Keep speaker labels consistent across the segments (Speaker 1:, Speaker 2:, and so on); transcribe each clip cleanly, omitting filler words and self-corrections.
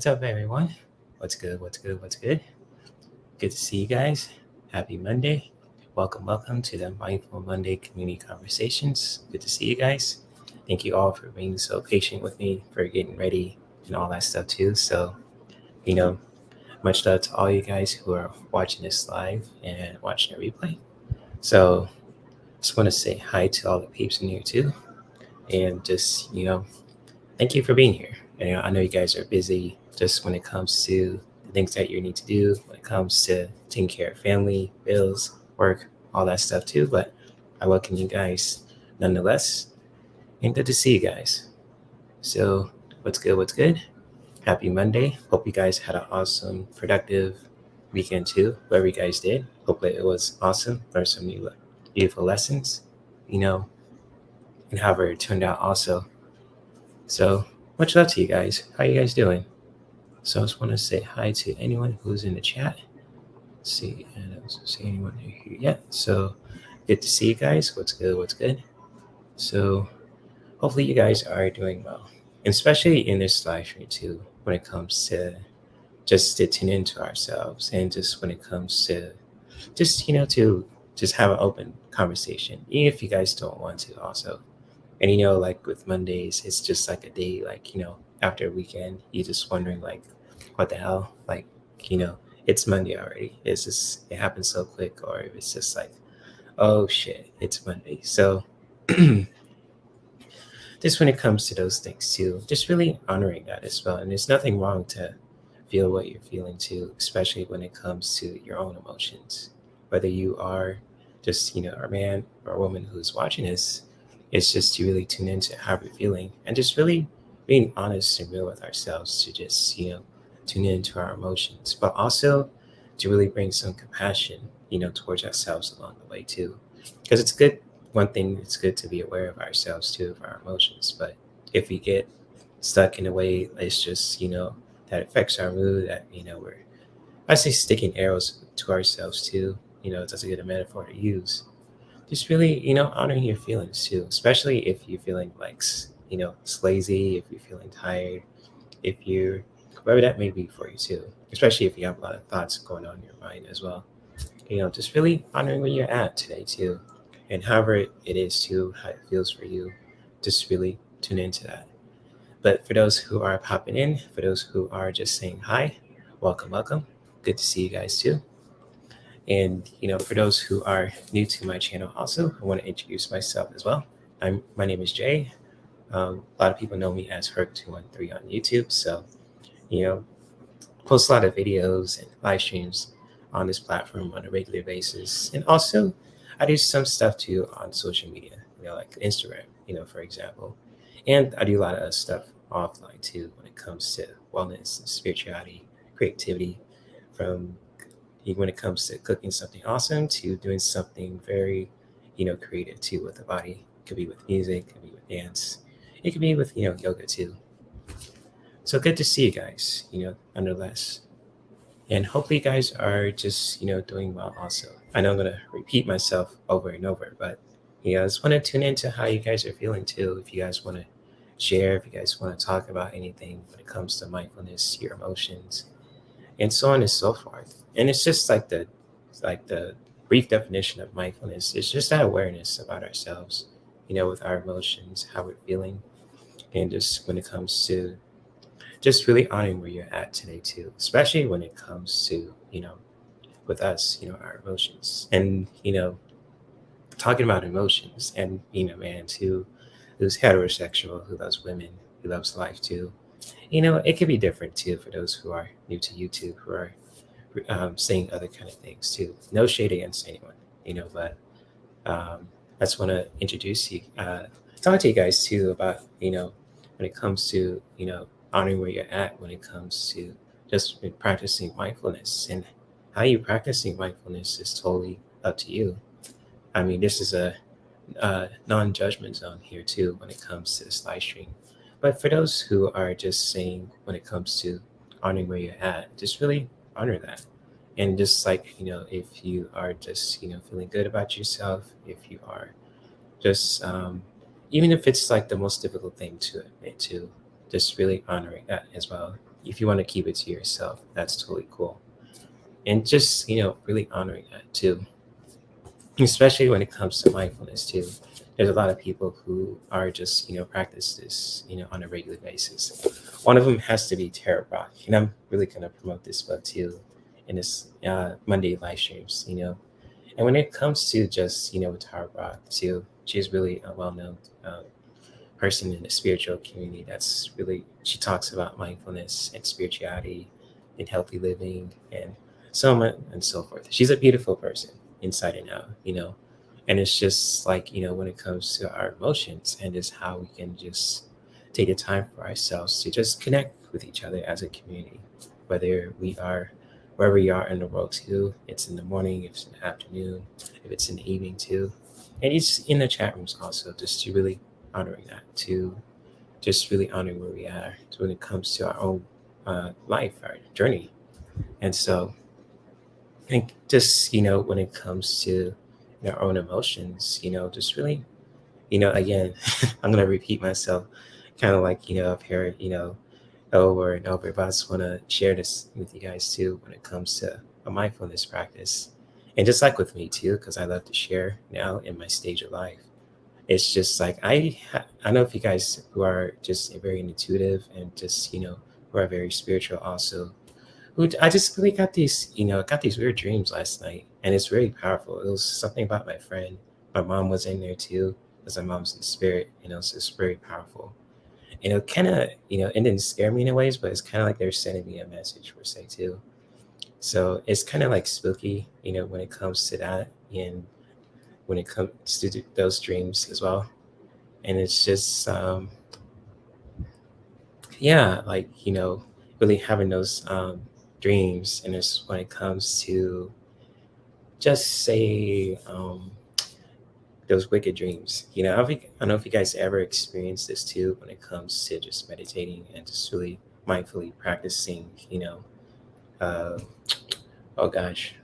Speaker 1: What's up, everyone? What's good? What's good? What's good? Good to see you guys. Happy Monday. Welcome to the Mindful Monday Community Conversations. Good to see you guys. Thank you all for being so patient with me, for getting ready and all that stuff too. So, you know, much love to all you guys who are watching this live and watching the replay. So, just want to say hi to all the peeps in here too. And just, thank you for being here. And, I know you guys are busy just when it comes to the things that you need to do, when it comes to taking care of family, bills, work, all that stuff too. But I welcome you guys nonetheless. And good to see you guys. So, what's good? What's good? Happy Monday. Hope you guys had an awesome, productive weekend too, whatever you guys did. Hopefully it was awesome. Learned some new, beautiful lessons, you know, and however it turned out also. So, much love to you guys. How you guys doing? So I just want to say hi to anyone who's in the chat. Let's see, I don't see anyone here yet. So good to see you guys. What's good? What's good? So hopefully you guys are doing well, and especially in this live stream too, when it comes to just to tune into ourselves, and just when it comes to just to just have an open conversation, even if you guys don't want to also. And like with Mondays, it's just like a day, like after a weekend, you're just wondering like, what the hell? Like, it's Monday already. It's just it happens so quick, or if it's just like, oh shit, it's Monday. So just when it comes to those things too, just really honoring that as well. And there's nothing wrong to feel what you're feeling too, especially when it comes to your own emotions. Whether you are just, a man or a woman who's watching this, it's just to really tune into how we're feeling and just really being honest and real with ourselves to just, tune into our emotions, but also to really bring some compassion, towards ourselves along the way too. Because it's good, one thing, it's good to be aware of ourselves too, of our emotions. But if we get stuck in a way, it's just, that affects our mood, that, I say sticking arrows to ourselves too, that's a good metaphor to use. Just really, honoring your feelings too, especially if you're feeling like, it's lazy, if you're feeling tired, if you're, whatever that may be for you too, especially if you have a lot of thoughts going on in your mind as well. Just really honoring where you're at today too. And however it is too, how it feels for you, just really tune into that. But for those who are popping in, for those who are just saying hi, welcome. Good to see you guys too. And for those who are new to my channel, also I want to introduce myself as well. My name is Jay. A lot of people know me as Herc213 on YouTube. So post a lot of videos and live streams on this platform on a regular basis, and also I do some stuff too on social media. Like Instagram. For example, and I do a lot of stuff offline too when it comes to wellness and spirituality, creativity, from when it comes to cooking something awesome to doing something very, creative too with the body. It could be with music, it could be with dance, it could be with, yoga too. So good to see you guys, nonetheless. And hopefully you guys are just, doing well also. I know I'm going to repeat myself over and over, but, I just want to tune into how you guys are feeling too. If you guys want to share, if you guys want to talk about anything when it comes to mindfulness, your emotions, and so on and so forth. And it's just like the brief definition of mindfulness. It's just that awareness about ourselves, with our emotions, how we're feeling, and just when it comes to just really honoring where you're at today too, especially when it comes to, with us, our emotions. And, talking about emotions and being a man too, who's heterosexual, who loves women, who loves life too. It could be different too for those who are new to YouTube, who are saying other kind of things too. No shade against anyone, but I just want to introduce you, talk to you guys too about, when it comes to, honoring where you're at, when it comes to just practicing mindfulness. And how you practicing mindfulness is totally up to you. I mean, this is a non-judgment zone here too when it comes to this live stream. But for those who are just saying when it comes to honoring where you're at, just really honor that. And just like, if you are just, feeling good about yourself, if you are just, even if it's like the most difficult thing to admit to, just really honoring that as well. if you want to keep it to yourself, that's totally cool. And just, really honoring that too, especially when it comes to mindfulness too. There's a lot of people who are just, practice this, on a regular basis. One of them has to be Tara Brach, and I'm really going to promote this book too in this Monday live streams, And when it comes to just, with Tara Brach too, she's really a well-known person in the spiritual community. That's really, she talks about mindfulness and spirituality and healthy living and so on and so forth. She's a beautiful person inside and out, and it's just like, when it comes to our emotions and just how we can just take the time for ourselves to just connect with each other as a community, whether we are wherever we are in the world too. It's in the morning, if it's in the afternoon, if it's in the evening too. And it's in the chat rooms also, just to really honoring that, to just really honoring where we are when it comes to our own life, our journey. And so I think just, when it comes to our own emotions, just really, again, I'm going to repeat myself kind of like, I've heard, over and over, but I just want to share this with you guys too when it comes to a mindfulness practice. And just like with me too, because I love to share now in my stage of life. It's just like I know if you guys who are just very intuitive and just, who are very spiritual also, who I just really got these weird dreams last night, and it's very powerful. It was something about my friend. My mom was in there too, because my mom's in spirit, so it's very powerful. And it kind of, it didn't scare me in ways, but it's kind of like they're sending me a message per se too. So it's kind of like spooky, when it comes to that, and when it comes to those dreams as well. And it's just, yeah, like, really having those dreams. And it's when it comes to just say those wicked dreams. I don't know if you guys ever experienced this too when it comes to just meditating and just really mindfully practicing, uh, oh gosh,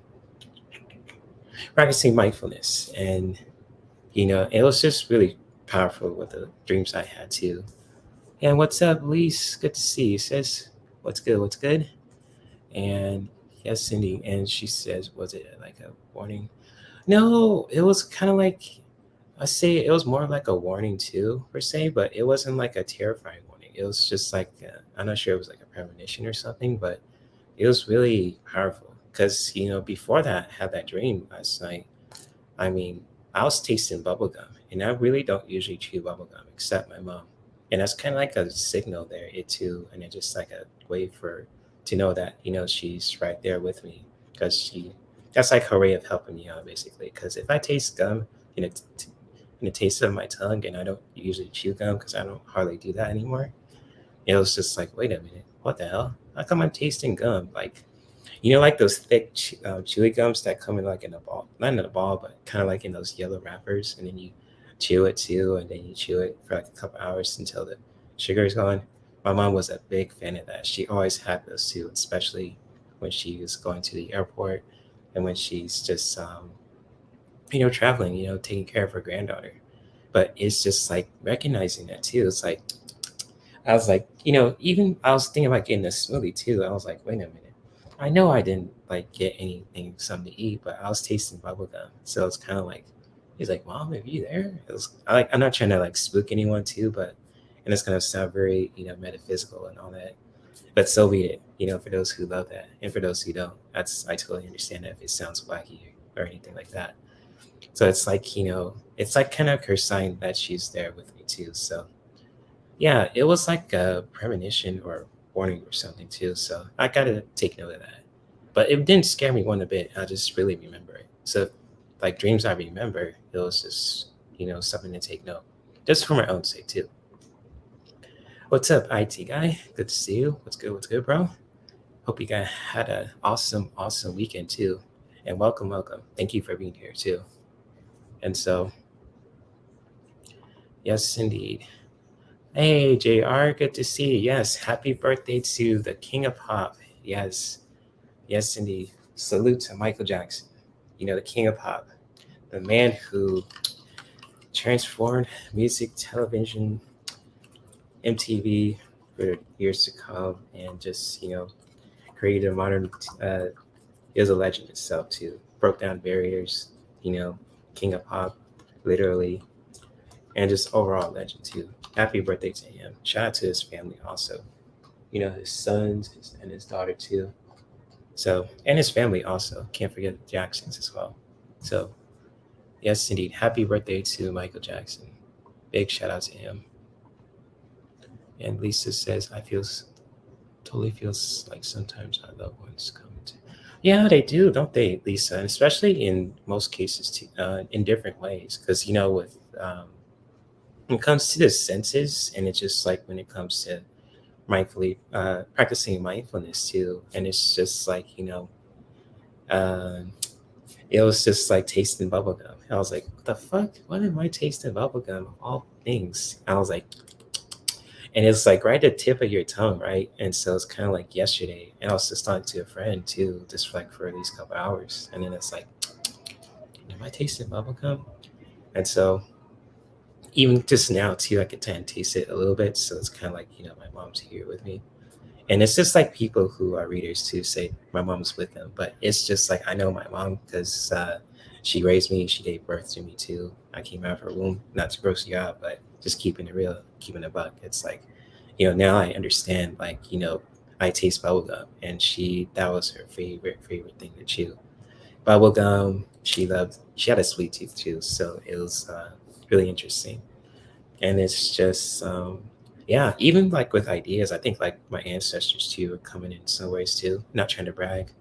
Speaker 1: practicing mindfulness. And, it was just really powerful with the dreams I had too. And what's up, Lise? Good to see you, sis. What's good? What's good? And yes, Cindy. And she says, was it like a warning? No, it was kind of like, I say it was more like a warning too, per se, but it wasn't like a terrifying warning. It was just like, I'm not sure it was like a premonition or something, but it was really powerful. Because, before that, I had that dream last night. I mean, I was tasting bubble gum, and I really don't usually chew bubble gum except my mom. And that's kind of like a signal there, it too, and it's just like a way for to know that she's right there with me, because that's like her way of helping me out basically. Because if I taste gum and and it tastes on my tongue, and I don't usually chew gum because I don't hardly do that anymore, it was just like, wait a minute, what the hell? How come I'm tasting gum? Like, like those thick chewy gums that come in like in a ball, not in a ball, but kind of like in those yellow wrappers, and then you chew it too, and then you chew it for like a couple hours until the sugar is gone. My mom was a big fan of that. She always had those too, especially when she was going to the airport and when she's just, traveling, taking care of her granddaughter. But it's just like recognizing that too. It's like, I was like, even I was thinking about getting a smoothie too. I was like, wait a minute. I know I didn't like get anything, something to eat, but I was tasting bubble gum. So it's kind of like, he's like, Mom, are you there? I'm not trying to like spook anyone too, but, and it's going to sound very, metaphysical and all that. But so be it, for those who love that. And for those who don't, I totally understand that if it sounds wacky or anything like that. So it's like, it's like kind of her sign that she's there with me too. So yeah, it was like a premonition or warning or something too. So I gotta take note of that. But it didn't scare me one a bit. I just really remember it. So like dreams I remember, it was just, something to take note. Just for my own sake too. What's up, IT guy? Good to see you. What's good, bro? Hope you guys had an awesome, awesome weekend too. And welcome, welcome. Thank you for being here too. And so, yes, indeed. Hey, JR, good to see you. Yes, happy birthday to the King of Pop. Yes, yes, indeed. Salute to Michael Jackson, the King of Pop, the man who transformed music, television, MTV for years to come, and just created a modern. It was a legend itself too. Broke down barriers, you know, king of pop, literally, and just overall legend too. Happy birthday to him. Shout out to his family also. His sons and his daughter too. So, and his family also. Can't forget the Jacksons as well. So, yes, indeed. Happy birthday to Michael Jackson. Big shout out to him. And Lisa says, totally feels like sometimes our loved ones come to. Yeah, they do, don't they, Lisa? And especially in most cases, too, in different ways. Because, with when it comes to the senses, and it's just like when it comes to mindfully practicing mindfulness too, and it's just like um, it was just like tasting bubblegum. I was like, what the fuck? What am I tasting bubblegum of all things? I was like, and it's like right at the tip of your tongue, right? And so it's kind of like yesterday, and I was just talking to a friend too, just like for these couple hours, and then it's like, am I tasting bubblegum? And so even just now too, I could kind of taste it a little bit. So it's kind of like my mom's here with me. And it's just like people who are readers too say my mom's with them, but it's just like I know my mom because she raised me, she gave birth to me too. I came out of her womb, not to gross you out, but just keeping it real, keeping it buck. It's like, now I understand, like, I taste bubblegum, and that was her favorite thing to chew. Bubblegum, she had a sweet tooth too, so it was really interesting. And it's just yeah, even like with ideas, I think like my ancestors too are coming in some ways too, not trying to brag,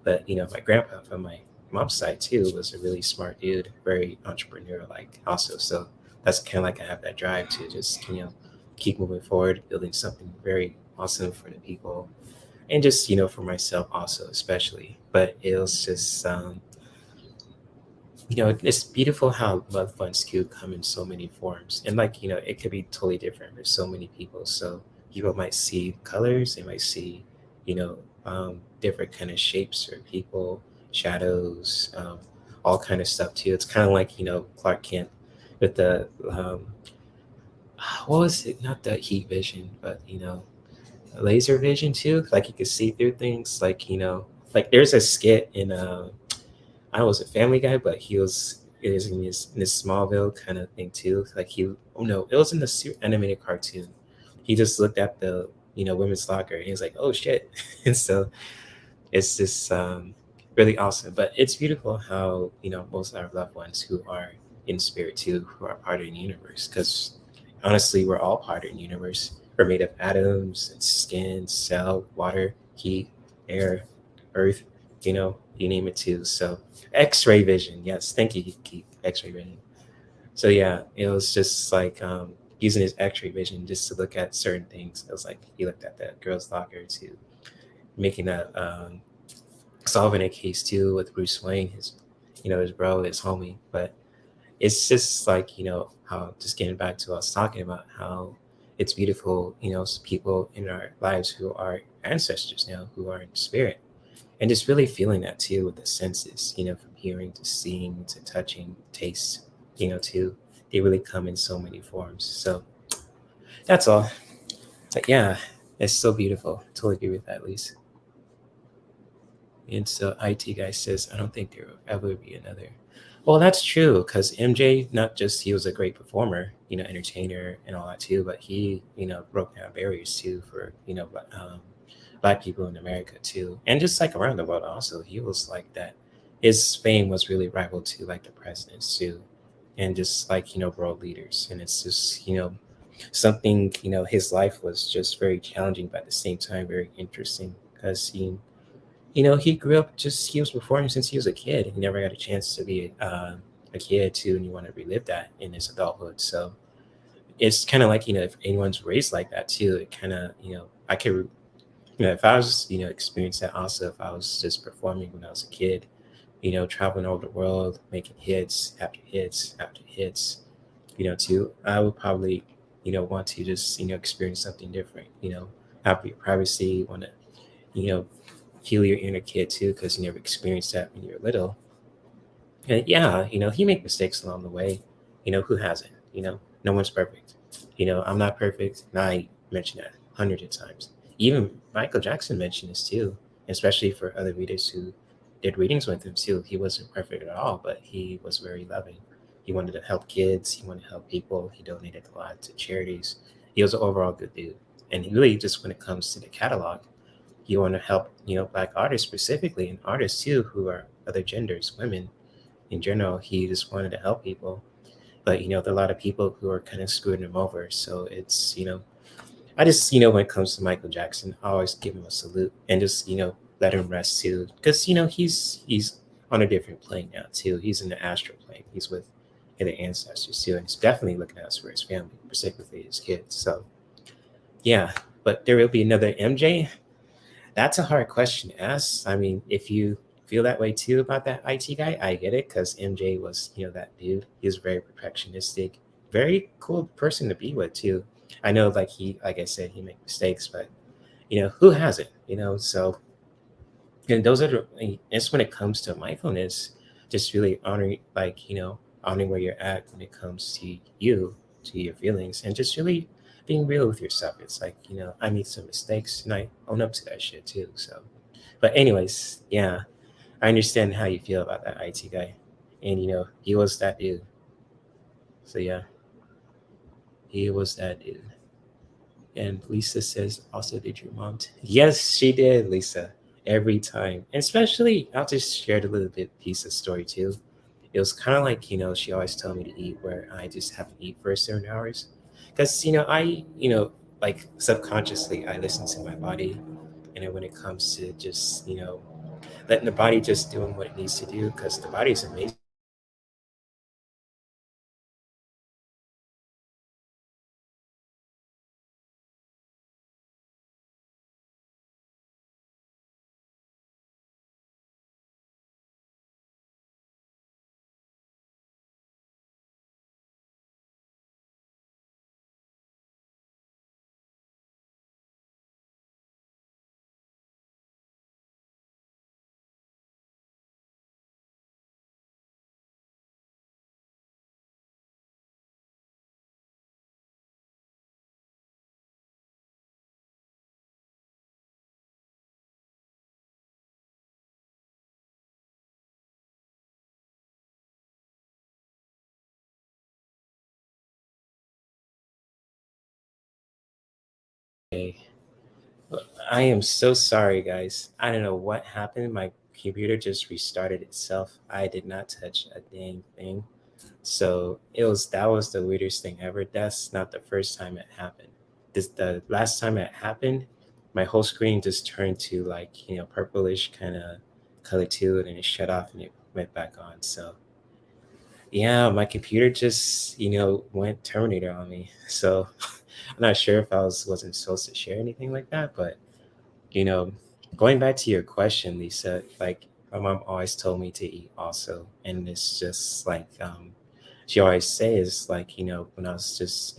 Speaker 1: but my grandpa from my mom's side too was a really smart dude, very entrepreneur like also. So that's kind of like I have that drive to just keep moving forward, building something very awesome for the people, and just for myself also, especially. But it was just it's beautiful how love funds could come in so many forms. And like, it could be totally different for so many people. So people might see colors, they might see, different kind of shapes for people, shadows, all kind of stuff too. It's kind of like, Clark Kent with the, what was it? Not the heat vision, but, laser vision too. Like you could see through things like, like there's a skit in, I was a Family Guy, but it was in this Smallville kind of thing too. Like oh no, it was in the animated cartoon. He just looked at the women's locker, and he was like, oh shit. And so it's just really awesome. But it's beautiful how most of our loved ones who are in spirit too, who are part of the universe, because honestly, we're all part of the universe. We're made of atoms, and skin, cell, water, heat, air, earth, you name it too. So X-ray vision, yes, thank you, Keith. X-ray vision. So yeah, it was just like using his X-ray vision just to look at certain things. It was like he looked at that girl's locker to making that solving a case too with Bruce Wayne, his bro, his homie. But it's just like how, just getting back to what I was talking about, how it's beautiful, people in our lives who are ancestors now, who are in spirit, and just really feeling that too with the senses, from hearing to seeing to touching, taste, too. They really come in so many forms. So that's all. But yeah, it's so beautiful. Totally agree with that, Lise. And so IT guy says, I don't think there will ever be another. Well, that's true, because MJ, not just he was a great performer, entertainer and all that too, but he, broke down barriers too for, Black people in America too, and just like around the world also. He was like that. His fame was really rival to like the presidents too, and just like world leaders. And it's just something, his life was just very challenging, but at the same time very interesting, because he grew up, just he was performing since he was a kid. He never got a chance to be a kid too, and you want to relive that in his adulthood. So it's kind of like if anyone's raised like that too, it kind of I could if I was experience that also, if I was just performing when I was a kid, traveling over the world, making hits after hits after hits, too, I would probably want to just experience something different. Have your privacy, want to you know heal your inner kid too, because you never experienced that when you were little. And yeah, he made mistakes along the way. Who hasn't? No one's perfect. I'm not perfect, and I mention that. hundreds of times. Even Michael Jackson mentioned this too, especially for other readers who did readings with him too. He wasn't perfect at all, but he was very loving. He wanted to help kids. He wanted to help people. He donated a lot to charities. He was an overall good dude. And he really just, when it comes to the catalog, he wanted to help, Black artists specifically, and artists too who are other genders, women in general. He just wanted to help people. But there are a lot of people who are kind of screwing him over. So it's, I just, when it comes to Michael Jackson, I always give him a salute and just, let him rest too. Because, he's on a different plane now too. He's in the astral plane. He's with the ancestors too. And he's definitely looking out for his family, specifically his kids. So yeah. But there will be another MJ. That's a hard question to ask. I mean, if you feel that way too about that IT guy, I get it, because MJ was, that dude. He was very perfectionistic, very cool person to be with too. I know, like I said, he made mistakes, but who hasn't? So and those are it's when it comes to mindfulness, just really honoring, honoring where you're at when it comes to you, to your feelings, and just really being real with yourself. It's like, I made some mistakes and I own up to that shit too. So, but anyways, yeah, I understand how you feel about that IT guy, and he was that dude. So yeah, he was that dude. And Lisa says, also, did your mom? Yes, she did, Lisa. Every time. And especially, I'll just share a little bit piece of story too. It was kind of like, she always told me to eat where I just have to eat for certain hours. Because, like subconsciously, I listen to my body. And then when it comes to just, letting the body just doing what it needs to do, because the body is amazing. I am so sorry, guys. I don't know what happened. My computer just restarted itself. I did not touch a dang thing. So that was the weirdest thing ever. That's not the first time it happened. The last time it happened, my whole screen just turned to like, purplish kind of color too, and then it shut off and it went back on. So yeah, my computer just, went Terminator on me. So I'm not sure if wasn't supposed to share anything like that, but you know, going back to your question, Lisa, like my mom always told me to eat also. And it's just like she always says, like, when I was just,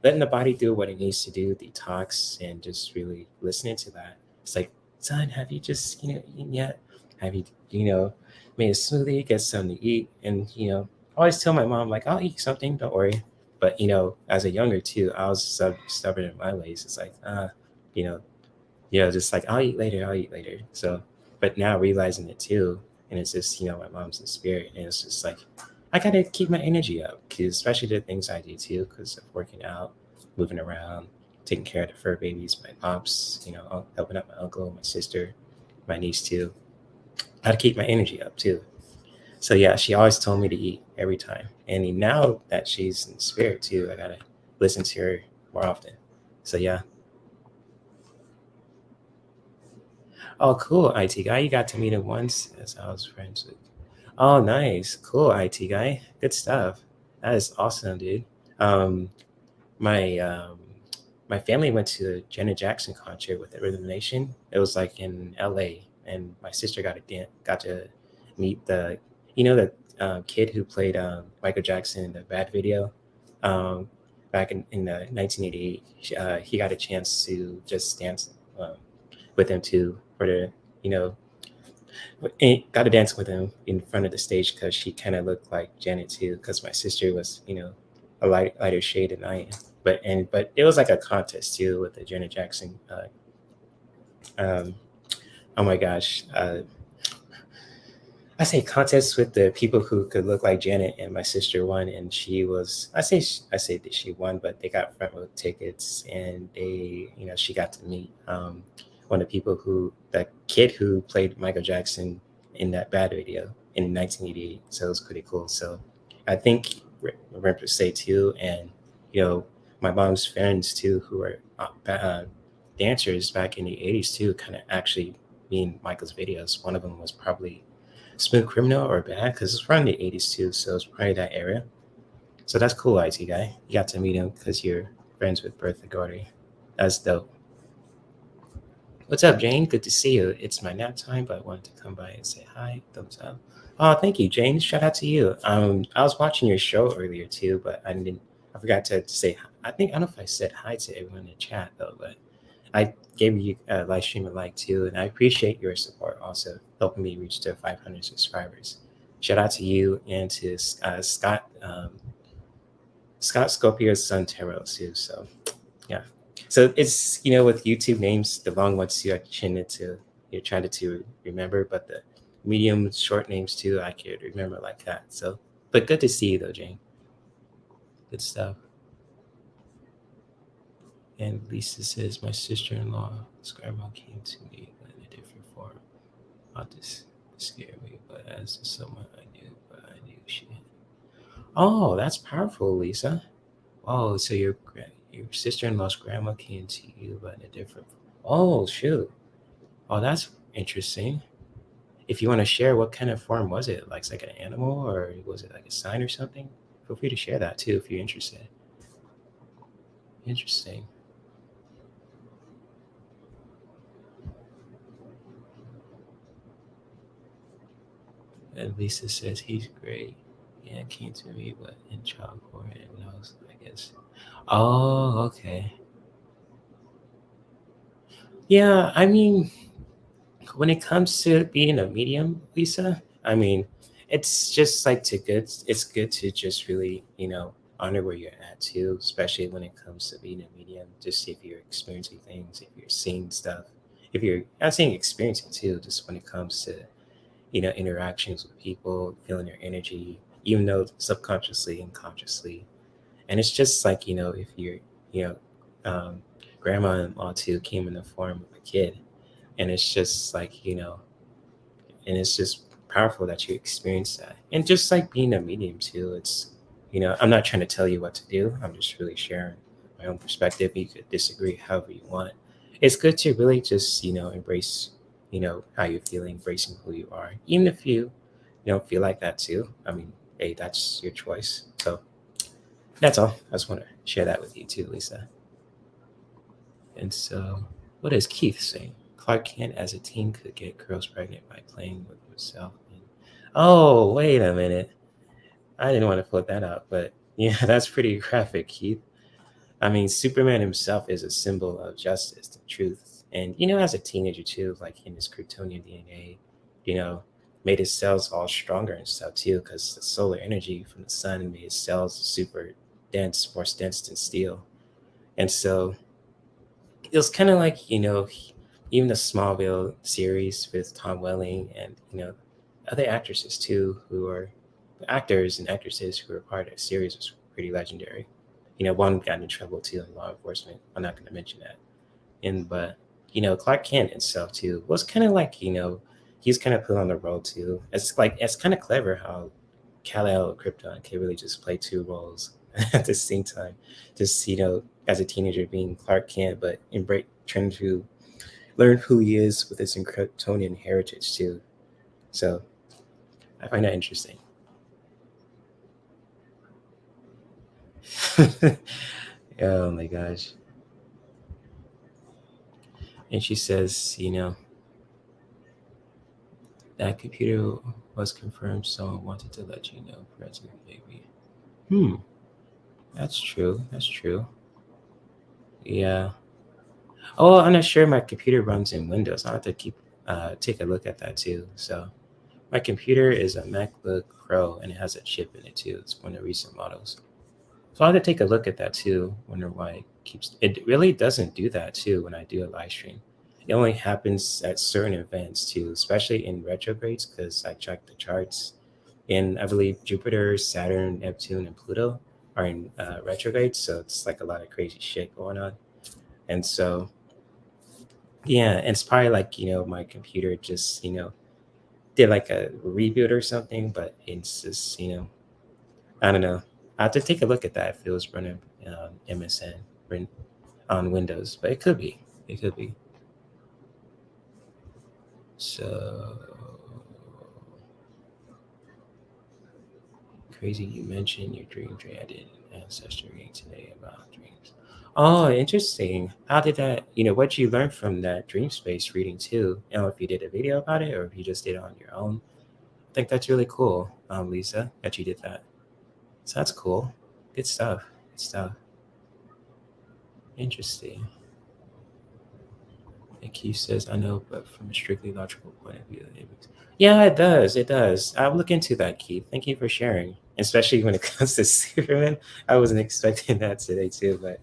Speaker 1: letting the body do what it needs to do, detox, and just really listening to that. It's like, son, have you just, eaten yet? Have you, made a smoothie, get something to eat? And, I always tell my mom, like, I'll eat something, don't worry. But, as a younger too, I was stubborn in my ways. It's like, you know, just like I'll eat later. So, but now realizing it too, and it's just my mom's in spirit, and it's just like I gotta keep my energy up, cause especially the things I do too, because of working out, moving around, taking care of the fur babies, my pops, helping out my uncle, my sister, my niece too. I gotta keep my energy up too. So yeah, she always told me to eat every time, and now that she's in spirit too, I gotta listen to her more often. So yeah. Oh, cool, IT guy. You got to meet him once as I was friends with. Oh, nice. Cool, IT guy. Good stuff. That is awesome, dude. Um, my my family went to a Janet Jackson concert with the Rhythm Nation. It was like in LA, and my sister got to meet the kid who played Michael Jackson in the Bad video. Um, back in 1988, he got a chance to just dance with him too for the you know and got to dance with him in front of the stage because she kind of looked like Janet too. Because my sister was a lighter shade than I am. But it was like a contest too with the Janet Jackson. Um, oh my gosh, I say contest with the people who could look like Janet, and my sister won, and she was. I say that she won, but they got front row tickets, and she got to meet one of the people that kid who played Michael Jackson in that Bad video in 1988. So it was pretty cool. So I think Remember Say too, and my mom's friends too, who were dancers back in the 80s too, kind of actually being Michael's videos. One of them was probably Smooth Criminal or Bad, because it's from the 80s too, so it's probably that era. So that's cool, IT guy. You got to meet him because you're friends with Bertha Gordy. That's dope. What's up, Jane? Good to see you. It's my nap time, but I wanted to come by and say hi. Thumbs up. Oh, thank you, Jane. Shout out to you. I was watching your show earlier too, but I didn't. I forgot to say. I don't know if I said hi to everyone in the chat though, but I gave you a live stream a like too, and I appreciate your support also, helping me reach to 500 subscribers. Shout out to you and to Scott Scorpio's son Terrell too. So yeah, so it's with YouTube names, the long ones too, I tended to trying to remember, but the medium short names too, I could remember like that. So, but good to see you though, Jane. Good stuff. And Lisa says, my sister-in-law's grandma came to me in a different form. Not this scare me, but as someone I knew, but I knew she had. Oh, that's powerful, Lisa. Oh, so your sister-in-law's grandma came to you, but in a different. Oh, shoot. Oh, that's interesting. If you want to share, what kind of form was it? Like an animal, or was it like a sign or something? Feel free to share that too if you're interested. Interesting. And Lisa says he's great. Yeah, came to me, but in childhood and knows, I guess. Oh, okay. Yeah, I mean, when it comes to being a medium, Lisa, I mean, it's just like to good. It's good to just really, honor where you're at too, especially when it comes to being a medium. Just if you're experiencing things, if you're seeing stuff, if you're not saying experiencing too, just when it comes to interactions with people, feeling their energy, even though subconsciously and consciously. And it's just like, if you know, grandma-in-law too came in the form of a kid. And it's just like, and it's just powerful that you experience that. And just like being a medium too, it's, I'm not trying to tell you what to do. I'm just really sharing my own perspective. You could disagree however you want. It's good to really just, embrace, how you're feeling, embracing who you are. Even if you don't feel like that too. I mean, hey, that's your choice. So that's all. I just want to share that with you too, Lisa. And so, what is Keith saying? Clark Kent as a teen could get girls pregnant by playing with himself. Oh, wait a minute. I didn't want to put that out, but yeah, that's pretty graphic, Keith. I mean, Superman himself is a symbol of justice and truth. And, as a teenager too, like in his Kryptonian DNA, you know, made his cells all stronger and stuff too, because the solar energy from the sun made his cells super dense, more dense than steel. And so it was kind of like, even the Smallville series with Tom Welling and, other actresses too, who are actors and actresses who were part of the series was pretty legendary. One got in trouble too in law enforcement. I'm not going to mention that. But, Clark Kent himself too was kind of like, he's kind of put on the role too. It's kind of clever how Kal-El Krypton can really just play two roles at the same time. Just, as a teenager being Clark Kent, but trying to learn who he is with his Kryptonian heritage too. So I find that interesting. Oh my gosh. And she says, that computer was confirmed, so I wanted to let you know, President Baby. Hmm, that's true. That's true. Yeah. Oh, I'm not sure my computer runs in Windows. I'll have to take a look at that too. So my computer is a MacBook Pro and it has a chip in it too. It's one of the recent models. So I have to take a look at that too. Wonder why it keeps. It really doesn't do that too when I do a live stream. It only happens at certain events too, especially in retrogrades because I check the charts. And I believe Jupiter, Saturn, Neptune, and Pluto are in retrograde, so it's like a lot of crazy shit going on. And so yeah, and it's probably like my computer just did like a reboot or something, but it's just I don't know. I have to take a look at that if it was running MSN on Windows, but it could be. It could be. So crazy you mentioned your dream dread ancestor reading today about dreams. Oh, interesting. How did that, what did you learn from that dream space reading too? I don't know if you did a video about it or if you just did it on your own. I think that's really cool, Lisa, that you did that. So that's cool. Good stuff. Good stuff. Interesting. And Keith says, I know, but from a strictly logical point of view, it makes... Yeah, it does. It does. I'll look into that, Keith. Thank you for sharing. Especially when it comes to Superman. I wasn't expecting that today, too. But,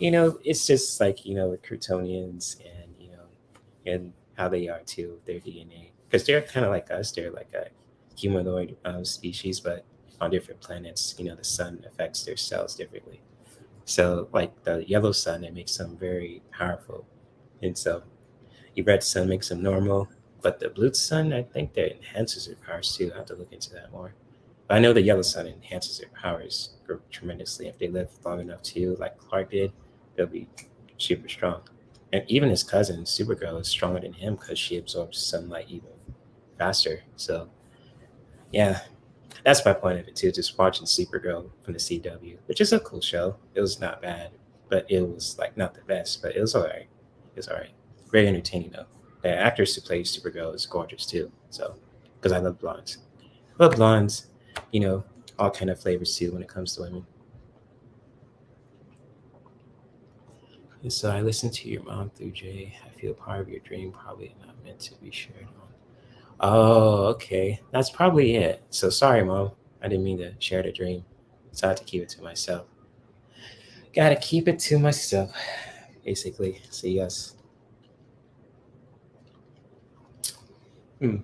Speaker 1: it's just like, with Kryptonians and, and how they are, too, their DNA. Because they're kind of like us. They're like a humanoid species, but on different planets, the sun affects their cells differently. So, like the yellow sun, it makes them very powerful. And so the red sun makes them normal, but the blue sun, I think that enhances their powers too. I have to look into that more. But I know the yellow sun enhances their powers tremendously. If they live long enough too, like Clark did, they'll be super strong. And even his cousin, Supergirl, is stronger than him because she absorbs sunlight even faster. So, yeah, that's my point of it too. Just watching Supergirl from the CW, which is a cool show. It was not bad, but it was like not the best, but it was alright. It was alright. Very entertaining though. The actress who plays Supergirl is gorgeous too. So, because I love blondes, love blondes. You know, all kind of flavors too when it comes to women. And so I listened to your mom through Jay. I feel part of your dream probably not meant to be shared on. Oh, okay. That's probably it. So sorry, mom. I didn't mean to share the dream. So I had to keep it to myself. Gotta keep it to myself, basically. So yes. Hmm.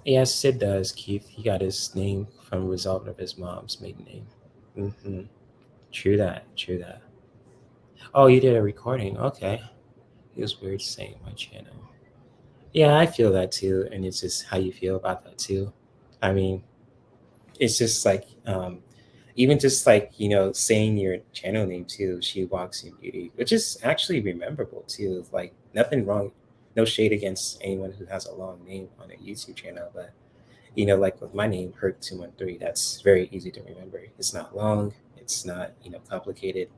Speaker 1: Yes, it does, Keith. He got his name from a result of his mom's maiden name. Hmm. True that. True that. Oh, you did a recording. Okay. It was weird saying my channel. Yeah, I feel that too, and it's just how you feel about that too. I mean, it's just like even just like saying your channel name too, She Walks in Beauty, which is actually rememberable too. Like nothing wrong, no shade against anyone who has a long name on a YouTube channel, but like with my name, Herc213, that's very easy to remember. It's not long, it's not complicated.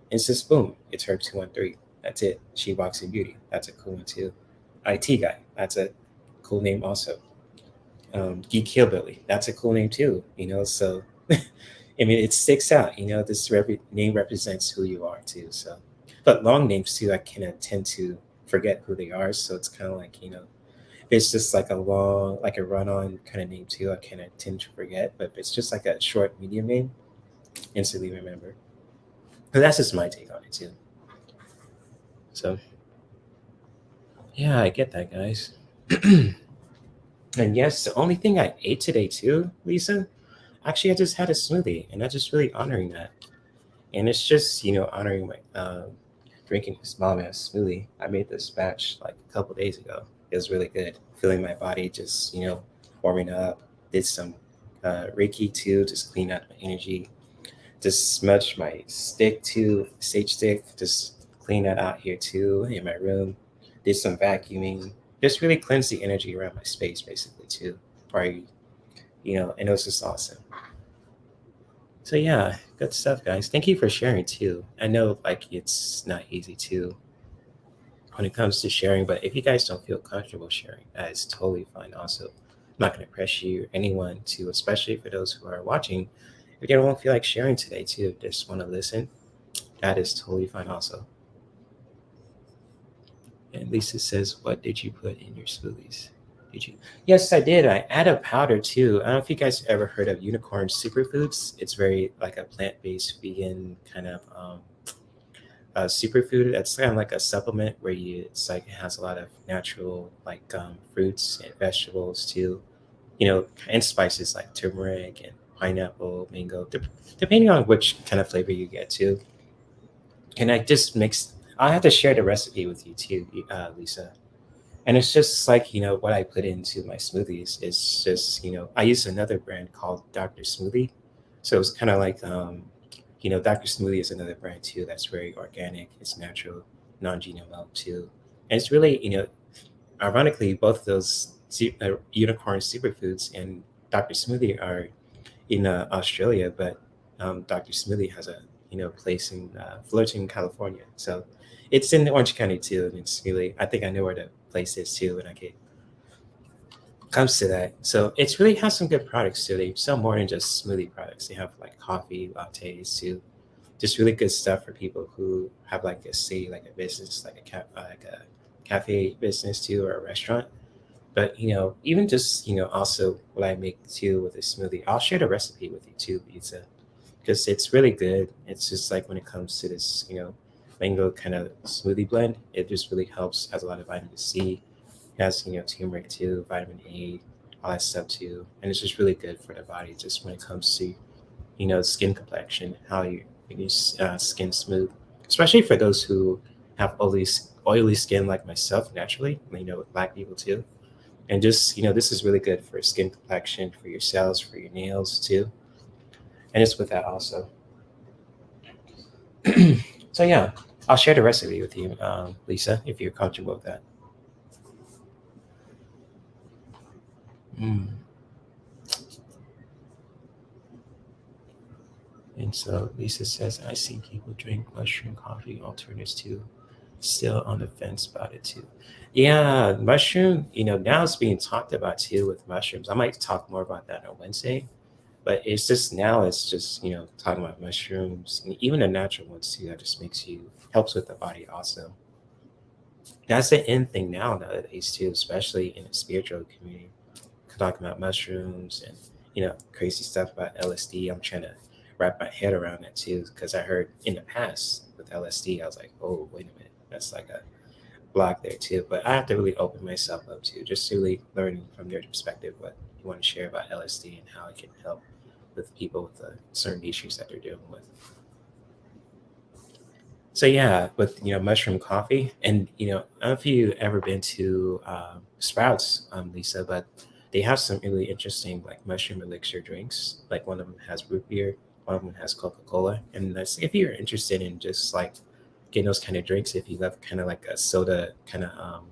Speaker 1: It's just boom, it's Herc213. That's it. She Walks in Beauty. That's a cool one too. IT guy. That's a cool name also. Geek Hillbilly. That's a cool name too. So I mean, it sticks out. This name represents who you are too. So, but long names too, I can tend to forget who they are. So it's kind of like if it's just like a long, like a run-on kind of name too, I kind of tend to forget. But if it's just like a short, medium name, instantly remember. But that's just my take on it too. So yeah, I get that, guys. And yes, the only thing I ate today too, Lisa, actually, I just had a smoothie, and I'm just really honoring that. And it's just honoring my drinking this mom ass smoothie. I made this batch like a couple days ago. It was really good. Feeling my body just warming up. Did some Reiki too, just clean out my energy. Just smudged my stick too, sage stick. Just clean that out here too in my room. Did some vacuuming. Just really cleanse the energy around my space basically too. Probably and it was just awesome. So yeah, good stuff, guys. Thank you for sharing too. I know like it's not easy too when it comes to sharing, but if you guys don't feel comfortable sharing, that is totally fine. Also, I'm not going to pressure you or anyone to, especially for those who are watching. If you don't feel like sharing today too, just want to listen, that is totally fine. Also, and Lisa says, "What did you put in your smoothies?" Did you? Yes, I did. I add a powder too. I don't know if you guys ever heard of unicorn superfoods. It's very like a plant-based vegan kind of superfood. That's kind of like a supplement where you it's like it has a lot of natural like fruits and vegetables too. And spices like turmeric and pineapple, mango, depending on which kind of flavor you get too. And I just mix. I have to share the recipe with you too, Lisa. And it's just like, what I put into my smoothies is just, I use another brand called Dr. Smoothie. So it's kind of like, Dr. Smoothie is another brand too that's very organic. It's natural, non-GMO too. And it's really, ironically, both of those unicorn superfoods and Dr. Smoothie are in Australia, but Dr. Smoothie has a place in Fullerton, California. So it's in Orange County too, and it's really I think I know where the place is too when I get comes to that. So it's really has some good products too. They sell more than just smoothie products. They have like coffee lattes too, just really good stuff for people who have like a say like a business like a cafe business too or a restaurant. But even just also what I make too with a smoothie, I'll share the recipe with you too, pizza, because it's really good. It's just like when it comes to this, mango kind of smoothie blend, it just really helps. Has a lot of vitamin C, has turmeric too, vitamin A, all that stuff too, and it's just really good for the body. Just when it comes to skin complexion, how you skin smooth, especially for those who have oily skin like myself naturally. Black people too, and just this is really good for skin complexion, for your cells, for your nails too, and it's with that also. So yeah, I'll share the recipe with you, Lisa, if you're comfortable with that. Mm. And so Lisa says, I see people drink mushroom coffee alternatives too. Still on the fence about it too. Yeah, mushroom, now it's being talked about too with mushrooms. I might talk more about that on Wednesday, but it's just now it's just, talking about mushrooms and even the natural ones too. That just helps with the body also. That's the end thing nowadays too, especially in the spiritual community. Talking about mushrooms and crazy stuff about LSD. I'm trying to wrap my head around that too because I heard in the past with LSD, I was like, oh wait a minute, that's like a block there too. But I have to really open myself up to just really learning from their perspective what you want to share about LSD and how it can help with people with certain issues that they're dealing with. So yeah, with mushroom coffee, and I don't know if you ever been to Sprouts, Lisa, but they have some really interesting like mushroom elixir drinks. Like one of them has root beer, one of them has Coca Cola, and that's if you're interested in just like getting those kind of drinks. If you love kind of like a soda kind of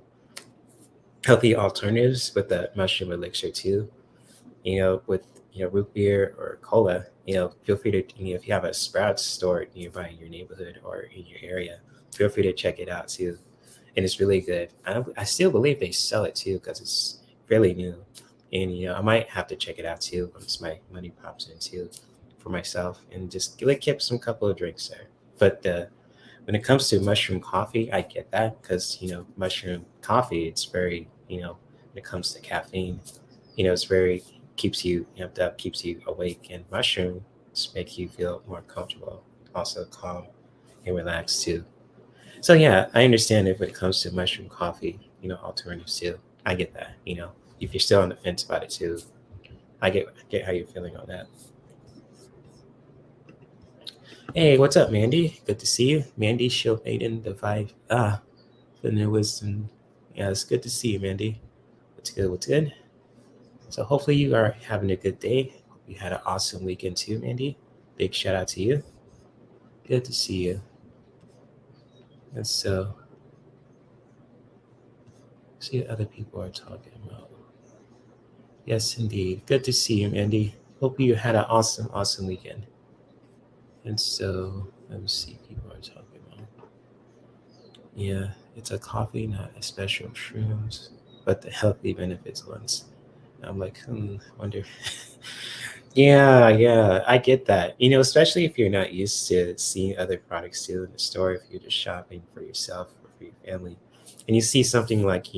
Speaker 1: healthy alternatives with the mushroom elixir too, with root beer or cola, feel free to if you have a Sprouts store nearby in your neighborhood or in your area, feel free to check it out too. And it's really good. I still believe they sell it too because it's fairly new, and I might have to check it out too once my money pops in too for myself and just like keep some couple of drinks there. But when it comes to mushroom coffee, I get that because mushroom coffee, it's very when it comes to caffeine, it's very keeps you amped up, keeps you awake, and mushrooms make you feel more comfortable, also calm and relaxed too. So yeah, I understand if when it comes to mushroom coffee, alternatives too. I get that. If you're still on the fence about it too, I get how you're feeling on that. Hey, what's up, Mandy? Good to see you, Mandy. Shield Maiden, the vibe. The new wisdom. Yeah, it's good to see you, Mandy. What's good? What's good? So hopefully you are having a good day. Hope you had an awesome weekend too, Mandy. Big shout out to you. Good to see you. And so, see what other people are talking about. Yes, indeed. Good to see you, Mandy. Hope you had an awesome, awesome weekend. And so, let me see. People are talking about. Yeah, it's a coffee, not a special shrooms, but the healthy benefits ones. I'm like, wonder. Yeah, yeah, I get that. Especially if you're not used to seeing other products too in the store, if you're just shopping for yourself or for your family, and you see something like,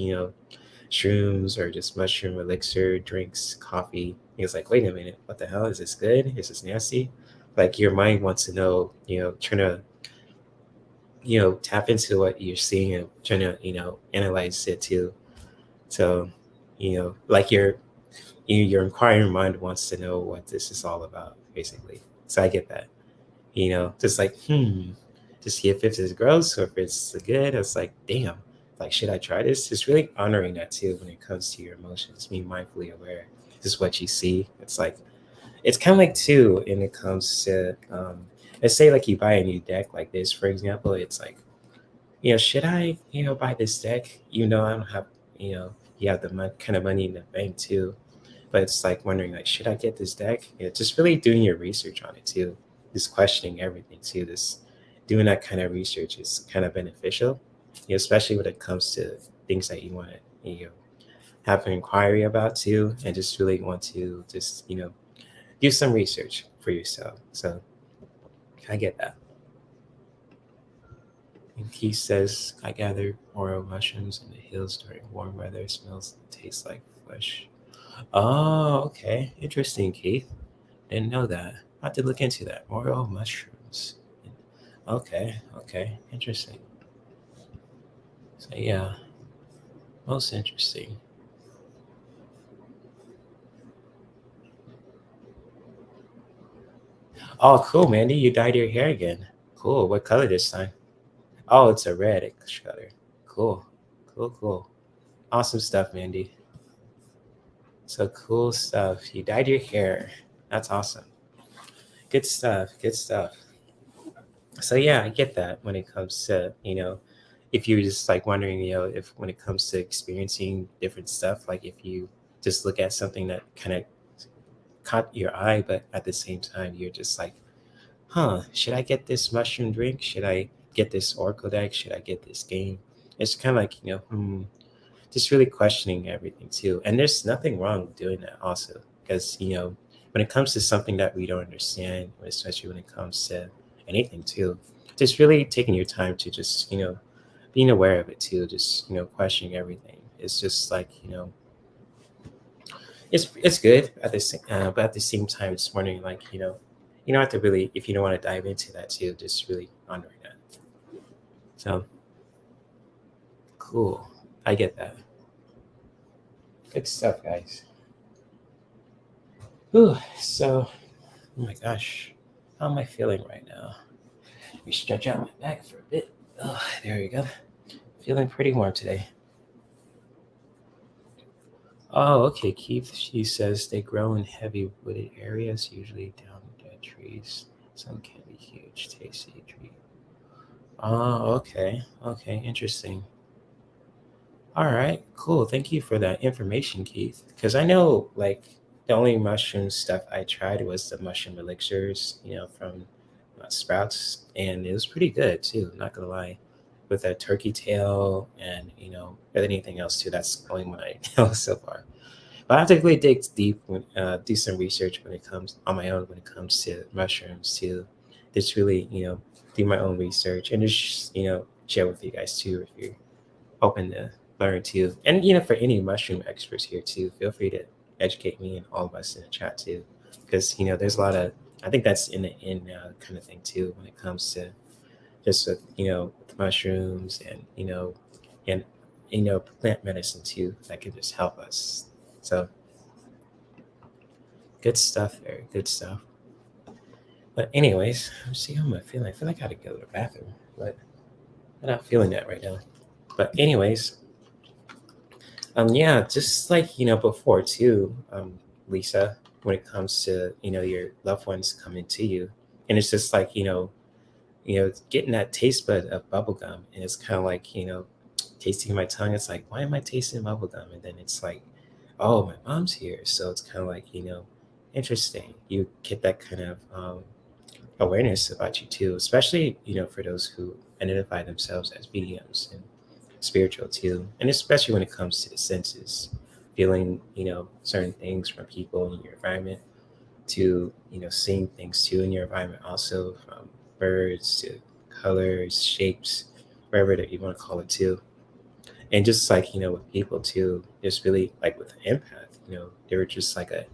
Speaker 1: shrooms or just mushroom elixir drinks, coffee. He was like, wait a minute, what the hell? Is this good? Is this nasty? Like your mind wants to know, trying to, tap into what you're seeing and trying to, analyze it too. So, like your inquiring mind wants to know what this is all about, basically. So I get that, just like, to see if it's gross or if it's good. It's like, damn, like, should I try this? It's really honoring that too when it comes to your emotions, being mindfully aware. This is what you see. It's like, it's kind of like too, when it comes to, let's say like you buy a new deck like this, for example, it's like, should I, buy this deck? I don't have, you have the kind of money in the bank too. But it's like wondering, like, should I get this deck? Just really doing your research on it too. Just questioning everything too. This doing that kind of research is kind of beneficial, especially when it comes to things that you want to, have an inquiry about too, and just really want to just, do some research for yourself. So I get that. And Keith says, I gather oro mushrooms in the hills during warm weather. Smells and tastes like flesh. Oh, okay. Interesting, Keith. Didn't know that. I have to look into that. Oro mushrooms. Okay, okay. Interesting. So yeah, most interesting. Oh, cool, Mandy. You dyed your hair again. Cool. What color this time? Oh, it's a red color. Cool. Cool, cool. Awesome stuff, Mandy. So cool stuff. You dyed your hair. That's awesome. Good stuff. Good stuff. So yeah, I get that when it comes to, if you're just like wondering, if when it comes to experiencing different stuff, like if you just look at something that kind of caught your eye, but at the same time, you're just like, should I get this mushroom drink? Should I get this Oracle deck? Should I get this game? It's kind of like, just really questioning everything too. And there's nothing wrong with doing that also, because, when it comes to something that we don't understand, especially when it comes to anything too, just really taking your time to just, being aware of it too, just, questioning everything. It's just like, it's good at this, but at the same time, it's wondering like, you don't have to really, if you don't want to dive into that too, just really honoring that. So cool. I get that. Good stuff, guys. Whew, so, oh my gosh, how am I feeling right now? Let me stretch out my back for a bit. Oh, there we go. Feeling pretty warm today. Oh, okay, Keith. She says they grow in heavy wooded areas, usually down dead trees. Some can be huge, tasty tree. Oh, okay. Okay, interesting. All right, cool. Thank you for that information, Keith. Because I know, like, the only mushroom stuff I tried was the mushroom elixirs, from Sprouts, and it was pretty good too. Not gonna lie, with that turkey tail and anything else too. That's the only one I know so far. But I have to really dig deep, do some research when it comes on my own when it comes to mushrooms too. Just really, do my own research and just share with you guys too if you're open to learn too. And for any mushroom experts here too, feel free to educate me and all of us in the chat too, because there's a lot of, I think that's in kind of thing too when it comes to just with with mushrooms and and plant medicine too that can just help us. So good stuff there, good stuff. But anyways, let's see how am I feeling. I feel like I gotta go to the bathroom, but I'm not feeling that right now. But anyways, yeah, just like before too, Lisa, when it comes to your loved ones coming to you, and it's just like getting that taste bud of bubblegum, and it's kind of like tasting my tongue. It's like, why am I tasting bubblegum? And then it's like, oh, my mom's here, so it's kind of like interesting. You get that kind of awareness about you too, especially for those who identify themselves as mediums and spiritual too, and especially when it comes to the senses, feeling certain things from people in your environment, to seeing things too in your environment, also from birds to colors, shapes, wherever that you want to call it too. And just like, with people too, just really like with empath, they were just like a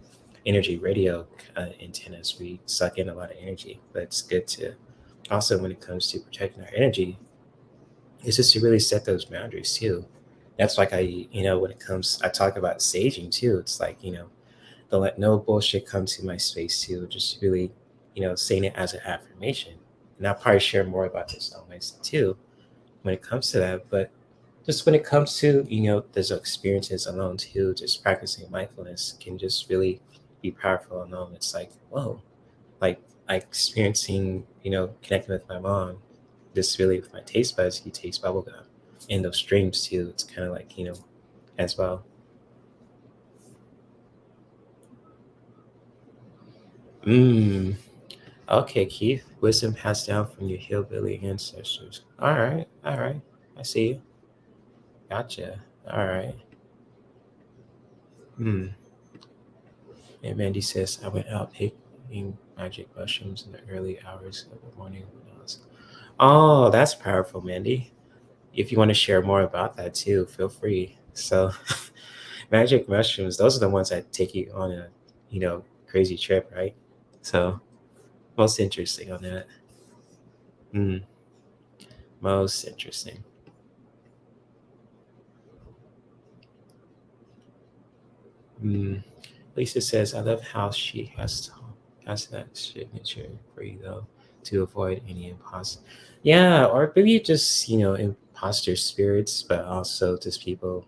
Speaker 1: energy radio antennas. We suck in a lot of energy, but it's good to also, when it comes to protecting our energy, it's just to really set those boundaries too. That's like when it comes, I talk about saging too. It's like, don't let no bullshit come to my space too. Just really, saying it as an affirmation. And I'll probably share more about this on Wednesday too when it comes to that. But just when it comes to, those experiences alone too, just practicing mindfulness can just really be powerful alone. It's like, whoa, like experiencing, connecting with my mom, just really with my taste buds, he tastes bubblegum. And those streams too, it's kind of like, as well. Mm. Okay, Keith. Wisdom passed down from your hillbilly ancestors. All right, all right. I see you. Gotcha. All right. Hmm. And Mandy says, I went out picking magic mushrooms in the early hours of the morning when I was. Oh, that's powerful, Mandy. If you want to share more about that too, feel free. So, magic mushrooms, those are the ones that take you on a, crazy trip, right? So, most interesting on that. Mm, most interesting. Mm. Lisa says, I love how she has that signature for you though, to avoid any imposter. Yeah, or maybe just, imposter spirits, but also just people,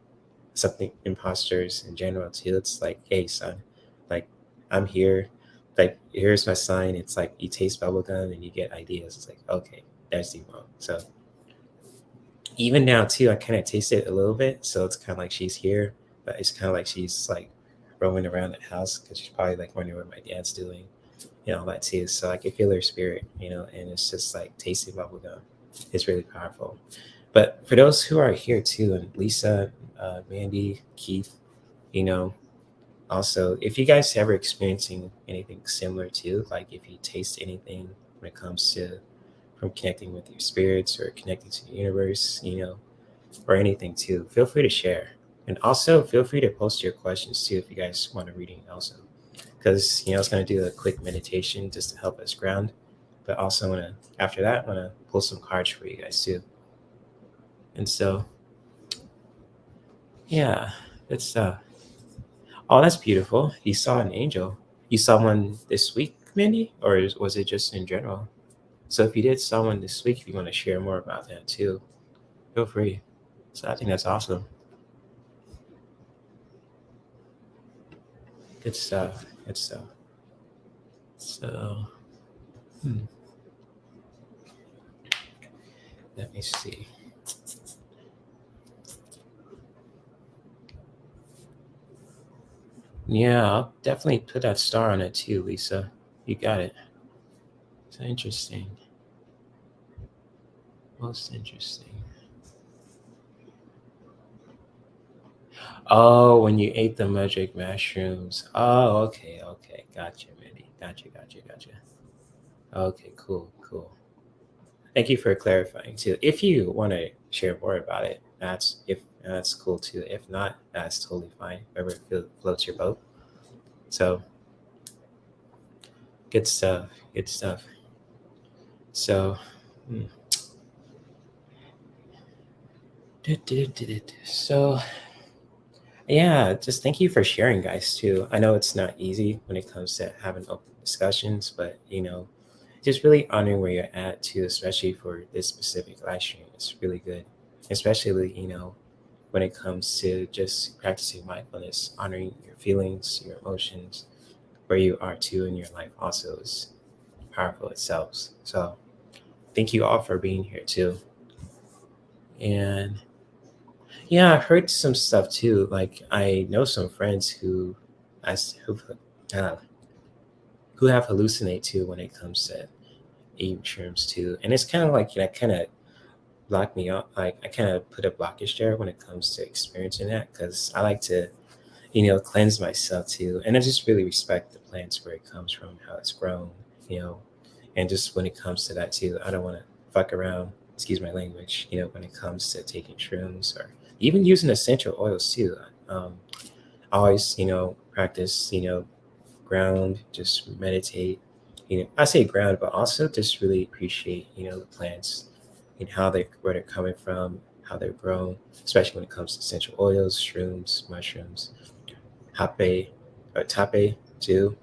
Speaker 1: something imposters in general too. It's like, hey son, like I'm here, like here's my sign. It's like you taste bubblegum and you get ideas. It's like, okay, that's the wrong. So even now too, I kind of taste it a little bit. So it's kind of like she's here, but it's kind of like she's like roaming around the house because she's probably like wondering what my dad's doing, all that too. So I can feel her spirit, and it's just like tasting bubblegum. It's really powerful. But for those who are here too, and Lisa, Mandy, Keith, you know, also, if you guys ever experiencing anything similar too, like if you taste anything when it comes to from connecting with your spirits or connecting to the universe, or anything too, feel free to share. And also feel free to post your questions too if you guys want a reading also. Because I was gonna do a quick meditation just to help us ground. But also wanna after that wanna pull some cards for you guys too. And so yeah, it's oh that's beautiful. You saw an angel. You saw one this week, Mindy? Or was it just in general? So if you did saw one this week, if you want to share more about that too, feel free. So I think that's awesome. Good stuff. Good stuff. So, hmm, let me see. Yeah, I'll definitely put that star on it too, Lisa. You got it. So interesting. Most interesting. Oh, when you ate the magic mushrooms. Oh, okay, okay. Gotcha, Mindy. Gotcha. Okay, cool, cool. Thank you for clarifying too. If you want to share more about it, that's cool too. If not, that's totally fine. Whatever floats your boat. So good stuff. Good stuff. So, hmm. So yeah, just thank you for sharing, guys. Too. I know it's not easy when it comes to having open discussions, but just really honoring where you're at too, especially for this specific live stream. It's really good, especially when it comes to just practicing mindfulness, honoring your feelings, your emotions, where you are too in your life also is powerful itself. So thank you all for being here too. And yeah, I've heard some stuff too. Like I know some friends as uh, who have hallucinate too when it comes to eating shrooms too. And it's kind of like kind of block me up. Like I kind of put a blockage there when it comes to experiencing that because I like to cleanse myself too. And I just really respect the plants where it comes from, how it's grown, you know, and just when it comes to that too, I don't want to fuck around, excuse my language, when it comes to taking shrooms or, even using essential oils too. I always, practice, ground, just meditate. I say ground, but also just really appreciate, the plants and where they're coming from, how they're grown, especially when it comes to essential oils, shrooms, mushrooms, hape or tape too.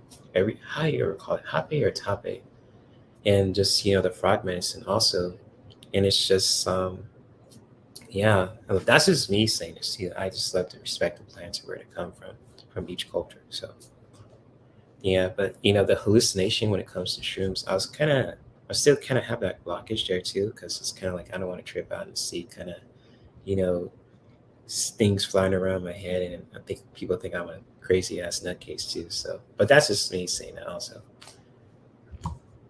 Speaker 1: How you ever call it, hape or tape, and just the frog medicine also. And it's just yeah, that's just me saying this too. I just love to respect the plants and where they come from each culture. So yeah, but the hallucination when it comes to shrooms, I still kind of have that blockage there too, because it's kind of like I don't want to trip out and see kind of you know things flying around my head, and I think people think I'm a crazy ass nutcase too. So, but that's just me saying that also.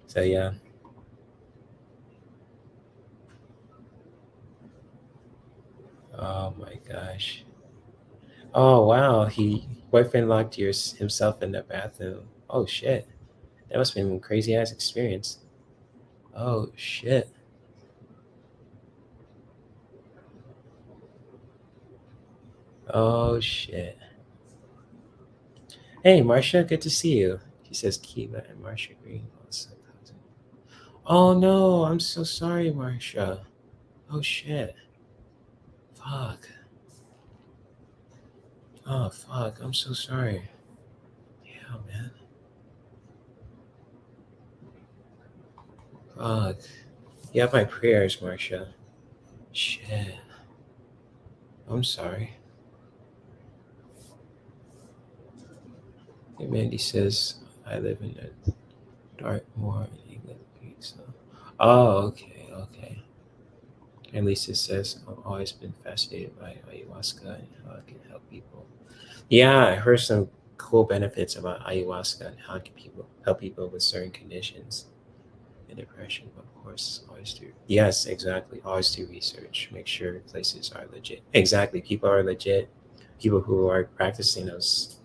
Speaker 1: So yeah. Oh my gosh. Oh wow, he boyfriend locked himself in the bathroom. Oh shit, that must have been a crazy ass experience. Oh shit. Oh shit. Hey Marsha, good to see you. She says Kiva and Marsha Green. Oh no, I'm so sorry, Marsha. Oh shit. Fuck. Oh fuck, I'm so sorry. Yeah, man. Fuck. You have my prayers, Marsha. Shit. I'm sorry. Hey, Mandy says I live in a Dartmoor in England. So. Oh, okay, okay. And Lisa says I've always been fascinated by ayahuasca and how it can help people. Yeah, I heard some cool benefits about ayahuasca and how it can help people with certain conditions and depression. But of course, always do. Yes, exactly. Always do research. Make sure places are legit. Exactly. People are legit. People who are practicing those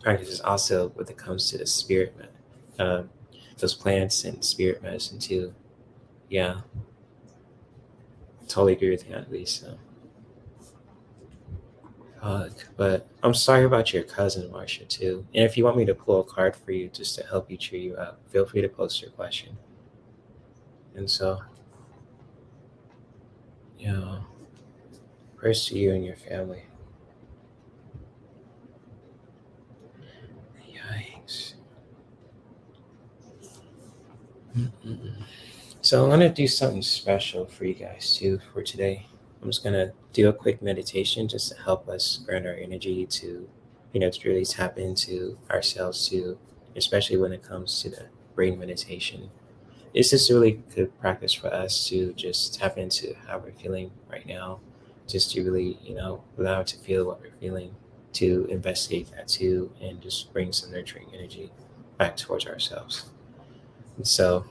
Speaker 1: practices also when it comes to the um, those plants and spirit medicine too. Yeah, totally agree with you at least. So. But I'm sorry about your cousin, Marcia, too. And if you want me to pull a card for you just to help you cheer you up, feel free to post your question. And so, yeah, prayers to you and your family. Yikes. Mm-mm. So I'm gonna do something special for you guys too for today. I'm just gonna do a quick meditation just to help us ground our energy to really tap into ourselves too, especially when it comes to the brain meditation. It's just a really good practice for us to just tap into how we're feeling right now, just to really, allow it to feel what we're feeling, to investigate that too, and just bring some nurturing energy back towards ourselves. And so,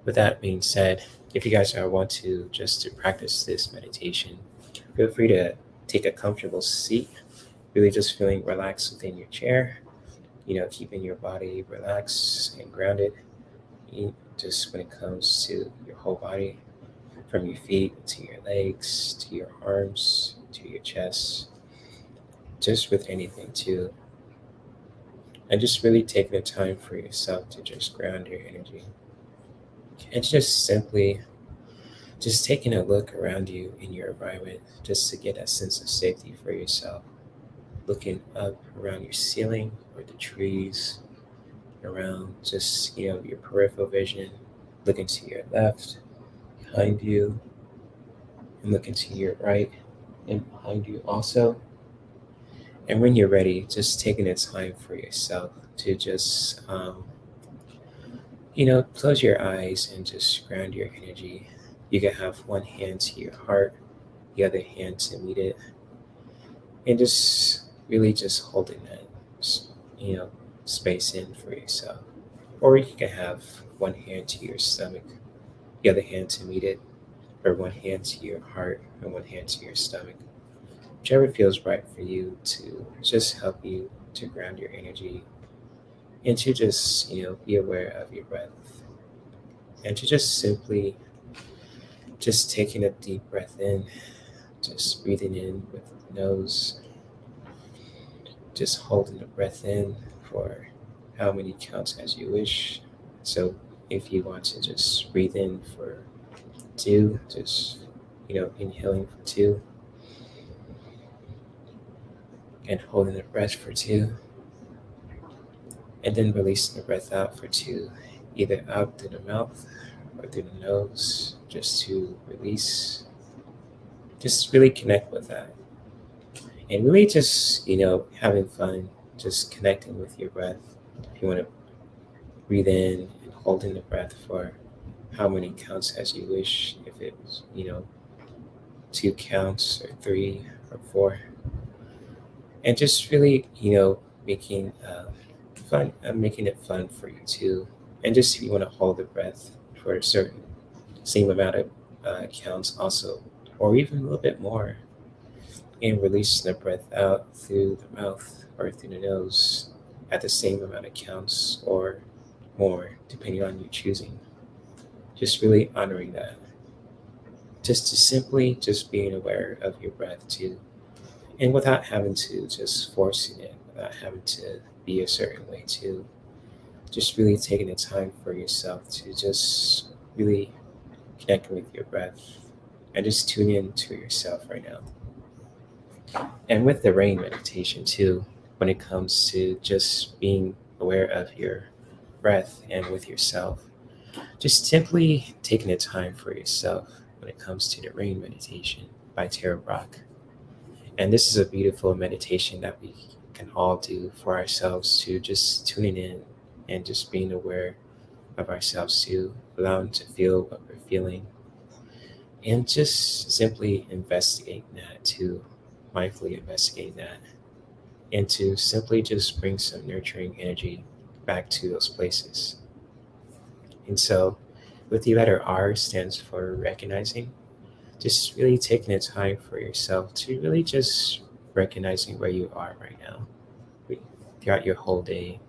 Speaker 1: with that being said, if you guys want to just to practice this meditation, feel free to take a comfortable seat, really just feeling relaxed within your chair, keeping your body relaxed and grounded, just when it comes to your whole body, from your feet to your legs, to your arms, to your chest, just with anything too. And just really taking the time for yourself to just ground your energy. And just simply just taking a look around you in your environment just to get a sense of safety for yourself. Looking up around your ceiling or the trees, around just, your peripheral vision, looking to your left, behind you, and looking to your right and behind you also. And when you're ready, just taking the time for yourself to just, close your eyes and just ground your energy. You can have one hand to your heart, the other hand to meet it, and just really just holding that, you know, space in for yourself. Or you can have one hand to your stomach, the other hand to meet it, or one hand to your heart and one hand to your stomach. Whichever feels right for you to just help you to ground your energy and to just, be aware of your breath and to just simply just taking a deep breath in just breathing in with the nose, just holding the breath in for how many counts as you wish. So if you want to just breathe in for 2, just inhaling for 2 and holding the breath for 2, and then releasing the breath out for 2, either out through the mouth or through the nose, just to release. Just really connect with that. And really just, having fun, just connecting with your breath. If you want to breathe in and holding the breath for how many counts as you wish, if it was, 2 counts or 3 or 4. And just really, making it fun for you too. And just if you want to hold the breath for a certain same amount of counts also, or even a little bit more, and releasing the breath out through the mouth or through the nose at the same amount of counts or more, depending on you choosing. Just really honoring that. Just to simply just being aware of your breath too. And without having to just forcing it, without having to be a certain way too. Just really taking the time for yourself to just really connect with your breath and just tune in to yourself right now. And with the rain meditation too, when it comes to just being aware of your breath and with yourself, just simply taking the time for yourself when it comes to the rain meditation by Brach. And this is a beautiful meditation that we can all do for ourselves, to just tuning in and just being aware of ourselves, to allowing to feel what we're feeling, and just simply investigating that, to mindfully investigate that, and to simply just bring some nurturing energy back to those places. And so, with the letter R stands for recognizing, just really taking the time for yourself to really just recognizing where you are right now throughout your whole day,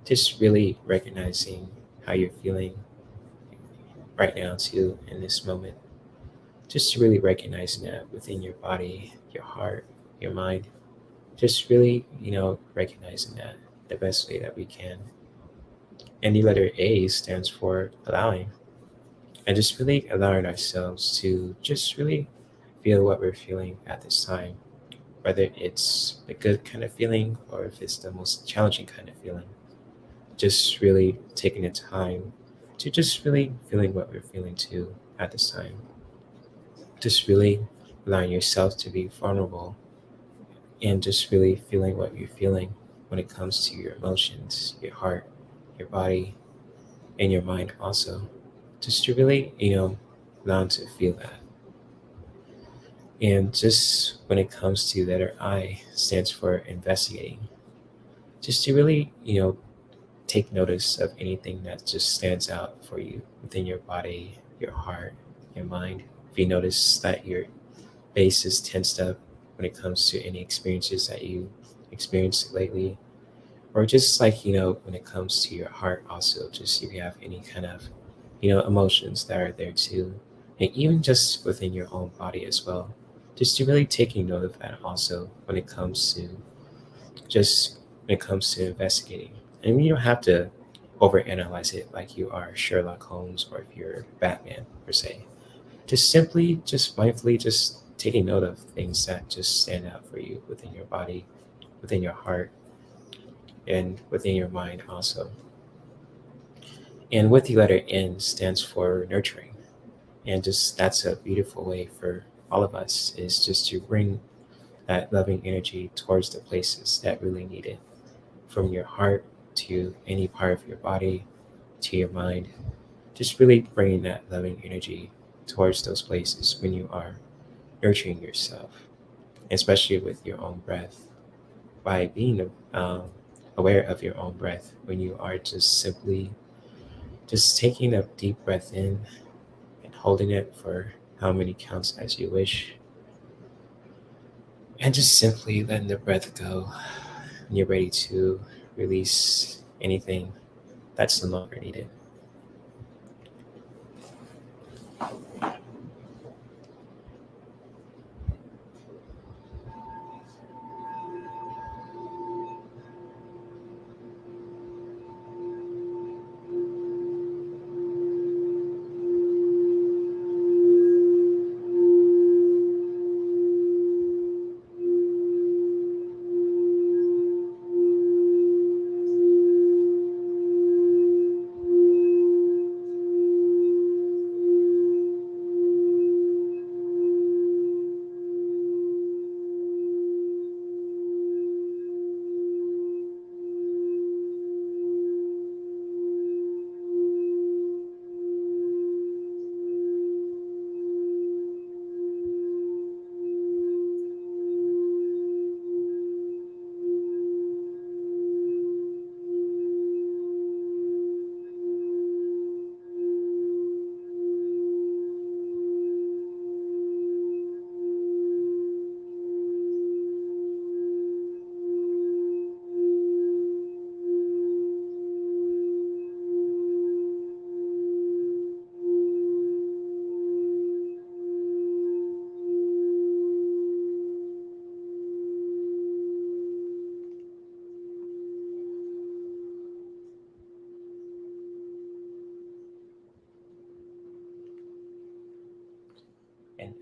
Speaker 1: just really recognizing how you're feeling right now too in this moment, just really recognizing that within your body, your heart, your mind, just really recognizing that the best way that we can. And the letter A stands for allowing, and just really allowing ourselves to just really feel what we're feeling at this time, whether it's a good kind of feeling or if it's the most challenging kind of feeling. Just really taking the time to just really feeling what we're feeling too at this time. Just really allowing yourself to be vulnerable and just really feeling what you're feeling when it comes to your emotions, your heart, your body, and your mind also. Just to really, learn to feel that. And just when it comes to letter I stands for investigating, just to really, take notice of anything that just stands out for you within your body, your heart, your mind. If you notice that your base is tensed up when it comes to any experiences that you experienced lately, or just like, when it comes to your heart also, just if you have any kind of, emotions that are there too, and even just within your own body as well, just to really taking note of that also when it comes to just when it comes to investigating. And you don't have to overanalyze it like you are Sherlock Holmes or if you're Batman per se. Just simply, just mindfully, just taking note of things that just stand out for you within your body, within your heart, and within your mind also. And with the letter N stands for nurturing. And just that's a beautiful way for all of us, is just to bring that loving energy towards the places that really need it, from your heart to any part of your body to your mind. Just really bringing that loving energy towards those places when you are nurturing yourself, especially with your own breath, by being aware of your own breath when you are just simply just taking a deep breath in and holding it for how many counts as you wish, and just simply letting the breath go when you're ready to release anything that's no longer needed.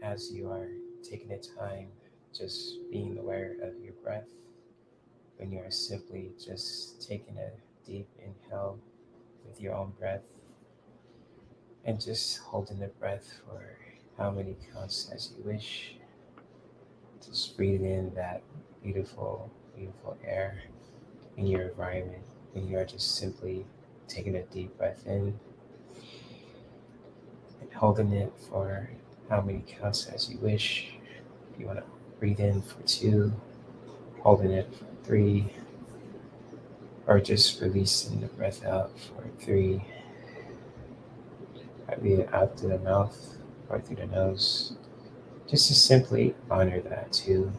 Speaker 1: as you are taking the time, just being aware of your breath, when you are simply just taking a deep inhale with your own breath and just holding the breath for how many counts as you wish. Just breathing in that beautiful, beautiful air in your environment when you are just simply taking a deep breath in and holding it for how many counts as you wish. If you want to breathe in for 2, holding it for 3, or just releasing the breath out for 3, be it out through the mouth or through the nose. Just to simply honor that too,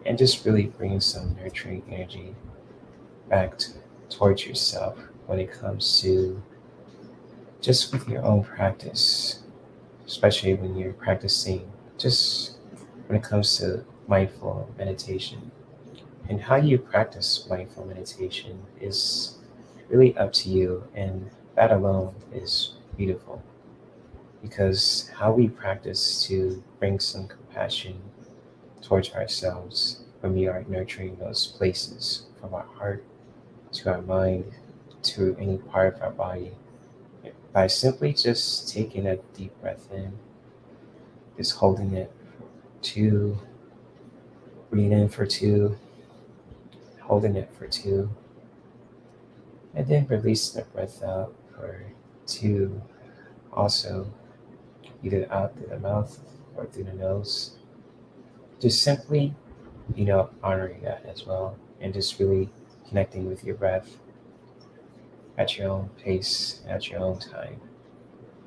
Speaker 1: and just really bring some nurturing energy back towards yourself when it comes to just with your own practice, especially when you're practicing, just when it comes to mindful meditation. And how you practice mindful meditation is really up to you, and that alone is beautiful, because how we practice to bring some compassion towards ourselves when we are nurturing those places from our heart to our mind to any part of our body by simply just taking a deep breath in, just holding it for 2, breathe in for 2, holding it for 2, and then releasing the breath out for 2, also either out through the mouth or through the nose. Just simply, honoring that as well, and just really connecting with your breath at your own pace, at your own time.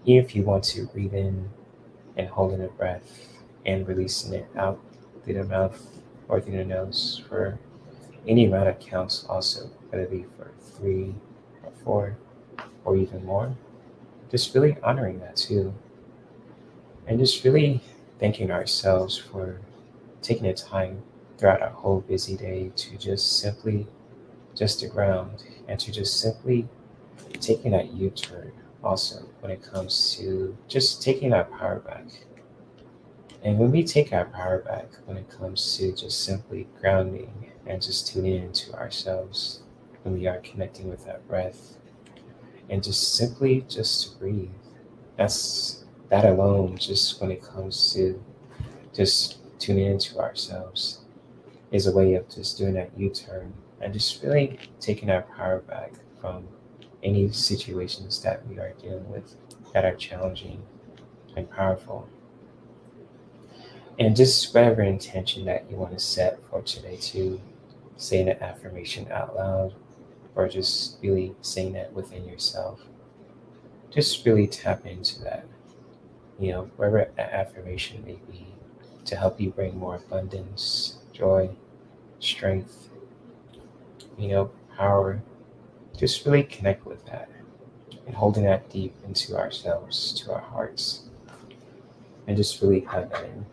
Speaker 1: Even if you want to breathe in and holding the breath and releasing it out through the mouth or through the nose for any amount of counts, also, whether it be for 3 or 4 or even more. Just really honoring that too, and just really thanking ourselves for taking the time throughout our whole busy day to just simply just to ground and to just simply taking that U-turn also when it comes to just taking our power back. And when we take our power back, when it comes to just simply grounding and just tuning into ourselves, when we are connecting with that breath and just simply just to breathe, that's that alone, just when it comes to just tuning into ourselves, is a way of just doing that U-turn and just really taking our power back from any situations that we are dealing with that are challenging and powerful. And just whatever intention that you want to set for today, to saying an affirmation out loud or just really saying that within yourself, just really tap into that, wherever that affirmation may be, to help you bring more abundance, joy, strength, power. Just really connect with that and holding that deep into ourselves, to our hearts, and just really have that in.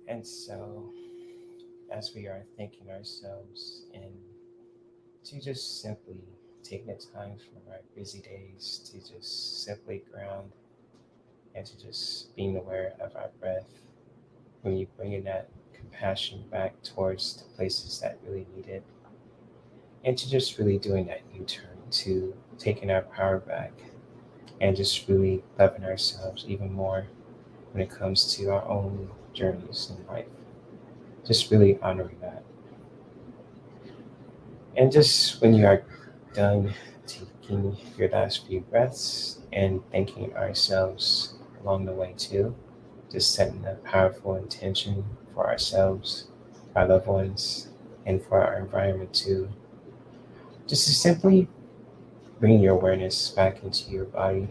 Speaker 1: And so, as we are thanking ourselves and to just simply taking the time from our busy days to just simply ground and to just being aware of our breath. When you bringing that compassion back towards the places that really need it, and to just really doing that U-turn to taking our power back and just really loving ourselves even more when it comes to our own journeys in life. Just really honoring that. And just when you are done taking your last few breaths and thanking ourselves along the way too, just setting a powerful intention for ourselves, our loved ones, and for our environment too. Just to simply bring your awareness back into your body,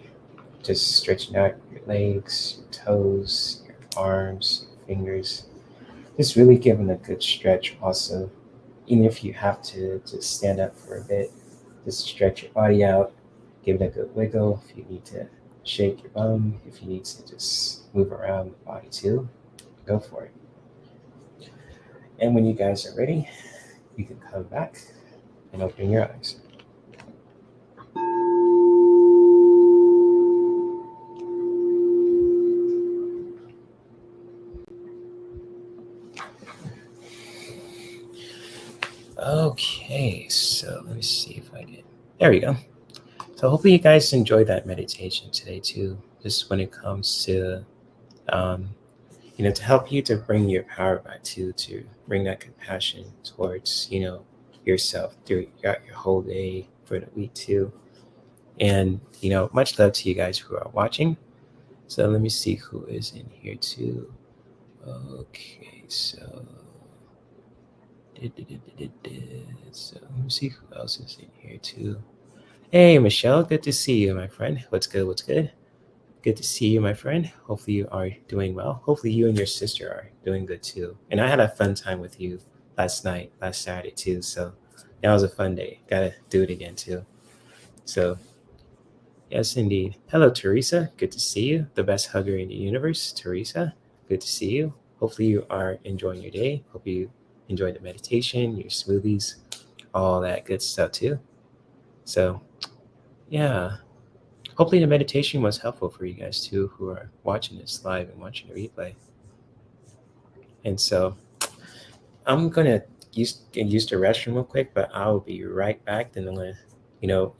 Speaker 1: just stretching out your legs, your toes, your arms, your fingers. Just really giving a good stretch also. Even if you have to just stand up for a bit, just stretch your body out, give it a good wiggle. If you need to shake your bum, if you need to just move around the body too, go for it. And when you guys are ready, you can come back and open your eyes. Okay, so let me see if I can. There we go. So hopefully you guys enjoyed that meditation today too. Just when it comes to, um, to help you to bring your power back to bring that compassion towards, yourself throughout your whole day for the week too. And much love to you guys who are watching. So let me see who is in here too. Okay, so. So let me see who else is in here too. Hey, Michelle, good to see you, my friend. What's good? What's good? Good to see you, my friend. Hopefully you are doing well. Hopefully you and your sister are doing good too. And I had a fun time with you last Saturday too. So that was a fun day. Gotta do it again too. So yes, indeed. Hello, Teresa. Good to see you. The best hugger in the universe, Teresa. Good to see you. Hopefully you are enjoying your day. Hope you enjoy the meditation, your smoothies, all that good stuff too. So yeah, hopefully the meditation was helpful for you guys too who are watching this live and watching the replay. And so I'm gonna use the restroom real quick, but I'll be right back. Then I'm gonna,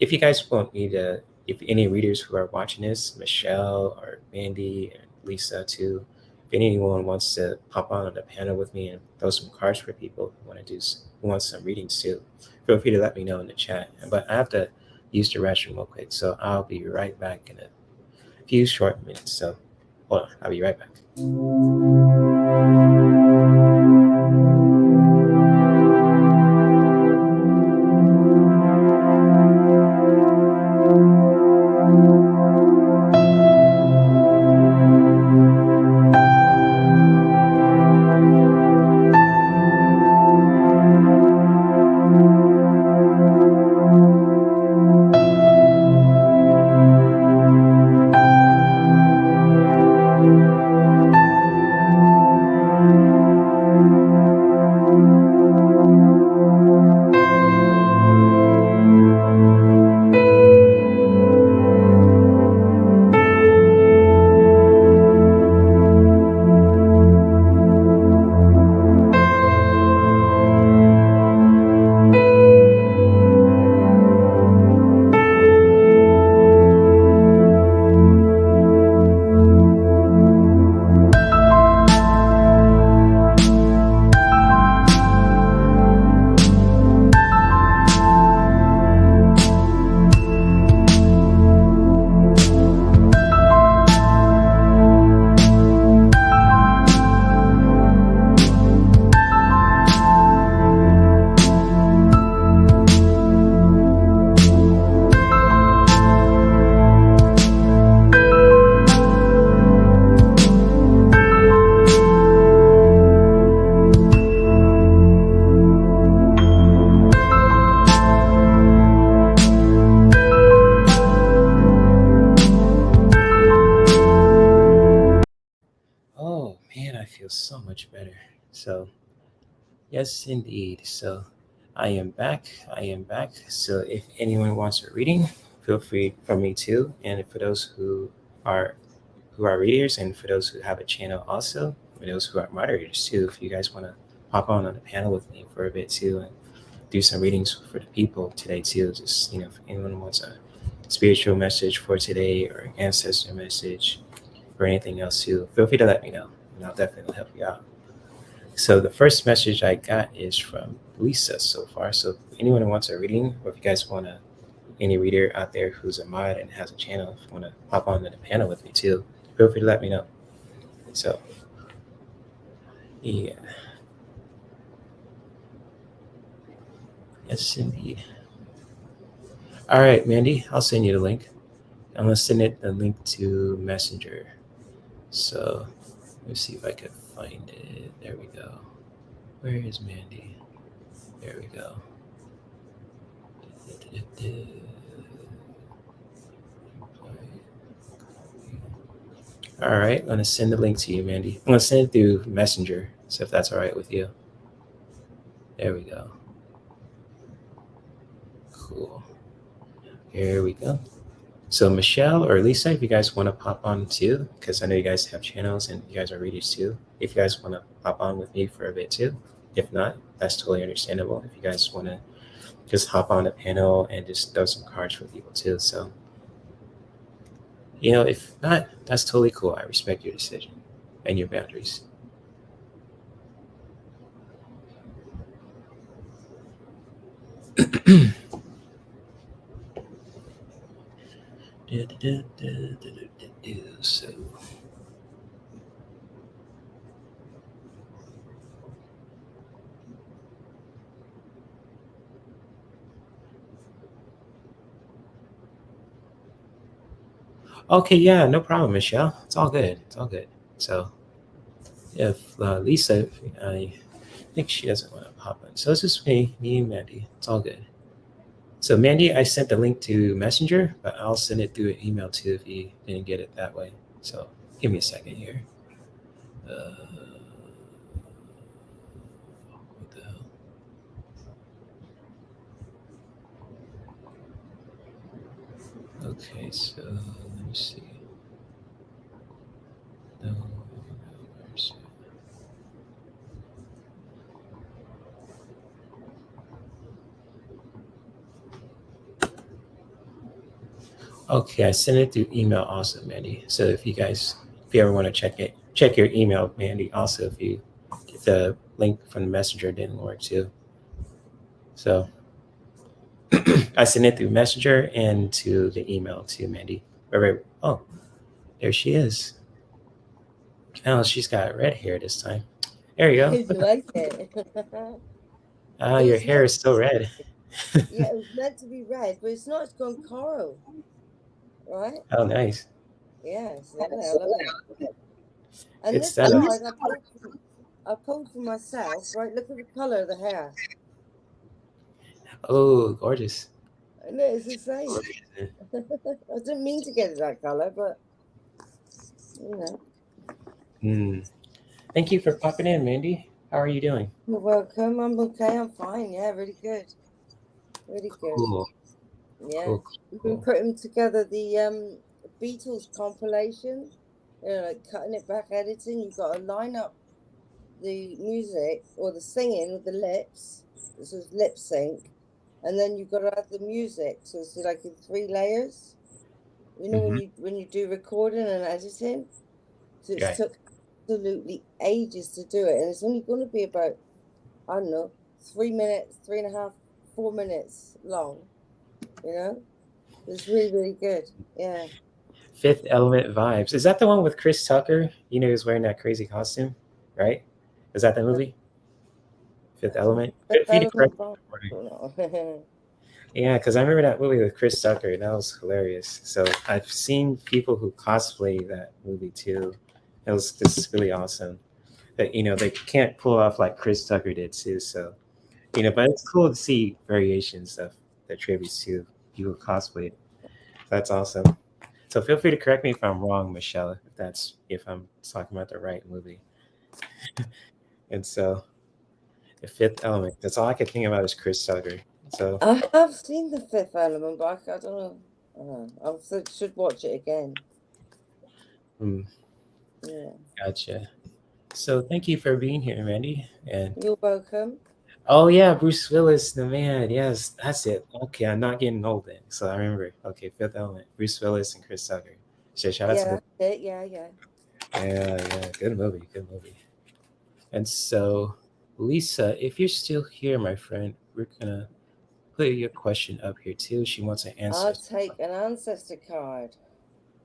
Speaker 1: if you guys want me to, if any readers who are watching this, Michelle or Mandy and Lisa too, if anyone wants to hop on the panel with me and throw some cards for people who want some readings too, feel free to let me know in the chat. But I have to use the restroom real quick, so I'll be right back in a few short minutes. So hold on, I'll be right back. So much better. So yes, indeed. So I am back. I am back. So if anyone wants a reading, feel free from me too. And for those who are readers, and for those who have a channel also, for those who are moderators too, if you guys want to hop on the panel with me for a bit too, and do some readings for the people today too. Just if anyone wants a spiritual message for today or ancestor message or anything else too, feel free to let me know, and I'll definitely help you out. So the first message I got is from Lisa so far. So if anyone who wants a reading, or if you guys want to, any reader out there who's a mod and has a channel, if you want to hop on the panel with me too, feel free to let me know. So, yeah. Yes, indeed. All right, Mandy, I'll send you the link. I'm going to send it the link to Messenger. So, let's see if I can find it. There we go. Where is Mandy? There we go. All right, I'm going to send the link to you, Mandy. I'm going to send it through Messenger, so if that's all right with you. There we go. Cool. Here we go. So Michelle or Lisa, if you guys want to pop on too, because I know you guys have channels and you guys are readers too. If you guys want to pop on with me for a bit too. If not, that's totally understandable. If you guys want to just hop on the panel and just throw some cards for people too. So, if not, that's totally cool. I respect your decision and your boundaries. So, okay, yeah, no problem, Michelle. It's all good. It's all good. So, if Lisa, I think she doesn't want to pop in. So it's just me and Mandy. It's all good. So Mandy, I sent the link to Messenger, but I'll send it through an email too if you didn't get it that way. So give me a second here. What the hell? Okay, so let me see. No, where's it? Okay, I sent it through email also, Mandy. So if you ever want to check your email, Mandy. Also, if the link from the messenger didn't work too. So I sent it through Messenger and to the email to Mandy. Oh, there she is. Oh, she's got red hair this time. There you go.
Speaker 2: You like it?
Speaker 1: Oh, your hair is still red.
Speaker 2: Yeah, it was meant to be red, but it's not. It's gone coral, right?
Speaker 1: Oh, nice.
Speaker 2: Yeah, it's lovely. I love it. And
Speaker 1: It's
Speaker 2: this
Speaker 1: that.
Speaker 2: card I pulled for myself. Right, look at the color of the hair.
Speaker 1: Oh, gorgeous.
Speaker 2: I know it's the same. I didn't mean to get it that color, but you know.
Speaker 1: Thank you for popping in, Mandy. How are you doing?
Speaker 2: You're welcome. I'm okay. I'm fine. Yeah, really good. Really good.
Speaker 1: Cool.
Speaker 2: Yeah.
Speaker 1: Cool.
Speaker 2: We've been putting together the Beatles compilation. Like cutting it back, editing. You've got to line up the music or the singing with the lips. This is lip sync, and then you've got to add the music. So it's like in 3 layers. You know when you do recording and editing. So it
Speaker 1: Right.
Speaker 2: took absolutely ages to do it, and it's only going to be about, I don't know, 3 minutes, 3.5, 4 minutes long. It's really, really good. Yeah.
Speaker 1: Fifth Element Vibes. Is that the one with Chris Tucker? He was wearing that crazy costume, right? Is that the movie? Fifth Element? If you correct me. Yeah, because I remember that movie with Chris Tucker, and that was hilarious. So I've seen people who cosplay that movie too. It was just really awesome. That they can't pull off like Chris Tucker did too. So but it's cool to see variations of the tributes to people who cosplay it. That's awesome. So feel free to correct me if I'm wrong, Michelle, if I'm talking about the right movie. And so The Fifth Element. That's all I could think about is Chris Tucker. So
Speaker 2: I have seen The Fifth Element, but I don't know. I should watch it again. Yeah.
Speaker 1: gotcha. So thank you for being here, Mandy. And
Speaker 2: You're welcome.
Speaker 1: oh yeah, Bruce Willis, the man. Yes, that's it. Okay, I'm not getting old then. So I remember. Okay, Fifth Element, Bruce Willis and Chris Tucker. So shout out
Speaker 2: Yeah,
Speaker 1: to the
Speaker 2: that's it. Yeah.
Speaker 1: yeah, good movie, good movie. And so, Lisa, if you're still here, my friend, we're gonna put your question up here too. She wants an answer.
Speaker 2: I'll take an ancestor card.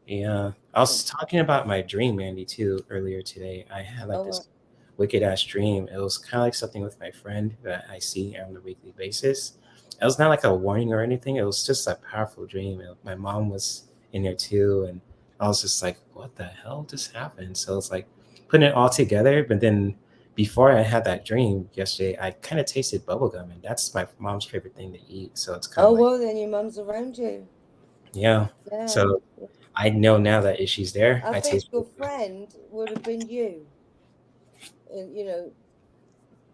Speaker 1: Yeah, I was talking about my dream, Mandy, too, earlier today. I had like
Speaker 2: Oh,
Speaker 1: this wicked ass dream. It was kind of like something with my friend that I see on a weekly basis. It was not like a warning or anything. It was just a powerful dream. My mom was in there too, and I was just like, "What the hell just happened?" So it's like putting it all together. But then before I had that dream yesterday, I kind of tasted bubblegum, and that's my mom's favorite thing to eat. So it's kind of like,
Speaker 2: well, then your mum's around you.
Speaker 1: yeah.
Speaker 2: Yeah.
Speaker 1: So I know now that if she's there,
Speaker 2: I
Speaker 1: I
Speaker 2: think
Speaker 1: taste
Speaker 2: your
Speaker 1: bubblegum.
Speaker 2: friend would have been you. And,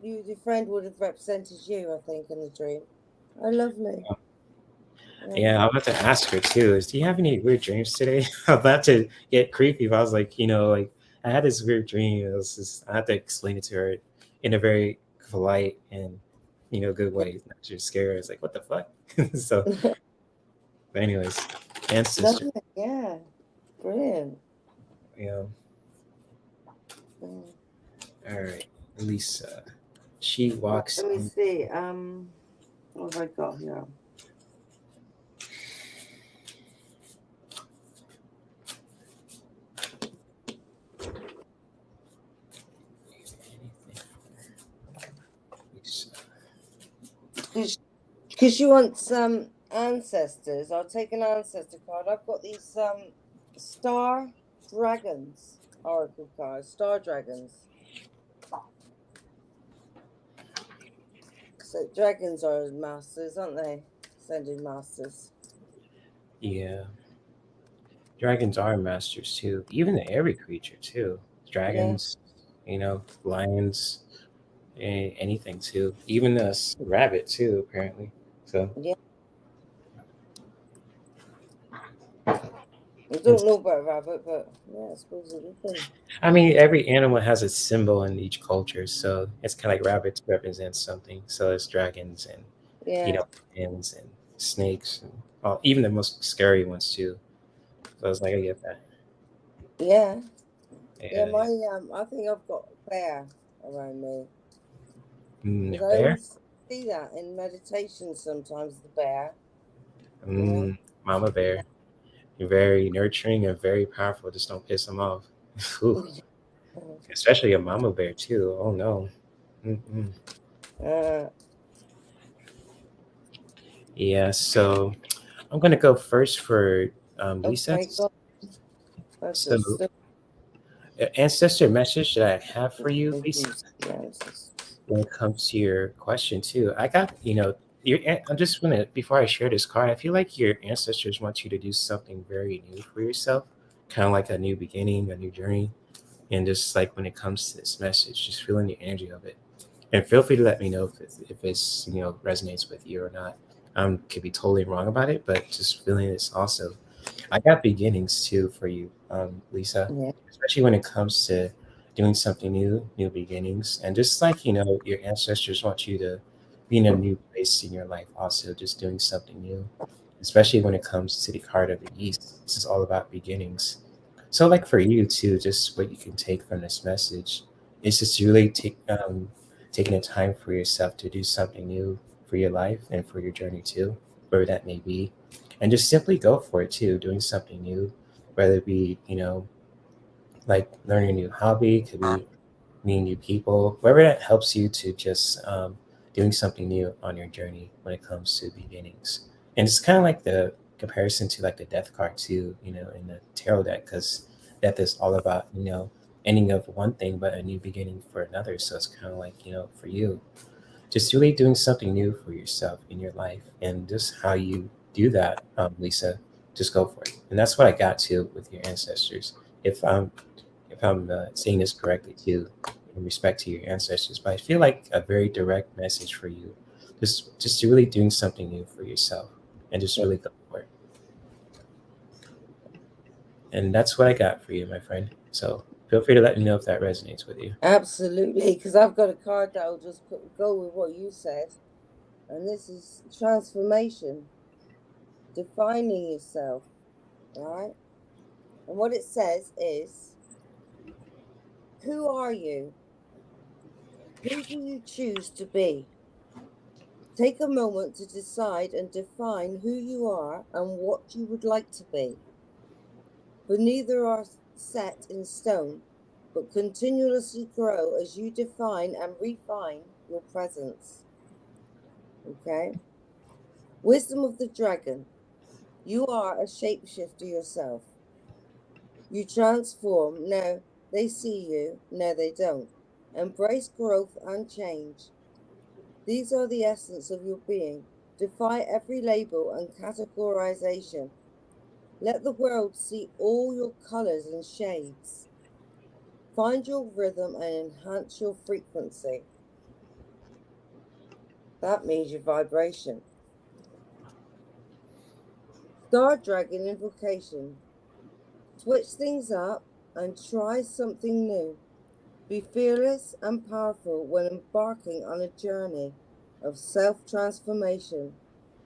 Speaker 2: your friend would have represented you, I think, in the dream. Oh, lovely.
Speaker 1: Yeah, I'm about to ask her too. Do you have any weird dreams today? I'm about to get creepy, but I was like, like I had this weird dream. It was just I had to explain it to her in a very polite and good way, not just scare her. It's like, what the fuck? So, but anyways, ancestor.
Speaker 2: Lovely. Yeah. Brilliant.
Speaker 1: Yeah.
Speaker 2: Mm.
Speaker 1: All right, Lisa. She walks
Speaker 2: Let me
Speaker 1: in.
Speaker 2: see. What have I got here? Because you want some ancestors, I'll take an ancestor card. I've got these star dragons oracle cards. Star dragons. So dragons are masters, aren't they? Ascended masters.
Speaker 1: Yeah, dragons are masters too. Even the every creature too. Dragons, lions, anything too. Even a rabbit too, apparently. So
Speaker 2: Yeah. I
Speaker 1: it's,
Speaker 2: don't know about rabbit, but yeah, I suppose it would be.
Speaker 1: I mean, every animal has a symbol in each culture, so it's kind of like rabbits represent something. So it's dragons and
Speaker 2: Yeah.
Speaker 1: lions and snakes and even the most scary ones too. So I was like, I get that.
Speaker 2: Yeah. Yeah,
Speaker 1: Yeah,
Speaker 2: my
Speaker 1: yeah.
Speaker 2: I think I've got a bear around me.
Speaker 1: A
Speaker 2: Because I
Speaker 1: bear,
Speaker 2: always see that in meditation sometimes, the bear,
Speaker 1: mama bear. You're very nurturing and very powerful. Just don't piss them off. Ooh, especially a mama bear too. Oh no. Mm-mm.
Speaker 2: Uh,
Speaker 1: Yeah, so I'm gonna go first for
Speaker 2: oh
Speaker 1: Lisa.
Speaker 2: my God, that's
Speaker 1: So,
Speaker 2: just so
Speaker 1: ancestor message that I have for you, Lisa,
Speaker 2: confusing. Yeah, it's just,
Speaker 1: when it comes to your question too. I got, I'm just gonna before I share this card, I feel like your ancestors want you to do something very new for yourself, kind of like a new beginning, a new journey, and just like when it comes to this message, just feeling the energy of it. And feel free to let me know if it's resonates with you or not. Could be totally wrong about it, but just feeling this also. I got beginnings too for you, Lisa,
Speaker 2: yeah,
Speaker 1: especially when it comes to doing something new, new beginnings, and just like your ancestors want you to be in a new place in your life. Also, just doing something new, especially when it comes to the card of the East. This is all about beginnings. So, like for you too, just what you can take from this message is just really taking the time for yourself to do something new for your life and for your journey too, wherever that may be, and just simply go for it too, doing something new, whether it be like learning a new hobby, could be meeting new people, wherever that helps you to just doing something new on your journey when it comes to beginnings. And it's kind of like the comparison to like the death card too, in the tarot deck, because death is all about ending of one thing but a new beginning for another. So it's kind of like for you, just really doing something new for yourself in your life, and just how you do that, Lisa. Just go for it, and that's what I got to with your ancestors. If I'm saying this correctly too, in respect to your ancestors. But I feel like a very direct message for you, just to really doing something new for yourself and just really go for it. And that's what I got for you, my friend. So feel free to let me know if that resonates with you.
Speaker 2: Absolutely, because I've got a card that will just go with what you said. And this is transformation, defining yourself, right? And what it says is, who are you? Who do you choose to be? Take a moment to decide and define who you are and what you would like to be. For neither are set in stone, but continuously grow as you define and refine your presence. Okay? Wisdom of the dragon. You are a shapeshifter yourself. You transform. Now they see you. Now they don't. Embrace growth and change. These are the essence of your being. Defy every label and categorization. Let the world see all your colors and shades. Find your rhythm and enhance your frequency. That means your vibration. Star Dragon invocation. Switch things up and try something new. Be fearless and powerful when embarking on a journey of self-transformation.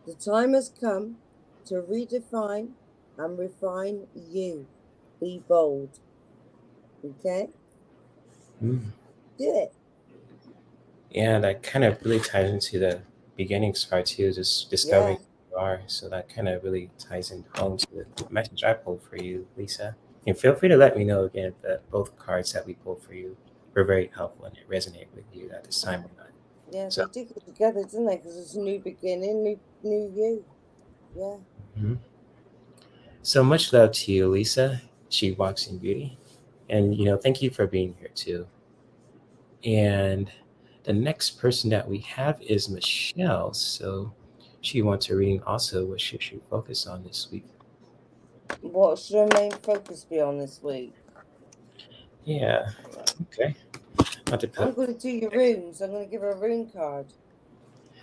Speaker 2: The time has come to redefine and refine you. Be bold. Okay?
Speaker 1: Mm.
Speaker 2: Do it.
Speaker 1: Yeah, that kind of really ties into the beginnings part too, just discovering who you are. So that kind of really ties in home to the message I pulled for you, Lisa. And feel free to let me know again if both cards that we pulled for you were very helpful and it resonated with you at this time or not.
Speaker 2: Yeah,
Speaker 1: So,
Speaker 2: they do go together, don't they? Because it's a new beginning, new you. Yeah.
Speaker 1: mhm. So much love to you, Lisa. She walks in beauty. And, thank you for being here too. And the next person that we have is Michelle. So she wants a reading also. What should she focus on this week?
Speaker 2: What should our main focus be on this week?
Speaker 1: Yeah. Okay. Not to
Speaker 2: I'm
Speaker 1: put,
Speaker 2: going to do your runes. I'm going to give her a rune card.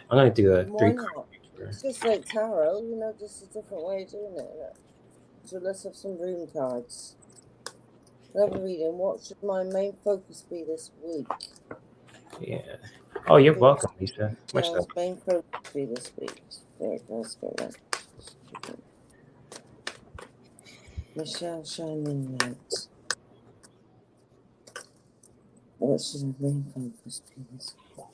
Speaker 1: I'm going to do a
Speaker 2: Why
Speaker 1: 3 card
Speaker 2: not?
Speaker 1: read for her.
Speaker 2: It's just like tarot, just a different way of doing it. Innit? So let's have some rune cards. Another reading. What should my main focus be this week?
Speaker 1: Yeah. Oh, you're welcome, Lisa. Much love.
Speaker 2: Michelle's main focus be this week. There it goes. Michelle Shining Light. What should her main focus be this week?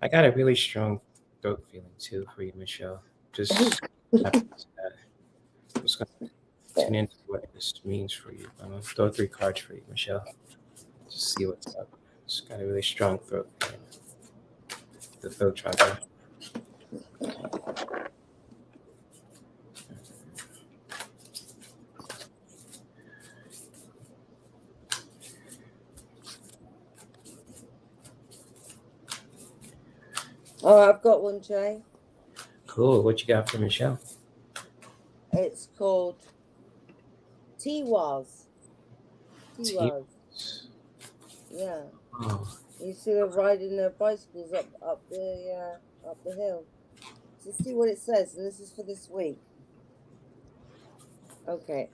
Speaker 1: I got a really strong throat feeling too for you, Michelle. Just happens that I'm just going to tune into what this means for you. I'm going to throw 3 cards for you, Michelle. Just see what's up. Just got a really strong throat feeling. The throat chakra.
Speaker 2: Oh, I've got one, Jay.
Speaker 1: Cool. What you got for Michelle?
Speaker 2: It's called T-Waz.
Speaker 1: T.
Speaker 2: Yeah.
Speaker 1: Oh,
Speaker 2: You see them riding their bicycles up the hill. So see what it says, and this is for this week. Okay.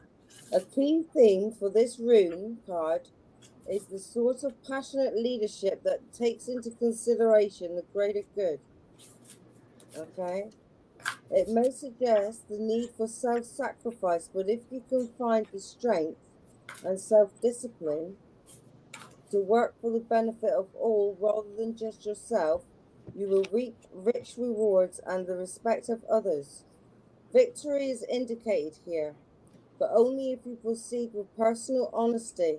Speaker 2: A key theme for this rune card is the sort of passionate leadership that takes into consideration the greater good. Okay? It may suggest the need for self-sacrifice, but if you can find the strength and self-discipline to work for the benefit of all rather than just yourself, you will reap rich rewards and the respect of others. Victory is indicated here, but only if you proceed with personal honesty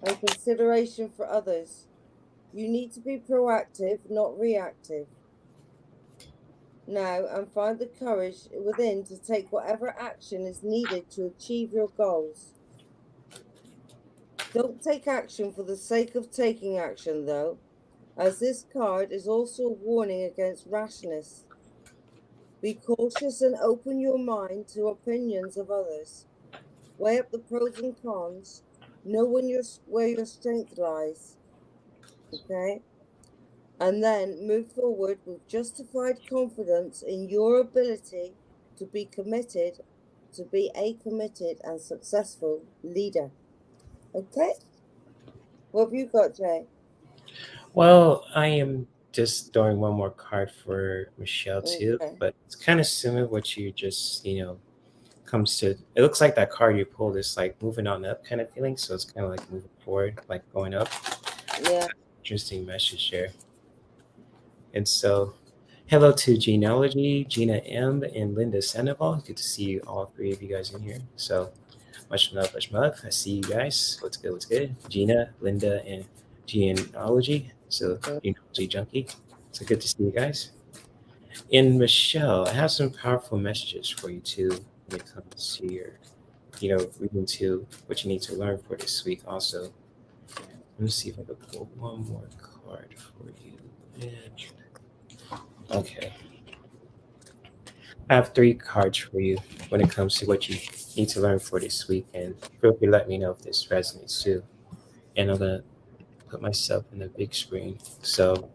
Speaker 2: and consideration for others. You need to be proactive, not reactive. now and find the courage within to take whatever action is needed to achieve your goals. Don't take action for the sake of taking action, though, as this card is also a warning against rashness. Be cautious and open your mind to opinions of others. Weigh up the pros and cons. Know where your strength lies. Okay? And then move forward with justified confidence in your ability to be a committed and successful leader. Okay? What have you got, Jay?
Speaker 1: Well, I am just throwing one more card for Michelle too,
Speaker 2: Okay.
Speaker 1: but it's kind of similar what you just, comes to. It looks like that card you pulled is like moving on up kind of feeling, so it's kind of like moving forward, like going up.
Speaker 2: Yeah.
Speaker 1: Interesting message there. And so, hello to Genealogy, Gina M, and Linda Sandoval. Good to see you, all three of you guys in here. So, much love, much love. I see you guys. What's good? What's good? Gina, Linda, and Genealogy. So, Genealogy Junkie. So good to see you guys. And Michelle, I have some powerful messages for you too when it comes to your, reading to what you need to learn for this week. Also, let me see if I can pull one more card for you. Okay. I have three cards for you when it comes to what you need to learn for this week, and feel free to let me know if this resonates too. And I'm gonna put myself in the big screen. So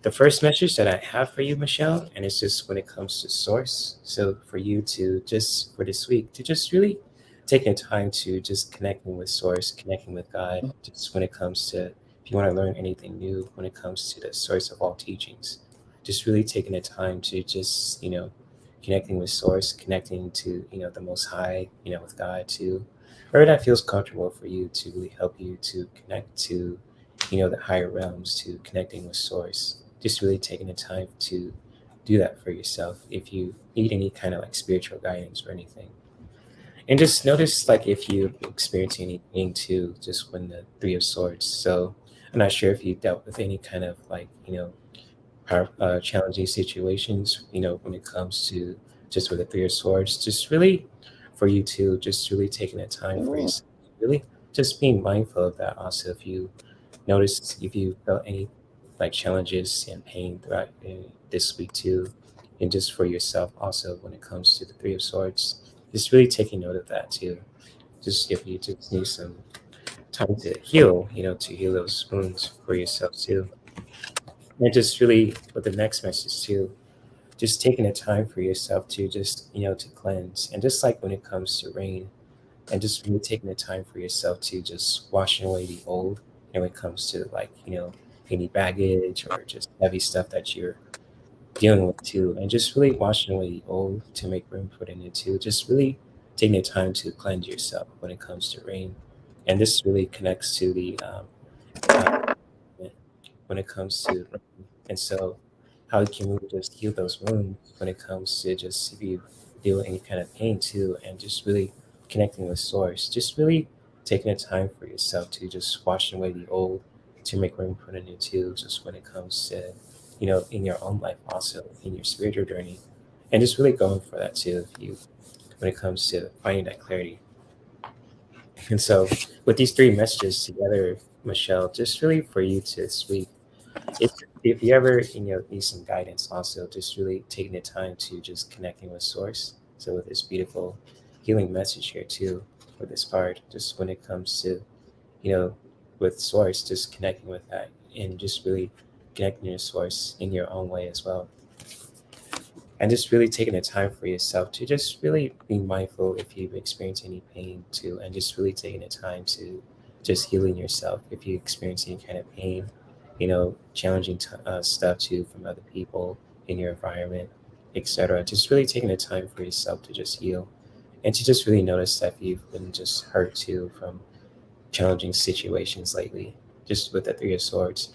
Speaker 1: the first message that I have for you, Michelle, and it's just when it comes to source. So for you to just for this week to just really taking time to just connecting with source, connecting with God, just when it comes to if you want to learn anything new, when it comes to the source of all teachings, just really taking the time to just connecting with source, connecting to the Most High, with God too, wherever that feels comfortable for you to really help you to connect to the higher realms, to connecting with source, just really taking the time to do that for yourself if you need any kind of like spiritual guidance or anything. And just notice like if you experience anything too, just when the Three of Swords. So I'm not sure if you dealt with any kind of like challenging situations, when it comes to just with the Three of Swords, just really for you to just really taking the time for yourself, really just being mindful of that. Also, if you notice if you felt any like challenges and pain throughout this week too, and just for yourself also when it comes to the Three of Swords, just really taking note of that too. Just if you just need some time to heal, to heal those wounds for yourself too. And just really with the next message too, just taking the time for yourself to just to cleanse, and just like when it comes to rain, and just really taking the time for yourself to just washing away the old, and when it comes to like any baggage or just heavy stuff that you're dealing with too, and just really washing away the old to make room for the new too, just really taking the time to cleanse yourself when it comes to rain. And this really connects to the uh, when it comes to rain. And so how can we just heal those wounds when it comes to just if you deal with any kind of pain too, and just really connecting with source, just really taking the time for yourself to just washing away the old to make room for the new too, just when it comes to in your own life, also in your spiritual journey, and just really going for that too if you when it comes to finding that clarity. And so with these three messages together, Michelle, just really for you to speak, if you ever need some guidance, also just really taking the time to just connecting with source. So with this beautiful healing message here too for this card, just when it comes to with source, just connecting with that and just really connecting to source in your own way as well, and just really taking the time for yourself to just really be mindful if you've experienced any pain too, and just really taking the time to just healing yourself if you experience any kind of pain, challenging stuff too from other people in your environment, etc. Just really taking the time for yourself to just heal, and to just really notice that if you've been just hurt too from challenging situations lately, just with the Three of Swords.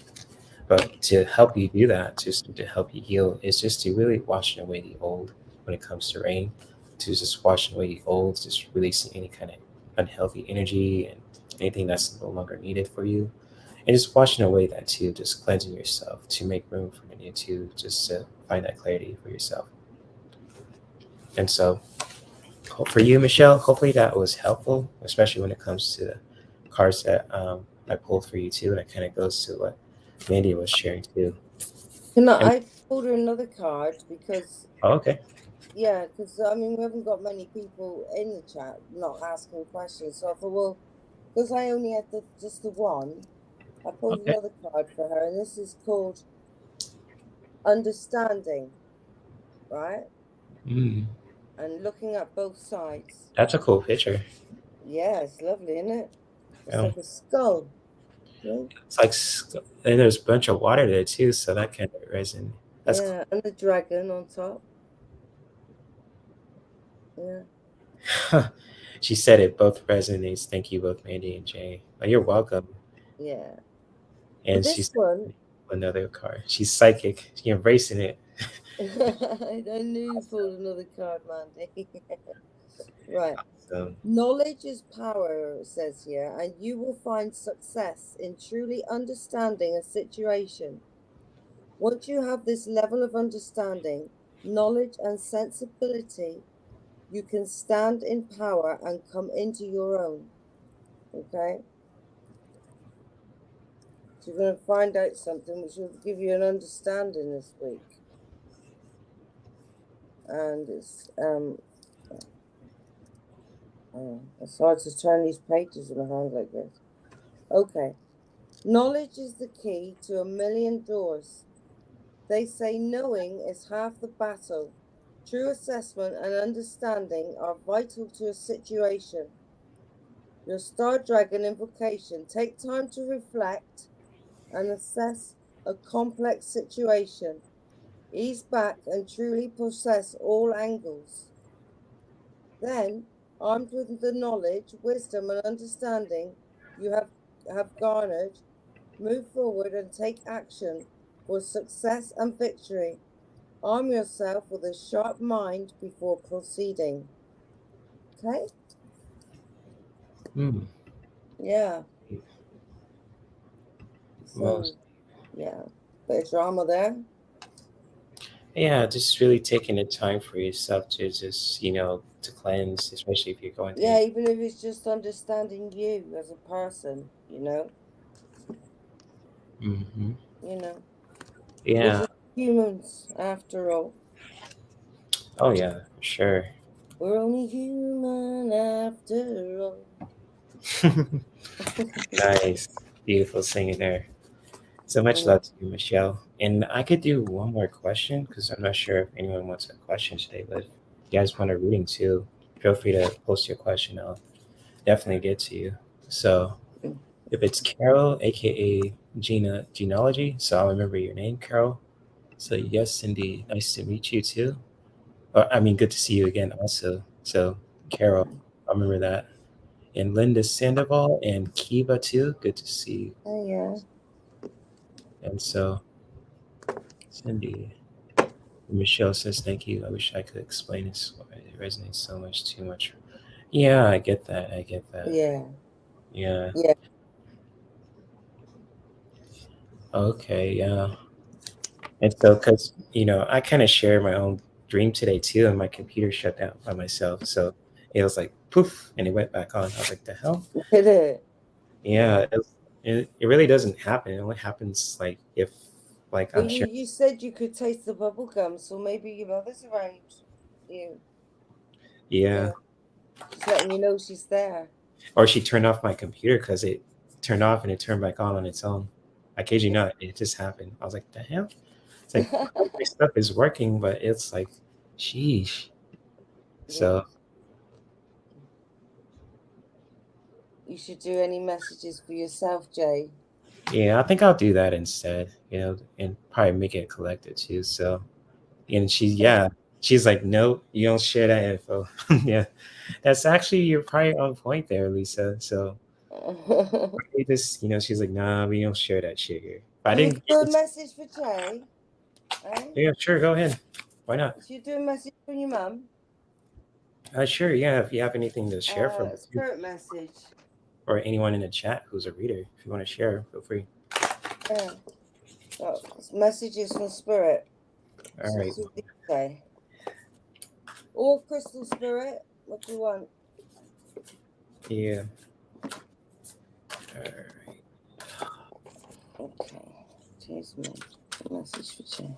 Speaker 1: But to help you do that, just to help you heal, is just to really washing away the old when it comes to rain, to just washing away the old, just releasing any kind of unhealthy energy and anything that's no longer needed for you. And just washing away that too, just cleansing yourself to make room for the new too, just to find that clarity for yourself. And so for you, Michelle, hopefully that was helpful, especially when it comes to the cards that I pulled for you too. And it kind of goes to what Mandy was sharing too.
Speaker 2: Can
Speaker 1: And,
Speaker 2: I pulled her another card because,
Speaker 1: oh, okay.
Speaker 2: yeah, because I mean, we haven't got many people in the chat not asking questions. So I thought, well, because I only had just the one, I pulled
Speaker 1: Okay.
Speaker 2: another card for her, and this is called Understanding, right?
Speaker 1: Mm,
Speaker 2: And looking at both sides.
Speaker 1: that's a cool picture.
Speaker 2: Yeah, it's lovely, isn't it? It's
Speaker 1: Um,
Speaker 2: like a skull. See?
Speaker 1: it's like, and there's a bunch of water there too, so that kind of resin. That's
Speaker 2: Yeah, and the dragon on top. Yeah.
Speaker 1: cool. She said it both resonates. Thank you both, Mandy and Jay. Oh, you're welcome.
Speaker 2: Yeah. But
Speaker 1: And
Speaker 2: this
Speaker 1: she's
Speaker 2: one,
Speaker 1: another card. She's psychic. She's embracing it.
Speaker 2: I knew you pulled another card, Mandy. Right.
Speaker 1: So,
Speaker 2: Knowledge is power, it says here, and you will find success in truly understanding a situation. Once you have this level of understanding, knowledge, and sensibility, you can stand in power and come into your own. Okay? So you're going to find out something which will give you an understanding this week. And it's hard to turn these pages in a hand like this. Okay. Knowledge is the key to 1,000,000 doors. They say knowing is half the battle. True assessment and understanding are vital to a situation. Your Star Dragon invocation. Take time to reflect and assess a complex situation. Ease back and truly possess all angles. Then, armed with the knowledge, wisdom, and understanding you have garnered, move forward and take action for success and victory. Arm yourself with a sharp mind before proceeding. Okay?
Speaker 1: mm,
Speaker 2: Yeah.
Speaker 1: most.
Speaker 2: So, yeah. Bit of drama there.
Speaker 1: Yeah, just really taking the time for yourself to just, to cleanse, especially if you're going
Speaker 2: Yeah,
Speaker 1: through.
Speaker 2: even if it's just understanding you as a person,
Speaker 1: Mm-hmm.
Speaker 2: you know. We're
Speaker 1: Yeah.
Speaker 2: just humans after all.
Speaker 1: Oh, yeah, for sure.
Speaker 2: We're only human after all.
Speaker 1: Nice. Beautiful singing there. So much love to you, Michelle. And I could do one more question because I'm not sure if anyone wants a question today, but if you guys want a reading too, feel free to post your question. I'll definitely get to you. So if it's Carol, aka Genealogy, so I'll remember your name, Carol. So yes, Cindy, nice to meet you too. I mean, good to see you again also. So Carol, I'll remember that. And Linda Sandoval and Kiva too. Good to see you.
Speaker 2: Oh, yeah.
Speaker 1: And so Cindy, Michelle says thank you. I wish I could explain this. It resonates so much too much. Yeah, I get that. I get that.
Speaker 2: Yeah.
Speaker 1: Yeah.
Speaker 2: Yeah.
Speaker 1: Okay. Yeah. And so, because I kind of share my own dream today too, and my computer shut down by myself. So it was like poof, and it went back on. I was like, the hell?
Speaker 2: Did it?
Speaker 1: Yeah. It really doesn't happen. It only happens like if like
Speaker 2: Well,
Speaker 1: I'm
Speaker 2: you,
Speaker 1: sure.
Speaker 2: you said you could taste the bubble gum, so maybe your mother's around you.
Speaker 1: Yeah.
Speaker 2: Yeah. Just letting you know she's there.
Speaker 1: Or she turned off my computer because it turned off and it turned back on its own. I kid you not, it just happened. I was like, the hell? It's like my stuff is working, but it's like, sheesh.
Speaker 2: Yeah.
Speaker 1: So
Speaker 2: You should do any messages for yourself, Jay.
Speaker 1: yeah, I think I'll do that instead, and probably make it collected too. So and she's like, nope, you don't share that info. Yeah. That's actually you're probably on point there, Lisa. So she's like, nah, we don't share that shit here. But I
Speaker 2: You
Speaker 1: didn't
Speaker 2: could do a message for Jay, eh?
Speaker 1: yeah, sure, go ahead. Why not?
Speaker 2: You should do a message from your mum.
Speaker 1: Sure, yeah. If you have anything to share from you
Speaker 2: Spirit message.
Speaker 1: or anyone in the chat who's a reader, if you want to share, feel free.
Speaker 2: Yeah. Oh, it's messages from spirit.
Speaker 1: All right.
Speaker 2: See what they say. Or crystal spirit. What do you want?
Speaker 1: Yeah. All right.
Speaker 2: Okay. Here's my message for Jay.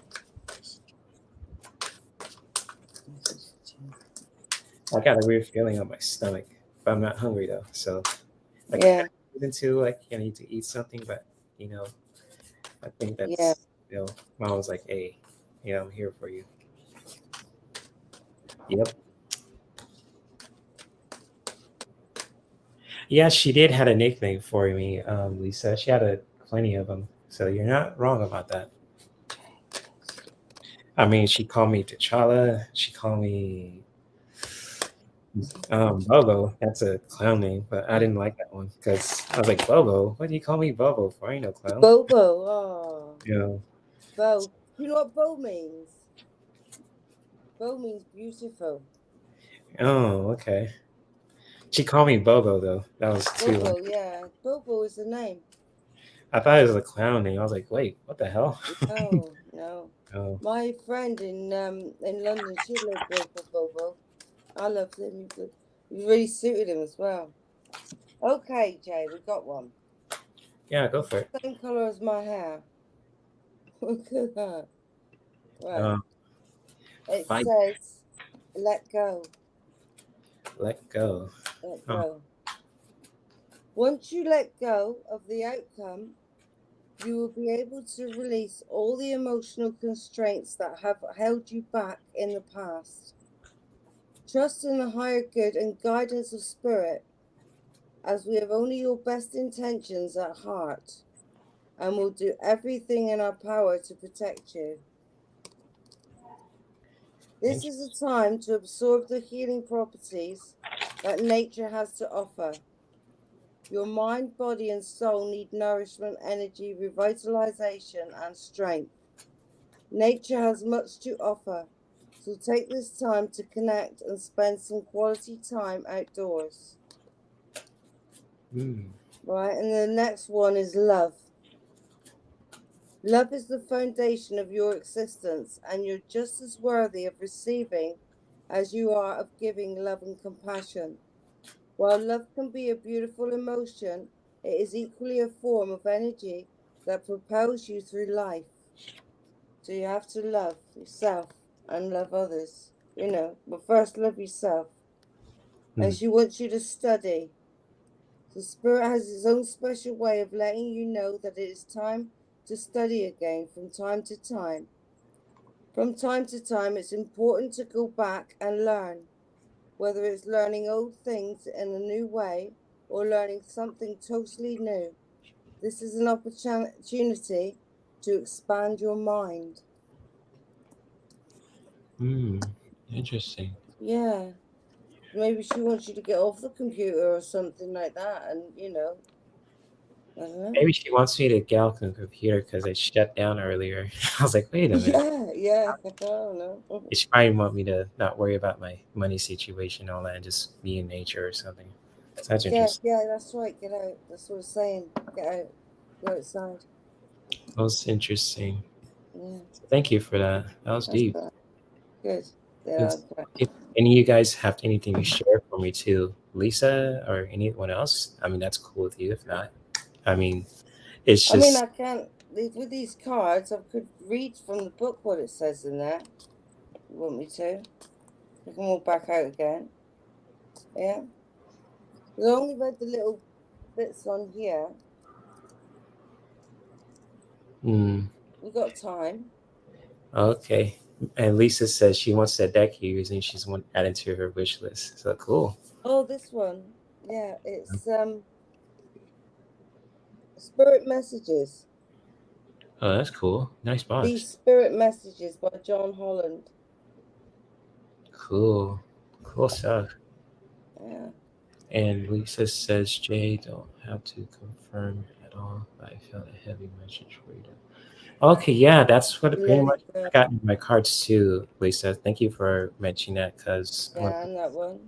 Speaker 2: Message for Jay.
Speaker 1: I got a weird feeling on my stomach, but I'm not hungry though. So like
Speaker 2: Yeah.
Speaker 1: even to like I need to eat something, but you know, I think
Speaker 2: Yeah.
Speaker 1: that's mom was like, hey, I'm here for you. Yep. Yeah, she did had a nickname for me, Lisa. She had plenty of them. So you're not wrong about that. I mean, she called me T'Challa. She called me Bobo. That's a clown name, but I didn't like that one because I was like, Bobo? What do you call me Bobo for? I ain't no clown.
Speaker 2: Bobo. Oh.
Speaker 1: Yeah.
Speaker 2: Bo. You know what Bo means? Bo means beautiful.
Speaker 1: Oh, okay. She called me Bobo though. That was too.
Speaker 2: Bobo, yeah. Bobo is the name.
Speaker 1: I thought it was a clown name. I was like, wait, what the hell?
Speaker 2: No, no.
Speaker 1: Oh,
Speaker 2: My friend in London, she had a little boy called Bobo. I loved him. He really suited him as well. Okay, Jay, we got one.
Speaker 1: yeah, go for it.
Speaker 2: Same color as my hair. Look at that. Right.
Speaker 1: Um,
Speaker 2: It
Speaker 1: fight,
Speaker 2: says, let go.
Speaker 1: let go.
Speaker 2: Let
Speaker 1: Oh,
Speaker 2: go. Once you let go of the outcome, you will be able to release all the emotional constraints that have held you back in the past. Trust in the higher good and guidance of spirit, as we have only your best intentions at heart and will do everything in our power to protect you. This is a time to absorb the healing properties that nature has to offer. Your mind, body, and soul need nourishment, energy, revitalization, and strength. Nature has much to offer, so take this time to connect and spend some quality time outdoors.
Speaker 1: mm,
Speaker 2: Right, and the next one is love. Love is the foundation of your existence, and you're just as worthy of receiving as you are of giving love and compassion. While love can be a beautiful emotion, it is equally a form of energy that propels you through life. So you have to love yourself and love others, but first love yourself. And
Speaker 1: mm,
Speaker 2: she wants you to study. The spirit has its own special way of letting you know that it is time to study again from time to time. From time to time, it's important to go back and learn, whether it's learning old things in a new way or learning something totally new. This is an opportunity to expand your mind.
Speaker 1: mm. Interesting.
Speaker 2: Yeah, maybe she wants you to get off the computer or something like that, and I don't know.
Speaker 1: Maybe she wants me to get off the computer because I shut down earlier. I was like, wait a minute.
Speaker 2: Yeah, I don't know.
Speaker 1: She probably want me to not worry about my money situation and all that and just be in nature or something. That's
Speaker 2: Yeah,
Speaker 1: interesting.
Speaker 2: yeah, that's right. Get out. That's what I'm saying. Get out. Go outside.
Speaker 1: That was interesting.
Speaker 2: Yeah,
Speaker 1: Thank you for that. That was
Speaker 2: that's
Speaker 1: deep.
Speaker 2: right. Good. Yeah,
Speaker 1: Is-
Speaker 2: okay.
Speaker 1: If any of you guys have anything to share for me too, Lisa or anyone else, I mean, that's cool with you. If not, I mean, it's
Speaker 2: I mean,
Speaker 1: just
Speaker 2: I can't. With these cards, I could read from the book what it says in there. You want me to? I can walk back out again. Yeah. 'Cause I only read the little bits on here.
Speaker 1: mm,
Speaker 2: We got time.
Speaker 1: okay. And Lisa says she wants that deck you're using. She's want added to her wish list. So cool.
Speaker 2: Oh, this one. Yeah, it's Spirit Messages.
Speaker 1: Oh, that's cool. Nice box.
Speaker 2: These Spirit Messages by John Holland.
Speaker 1: Cool. Cool stuff.
Speaker 2: Yeah.
Speaker 1: And Lisa says, Jay, don't have to confirm at all. I felt a heavy message for you. Okay, yeah, that's what it pretty
Speaker 2: Let
Speaker 1: much
Speaker 2: it go.
Speaker 1: I got in my cards too, Lisa. Thank you for mentioning that because
Speaker 2: Yeah, and that one.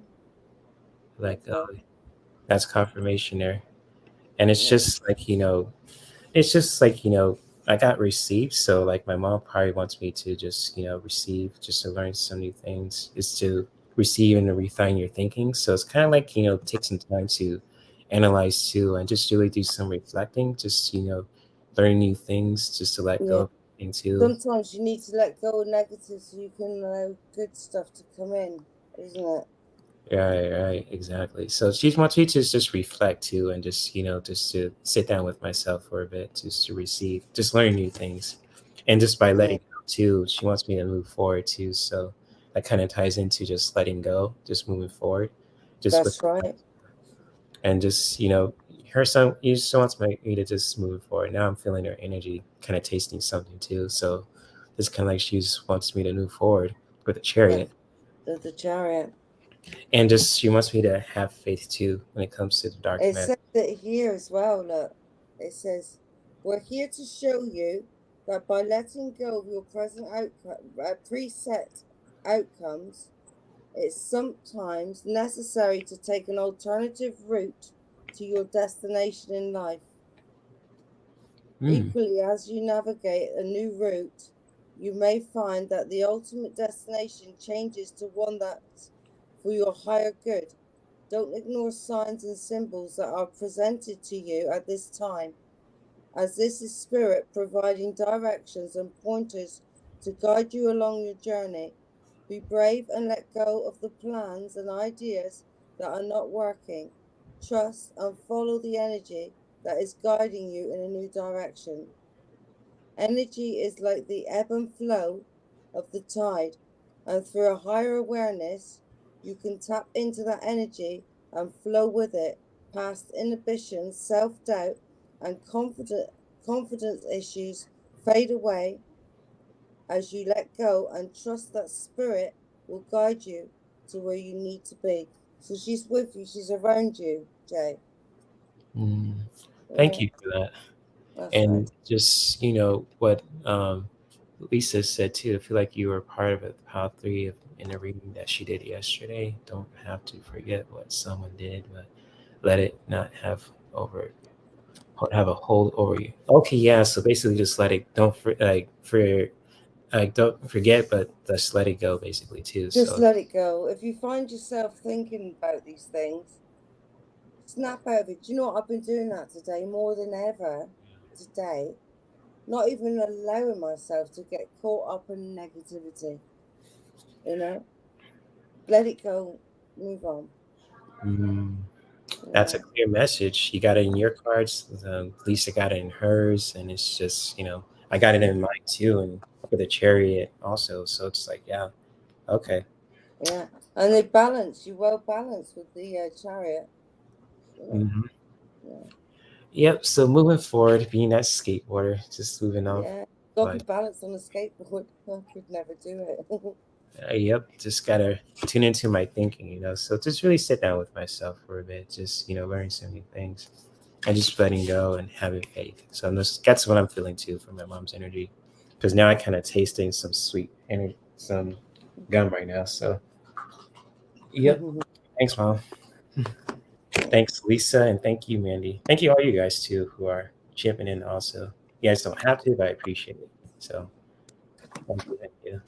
Speaker 1: like
Speaker 2: Let go.
Speaker 1: that's confirmation there. And it's
Speaker 2: Yeah.
Speaker 1: just like, It's just like, I got received, so like my mom probably wants me to just, receive, just to learn some new things, is to receive and to refine your thinking. So it's kind of like, take some time to analyze too, and just really do some reflecting, just, learn new things, just to let go
Speaker 2: Yeah.
Speaker 1: of everything too.
Speaker 2: Sometimes you need to let go of negative so you can allow good stuff to come in, isn't it?
Speaker 1: Right, exactly. So she wants me to just reflect too, and just, just to sit down with myself for a bit, just to receive, just learn new things. And just by
Speaker 2: Yeah,
Speaker 1: letting go too, she wants me to move forward too. So that kind of ties into just letting go, just moving forward, just with,
Speaker 2: that's right.
Speaker 1: and just, her son, he just wants me to just move forward. Now I'm feeling her energy, kind of tasting something too. So it's kind of like she just wants me to move forward with a
Speaker 2: Yeah,
Speaker 1: chariot.
Speaker 2: the chariot.
Speaker 1: And just she wants me to have faith too when it comes to the dark
Speaker 2: It
Speaker 1: matter.
Speaker 2: says it here as well. Look, it says, "We're here to show you that by letting go of your present outcome, preset outcomes, it's sometimes necessary to take an alternative route to your destination in life.
Speaker 1: Mm.
Speaker 2: Equally, as you navigate a new route, you may find that the ultimate destination changes to one that's for your higher good. Don't ignore signs and symbols that are presented to you at this time, as this is spirit providing directions and pointers to guide you along your journey. Be brave and let go of the plans and ideas that are not working. Trust and follow the energy that is guiding you in a new direction. Energy is like the ebb and flow of the tide, and through a higher awareness, you can tap into that energy and flow with it past inhibitions, self doubt, and confidence issues fade away as you let go and trust that spirit will guide you to where you need to be. So she's with you, she's around you, Jay.
Speaker 1: Mm. Thank
Speaker 2: Yeah,
Speaker 1: you for that.
Speaker 2: that's right.
Speaker 1: And just, what Lisa said too, I feel like you were part of it, part three in a reading that she did yesterday. Don't have to forget what someone did, but let it not have a hold over you. Okay, yeah. So basically, just let it. Don't forget, but just let it go, basically too.
Speaker 2: Just
Speaker 1: So
Speaker 2: let it go. If you find yourself thinking about these things, snap out of it. Do you know what? I've been doing that today more than ever today. Not even allowing myself to get caught up in negativity, you know? Let it go, move on.
Speaker 1: mm, that's a
Speaker 2: Yeah,
Speaker 1: clear message. You got it in your cards. Lisa got it in hers, and it's just, I got it in mine too, and for the chariot also. So it's like, yeah, okay.
Speaker 2: yeah. And they balance, you well balanced with the chariot, you know?
Speaker 1: Hmm.
Speaker 2: Yeah,
Speaker 1: Yep. So moving forward, being that skateboarder, just moving on.
Speaker 2: yeah. Got to be
Speaker 1: But
Speaker 2: balanced on a skateboard. I could never do it.
Speaker 1: yep, just gotta tune into my thinking. So just really sit down with myself for a bit, just learn some new things, and just letting go and having faith. So that's what I'm feeling too from my mom's energy, because now I kind of tasting some sweet energy, some gum right now. So yep, thanks, mom. Thanks, Lisa, and thank you, Mandy. Thank you, all you guys too who are chipping in. Also, you guys don't have to, but I appreciate it. So thank you, thank you.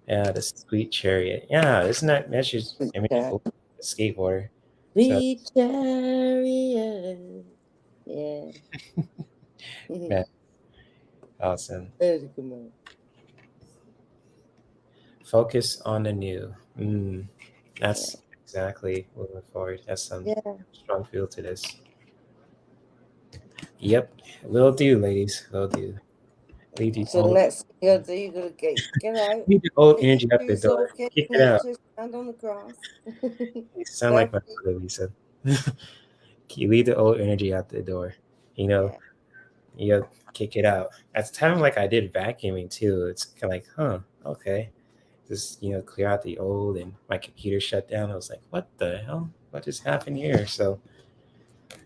Speaker 1: Yeah, the sweet chariot. Yeah, isn't that message
Speaker 2: Yeah.
Speaker 1: imageable? A skateboarder. So
Speaker 2: Sweet chariot. Yeah.
Speaker 1: man, awesome.
Speaker 2: Very good man.
Speaker 1: Focus on the new.
Speaker 2: Yeah.
Speaker 1: That's exactly moving forward. That's some
Speaker 2: Yeah.
Speaker 1: strong feel to this. Yep, will do, ladies. Will do. Leave the
Speaker 2: So
Speaker 1: old,
Speaker 2: next thing you gotta do, you gotta get out,
Speaker 1: leave the old
Speaker 2: get
Speaker 1: energy out
Speaker 2: your
Speaker 1: the
Speaker 2: shoes off,
Speaker 1: door.
Speaker 2: get
Speaker 1: Kick
Speaker 2: your
Speaker 1: it out.
Speaker 2: knickers, stand on the grass.
Speaker 1: You sound like my
Speaker 2: Barefoot.
Speaker 1: brother, Lisa. You leave the old energy out the door. You know,
Speaker 2: Yeah.
Speaker 1: you kick it out. At the time, like I did vacuuming too. It's kind of like, huh, okay. Just clear out the old, and my computer shut down. I was like, what the hell? What just happened here? So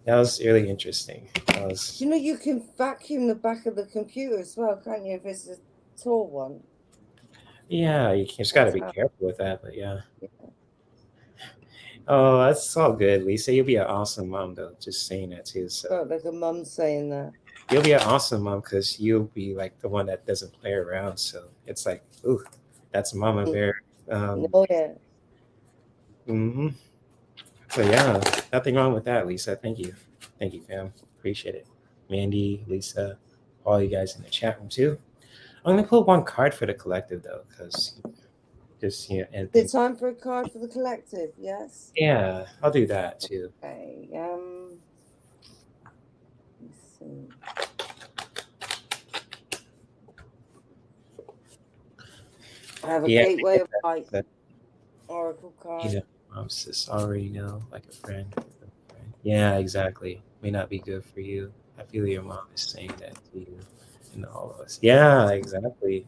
Speaker 1: that was really interesting. That was,
Speaker 2: You know you can vacuum the back of the computer as well, can't you? If it's a tall one.
Speaker 1: yeah, you just got to
Speaker 2: That's
Speaker 1: be
Speaker 2: how.
Speaker 1: careful with that. But yeah,
Speaker 2: Yeah.
Speaker 1: Oh, that's all good, Lisa. You'll be an awesome mom, though. Just saying that too. So
Speaker 2: Felt like a mum saying that.
Speaker 1: you'll be an awesome mom because you'll be like the one that doesn't play around. So it's like, ooh, that's Mama Bear.
Speaker 2: Oh yeah.
Speaker 1: hmm So yeah, nothing wrong with that, Lisa. Thank you, fam. Appreciate it, Mandy, Lisa, all you guys in the chat room too. I'm gonna pull one card for the collective though, because just and
Speaker 2: Is it time for a card for the collective? Yes.
Speaker 1: yeah, I'll do that too.
Speaker 2: Okay. Let's see. I have a gateway of light oracle card.
Speaker 1: I'm so sorry, like a friend. Yeah, exactly. May not be good for you. I feel your mom is saying that to you and all of us. Yeah, exactly.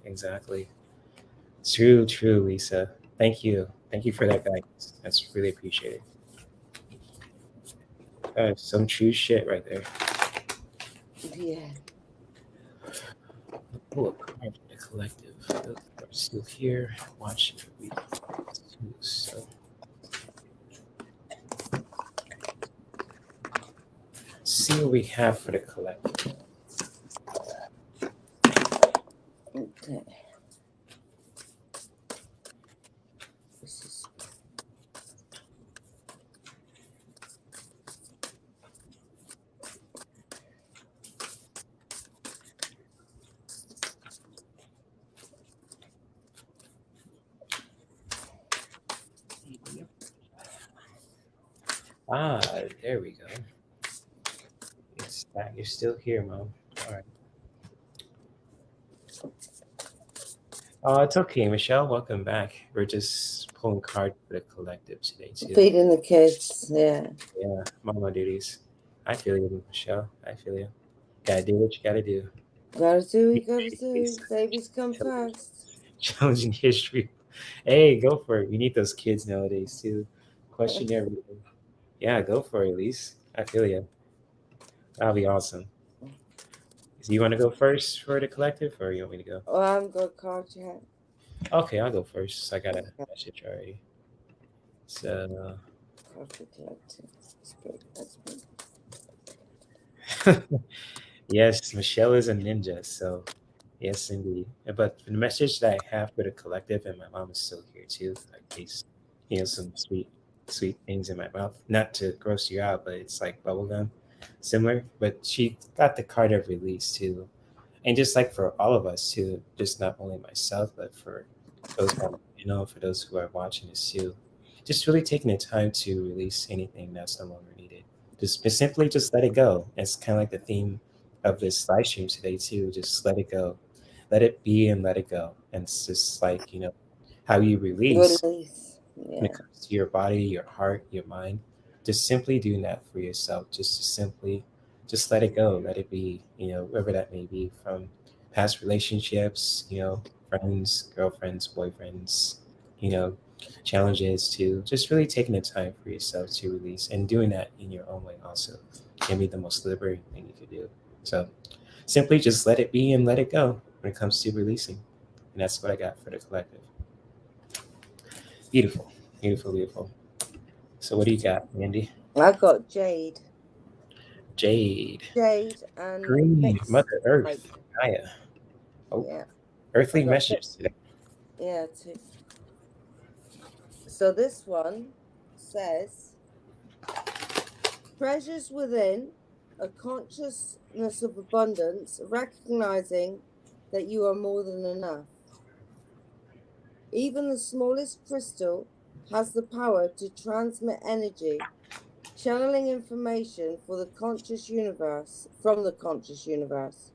Speaker 1: True, Lisa. Thank you. Thank you for that guidance. That's really appreciated. Some true shit right there.
Speaker 2: Yeah.
Speaker 1: Pull up card for the collective. Those are still here. Watch read. So see what we have for the collective.
Speaker 2: Okay. This is
Speaker 1: There we go. It's back. You're still here, Mom. All right. Oh, it's okay, Michelle. Welcome back. We're just pulling cards for the collective today, too.
Speaker 2: feeding the kids. Yeah.
Speaker 1: Yeah, mama duties. I feel you, Michelle. I feel you. Gotta do what you gotta do.
Speaker 2: Gotta do. Babies come first.
Speaker 1: Challenging history. Hey, go for it. We need those kids nowadays, too. Question everything. Yeah, go for it, Elise. I feel you. That'll be awesome. So you want to go first for the collective, or you want me to go?
Speaker 2: Oh, I haven't got a card yet.
Speaker 1: Okay, I'll go first. I got a message already. So,
Speaker 2: Card for collective. Spirit, that's me.
Speaker 1: yes, Michelle is a ninja. So, yes, indeed. But the message that I have for the collective, and my mom is still here too. Like these, some sweet things in my mouth. Not to gross you out, but it's like bubblegum, similar. But she got the card of release too, and just like for all of us too, just not only myself, but for those for those who are watching this too, just really taking the time to release anything that's no longer needed. Just simply just let it go. It's kind of like the theme of this live stream today too. Just let it go, let it be, and let it go. And it's just like how you release
Speaker 2: Release.
Speaker 1: when
Speaker 2: Yeah.
Speaker 1: it comes to your body, your heart, your mind. Just simply doing that for yourself. Just to simply just let it go, let it be, wherever that may be, from past relationships, friends, girlfriends, boyfriends, you know, challenges, to just really taking the time for yourself to release and doing that in your own way also can be the most liberating thing you could do. So simply just let it be and let it go when it comes to releasing. And that's what I got for the collective. Beautiful, beautiful. So what do you got, Andy?
Speaker 2: I got Jade.
Speaker 1: Jade.
Speaker 2: Jade and
Speaker 1: Green.
Speaker 2: fixed
Speaker 1: Mother Earth.
Speaker 2: light.
Speaker 1: Gaia. Oh,
Speaker 2: Yeah.
Speaker 1: earthly
Speaker 2: I got
Speaker 1: message today.
Speaker 2: yeah, too. So this one says treasures within, a consciousness of abundance, recognizing that you are more than enough. Even the smallest crystal has the power to transmit energy, channeling information for the conscious universe from the conscious universe.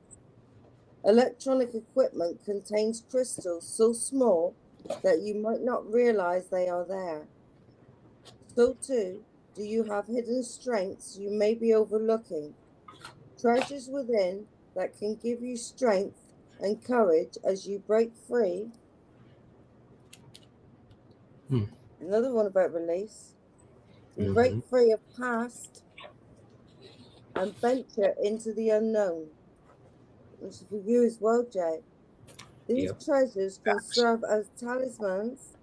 Speaker 2: Electronic equipment contains crystals so small that you might not realize they are there. So too, do you have hidden strengths you may be overlooking, treasures within that can give you strength and courage as you break free. Another one about release. You break free of past and venture into the unknown. Which is for you as well, Jay. These treasures can serve as talismans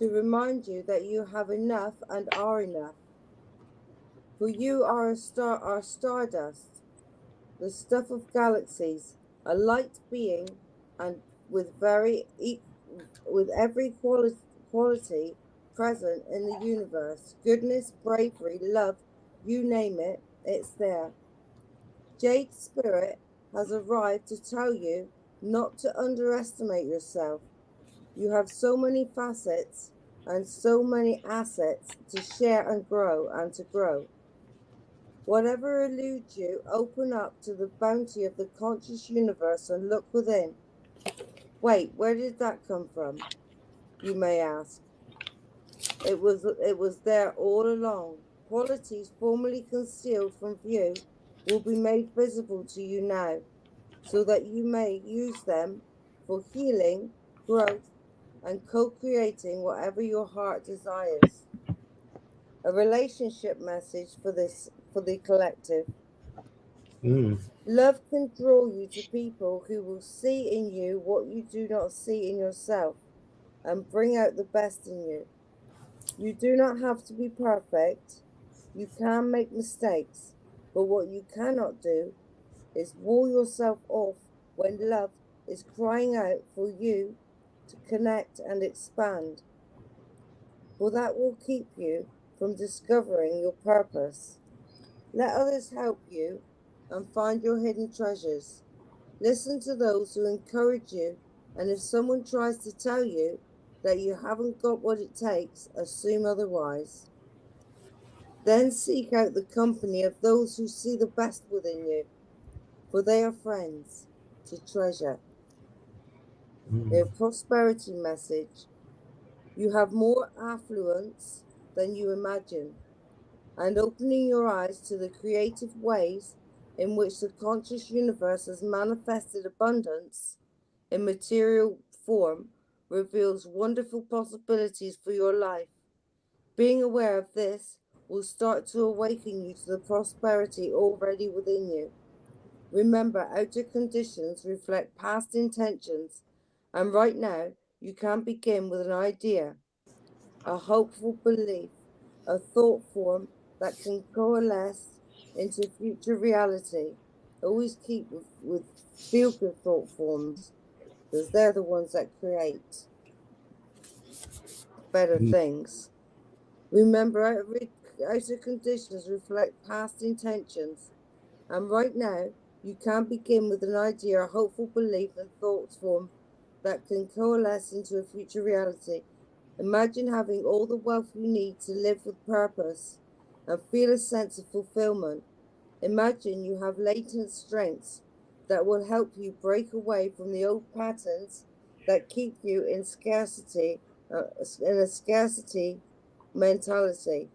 Speaker 2: to remind you that you have enough and are enough. For you are stardust, the stuff of galaxies, a light being, and with every quality present in the universe, goodness, bravery, love, you name it, it's there. Jade's spirit has arrived to tell you not to underestimate yourself. You have so many facets and so many assets to share and to grow. Whatever eludes you, open up to the bounty of the conscious universe and look within. Wait, where did that come from? You may ask. It was there all along. Qualities formerly concealed from view will be made visible to you now, so that you may use them for healing, growth, and co-creating whatever your heart desires. A relationship message for the collective. Love can draw you to people who will see in you what you do not see in yourself and bring out the best in you. You do not have to be perfect. You can make mistakes, but what you cannot do is wall yourself off when love is crying out for you to connect and expand. For that will keep you from discovering your purpose. Let others help you and find your hidden treasures. Listen to those who encourage you, and if someone tries to tell you that you haven't got what it takes, assume otherwise. Then seek out the company of those who see the best within you, for they are friends to treasure. Their prosperity message. You have more affluence than you imagine, and opening your eyes to the creative ways in which the conscious universe has manifested abundance in material form reveals wonderful possibilities for your life. Being aware of this will start to awaken you to the prosperity already within you. Remember, outer conditions reflect past intentions, and right now you can begin with an idea, a hopeful belief, a thought form that can coalesce into future reality. Always keep with feel-good thought forms, because they're the ones that create better things. Remember, outer conditions reflect past intentions, and right now you can begin with an idea, a hopeful belief, and thought form that can coalesce into a future reality. Imagine having all the wealth you need to live with purpose and feel a sense of fulfillment. Imagine you have latent strengths that will help you break away from the old patterns that keep you in a scarcity mentality.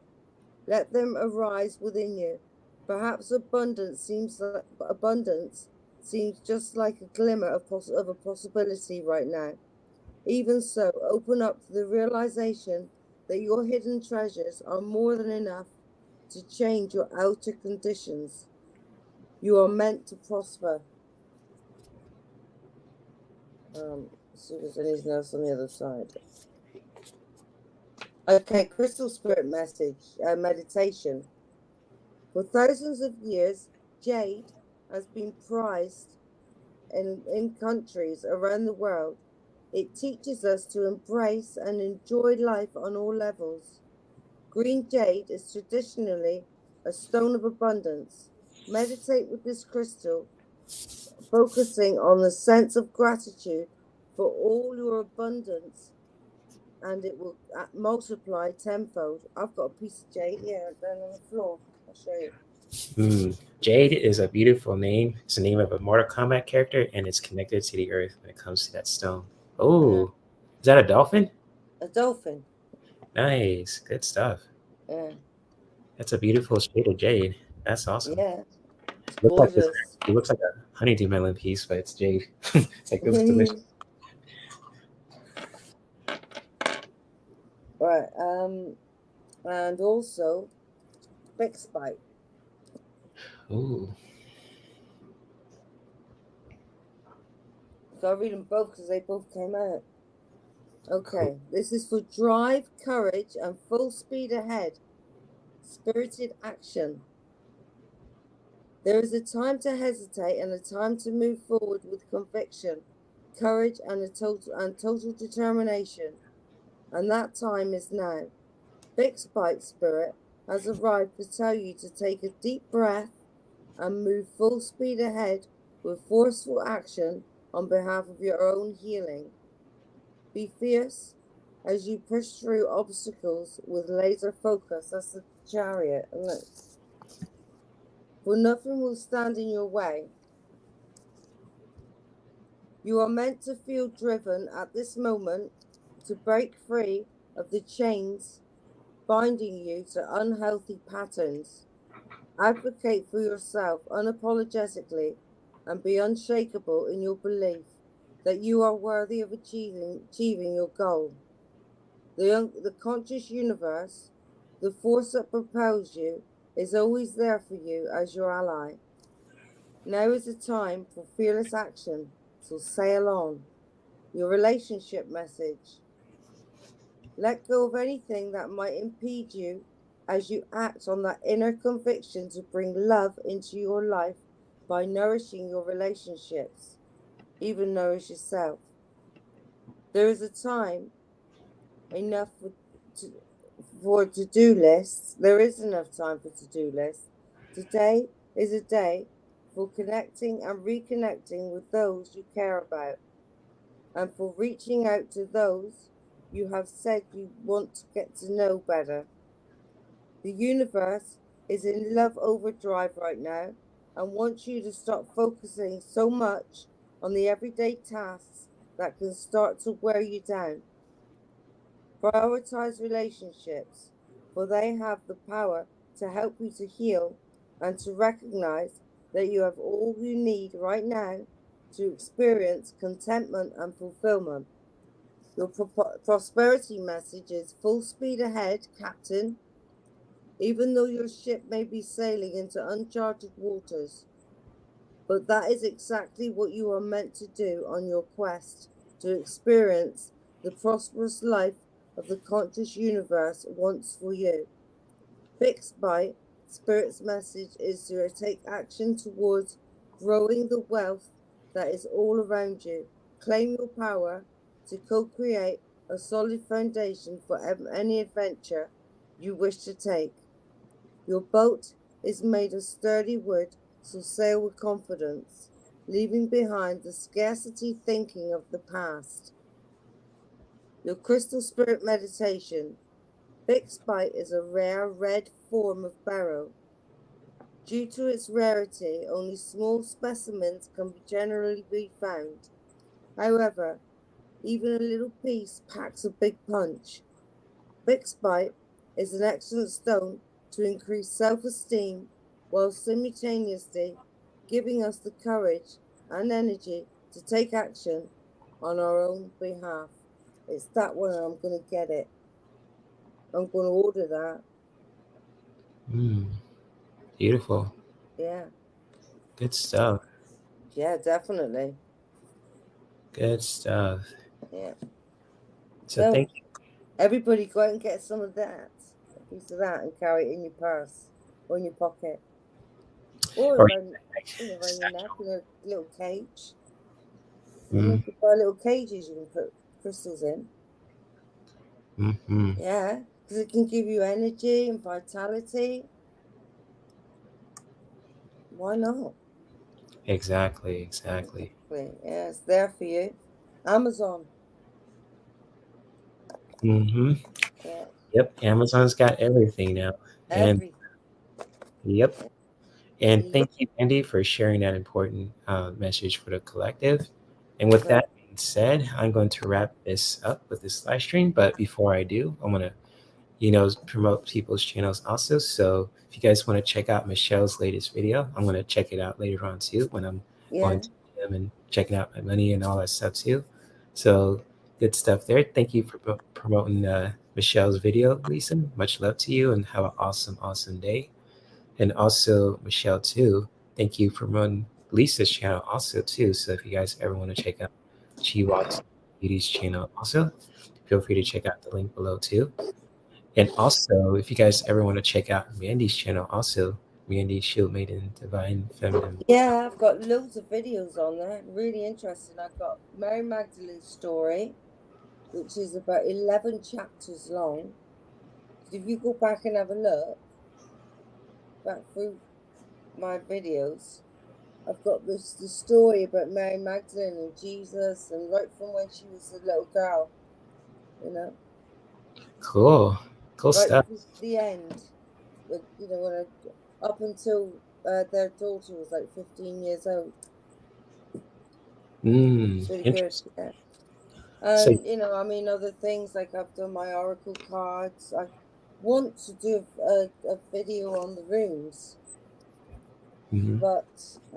Speaker 2: Let them arise within you. Perhaps abundance seems just like a glimmer of a possibility right now. Even so, open up to the realization that your hidden treasures are more than enough to change your outer conditions. You are meant to prosper. See if there's anything else on the other side. Okay, crystal spirit message, meditation. For thousands of years, jade has been prized in countries around the world. It teaches us to embrace and enjoy life on all levels. Green jade is traditionally a stone of abundance. Meditate with this crystal, focusing on the sense of gratitude for all your abundance, and it will multiply tenfold. I've got a piece of jade here down on the floor. I'll show you.
Speaker 1: Jade is a beautiful name. It's the name of a Mortal Kombat character, and it's connected to the earth when it comes to that stone. Oh, is that a dolphin?
Speaker 2: A dolphin.
Speaker 1: Nice. Good stuff.
Speaker 2: Yeah.
Speaker 1: That's a beautiful shade of jade. That's awesome.
Speaker 2: Yeah. It's
Speaker 1: It looks like
Speaker 2: gorgeous.
Speaker 1: it looks like a honeydew melon piece, but it's jade. It's like, it was delicious.
Speaker 2: Right. And also fixed bite.
Speaker 1: Ooh.
Speaker 2: So I read them both because they both came out. Okay, this is for drive, courage, and full speed ahead. Spirited action. There is a time to hesitate and a time to move forward with conviction, courage, and total determination. And that time is now. Fixed Bite Spirit has arrived to tell you to take a deep breath and move full speed ahead with forceful action on behalf of your own healing. Be fierce as you push through obstacles with laser focus. That's the Chariot, isn't it? For nothing will stand in your way. You are meant to feel driven at this moment to break free of the chains binding you to unhealthy patterns. Advocate for yourself unapologetically and be unshakable in your belief that you are worthy of achieving your goal. The conscious universe, the force that propels you, is always there for you as your ally. Now is the time for fearless action, so sail on. Your relationship message. Let go of anything that might impede you as you act on that inner conviction to bring love into your life by nourishing your relationships. Even nourish yourself. There is a time enough for to-do lists. There is enough time for to-do lists. Today is a day for connecting and reconnecting with those you care about, and for reaching out to those you have said you want to get to know better. The universe is in love overdrive right now and wants you to stop focusing so much on the everyday tasks that can start to wear you down. Prioritize relationships, for they have the power to help you to heal and to recognize that you have all you need right now to experience contentment and fulfillment. Your prosperity message is full speed ahead, Captain. Even though your ship may be sailing into uncharted waters, but that is exactly what you are meant to do on your quest to experience the prosperous life of the conscious universe wants for you. Fixed Bite Spirit's message is to take action towards growing the wealth that is all around you. Claim your power to co-create a solid foundation for any adventure you wish to take. Your boat is made of sturdy wood, so sail with confidence, leaving behind the scarcity thinking of the past. Your crystal spirit meditation. Fixed Bite is a rare red form of beryl. Due to its rarity, only small specimens can generally be found. However, even a little piece packs a big punch. Fixed Bite is an excellent stone to increase self-esteem while simultaneously giving us the courage and energy to take action on our own behalf. It's that one, and I'm going to get it. I'm going to order that.
Speaker 1: Beautiful.
Speaker 2: Yeah.
Speaker 1: Good stuff.
Speaker 2: Yeah, definitely.
Speaker 1: Good stuff.
Speaker 2: Yeah.
Speaker 1: So thank you.
Speaker 2: Everybody go out and get some of that, a piece of that, and carry it in your purse or in your pocket. Or
Speaker 1: Or
Speaker 2: around your neck in a little cage.
Speaker 1: mm,
Speaker 2: You could buy little cages you can put crystals in.
Speaker 1: mm-hmm.
Speaker 2: Yeah, because it can give you energy and vitality. Why not?
Speaker 1: Exactly.
Speaker 2: Yeah, it's there for you. Amazon.
Speaker 1: Mm-hmm.
Speaker 2: Yeah,
Speaker 1: Yep. Amazon's got everything now. And
Speaker 2: everything.
Speaker 1: yep. And
Speaker 2: The,
Speaker 1: thank you, Andy, for sharing that important message for the collective. And with that being said, I'm going to wrap this up with this live stream. But before I do, I want to, promote people's channels also. So if you guys want to check out Michelle's latest video, I'm going to check it out later on too when I'm going to them and checking out my money and all that stuff too. So good stuff there. Thank you for promoting Michelle's video, Lisa. Much love to you and have an awesome, awesome day. And also Michelle too. Thank you for running Lisa's channel also too. So if you guys ever want to check out She Walks Beauty's channel also. feel free to check out the link below too. And also, if you guys ever want to check out Mandy's channel, also Mandy Shield Maiden Divine Feminine.
Speaker 2: Yeah, I've got loads of videos on there. Really interesting. I've got Mary Magdalene's story, which is about 11 chapters long. If you go back and have a look back through my videos, I've got the story about Mary Magdalene and Jesus, and right from when she was a little girl, you know,
Speaker 1: Cool
Speaker 2: right
Speaker 1: stuff.
Speaker 2: to the end, with when up until their daughter was like 15 years old. It's really good.
Speaker 1: Interesting.
Speaker 2: Yeah.
Speaker 1: So,
Speaker 2: And I mean, other things like I've done my oracle cards. I want to do a video on the runes, but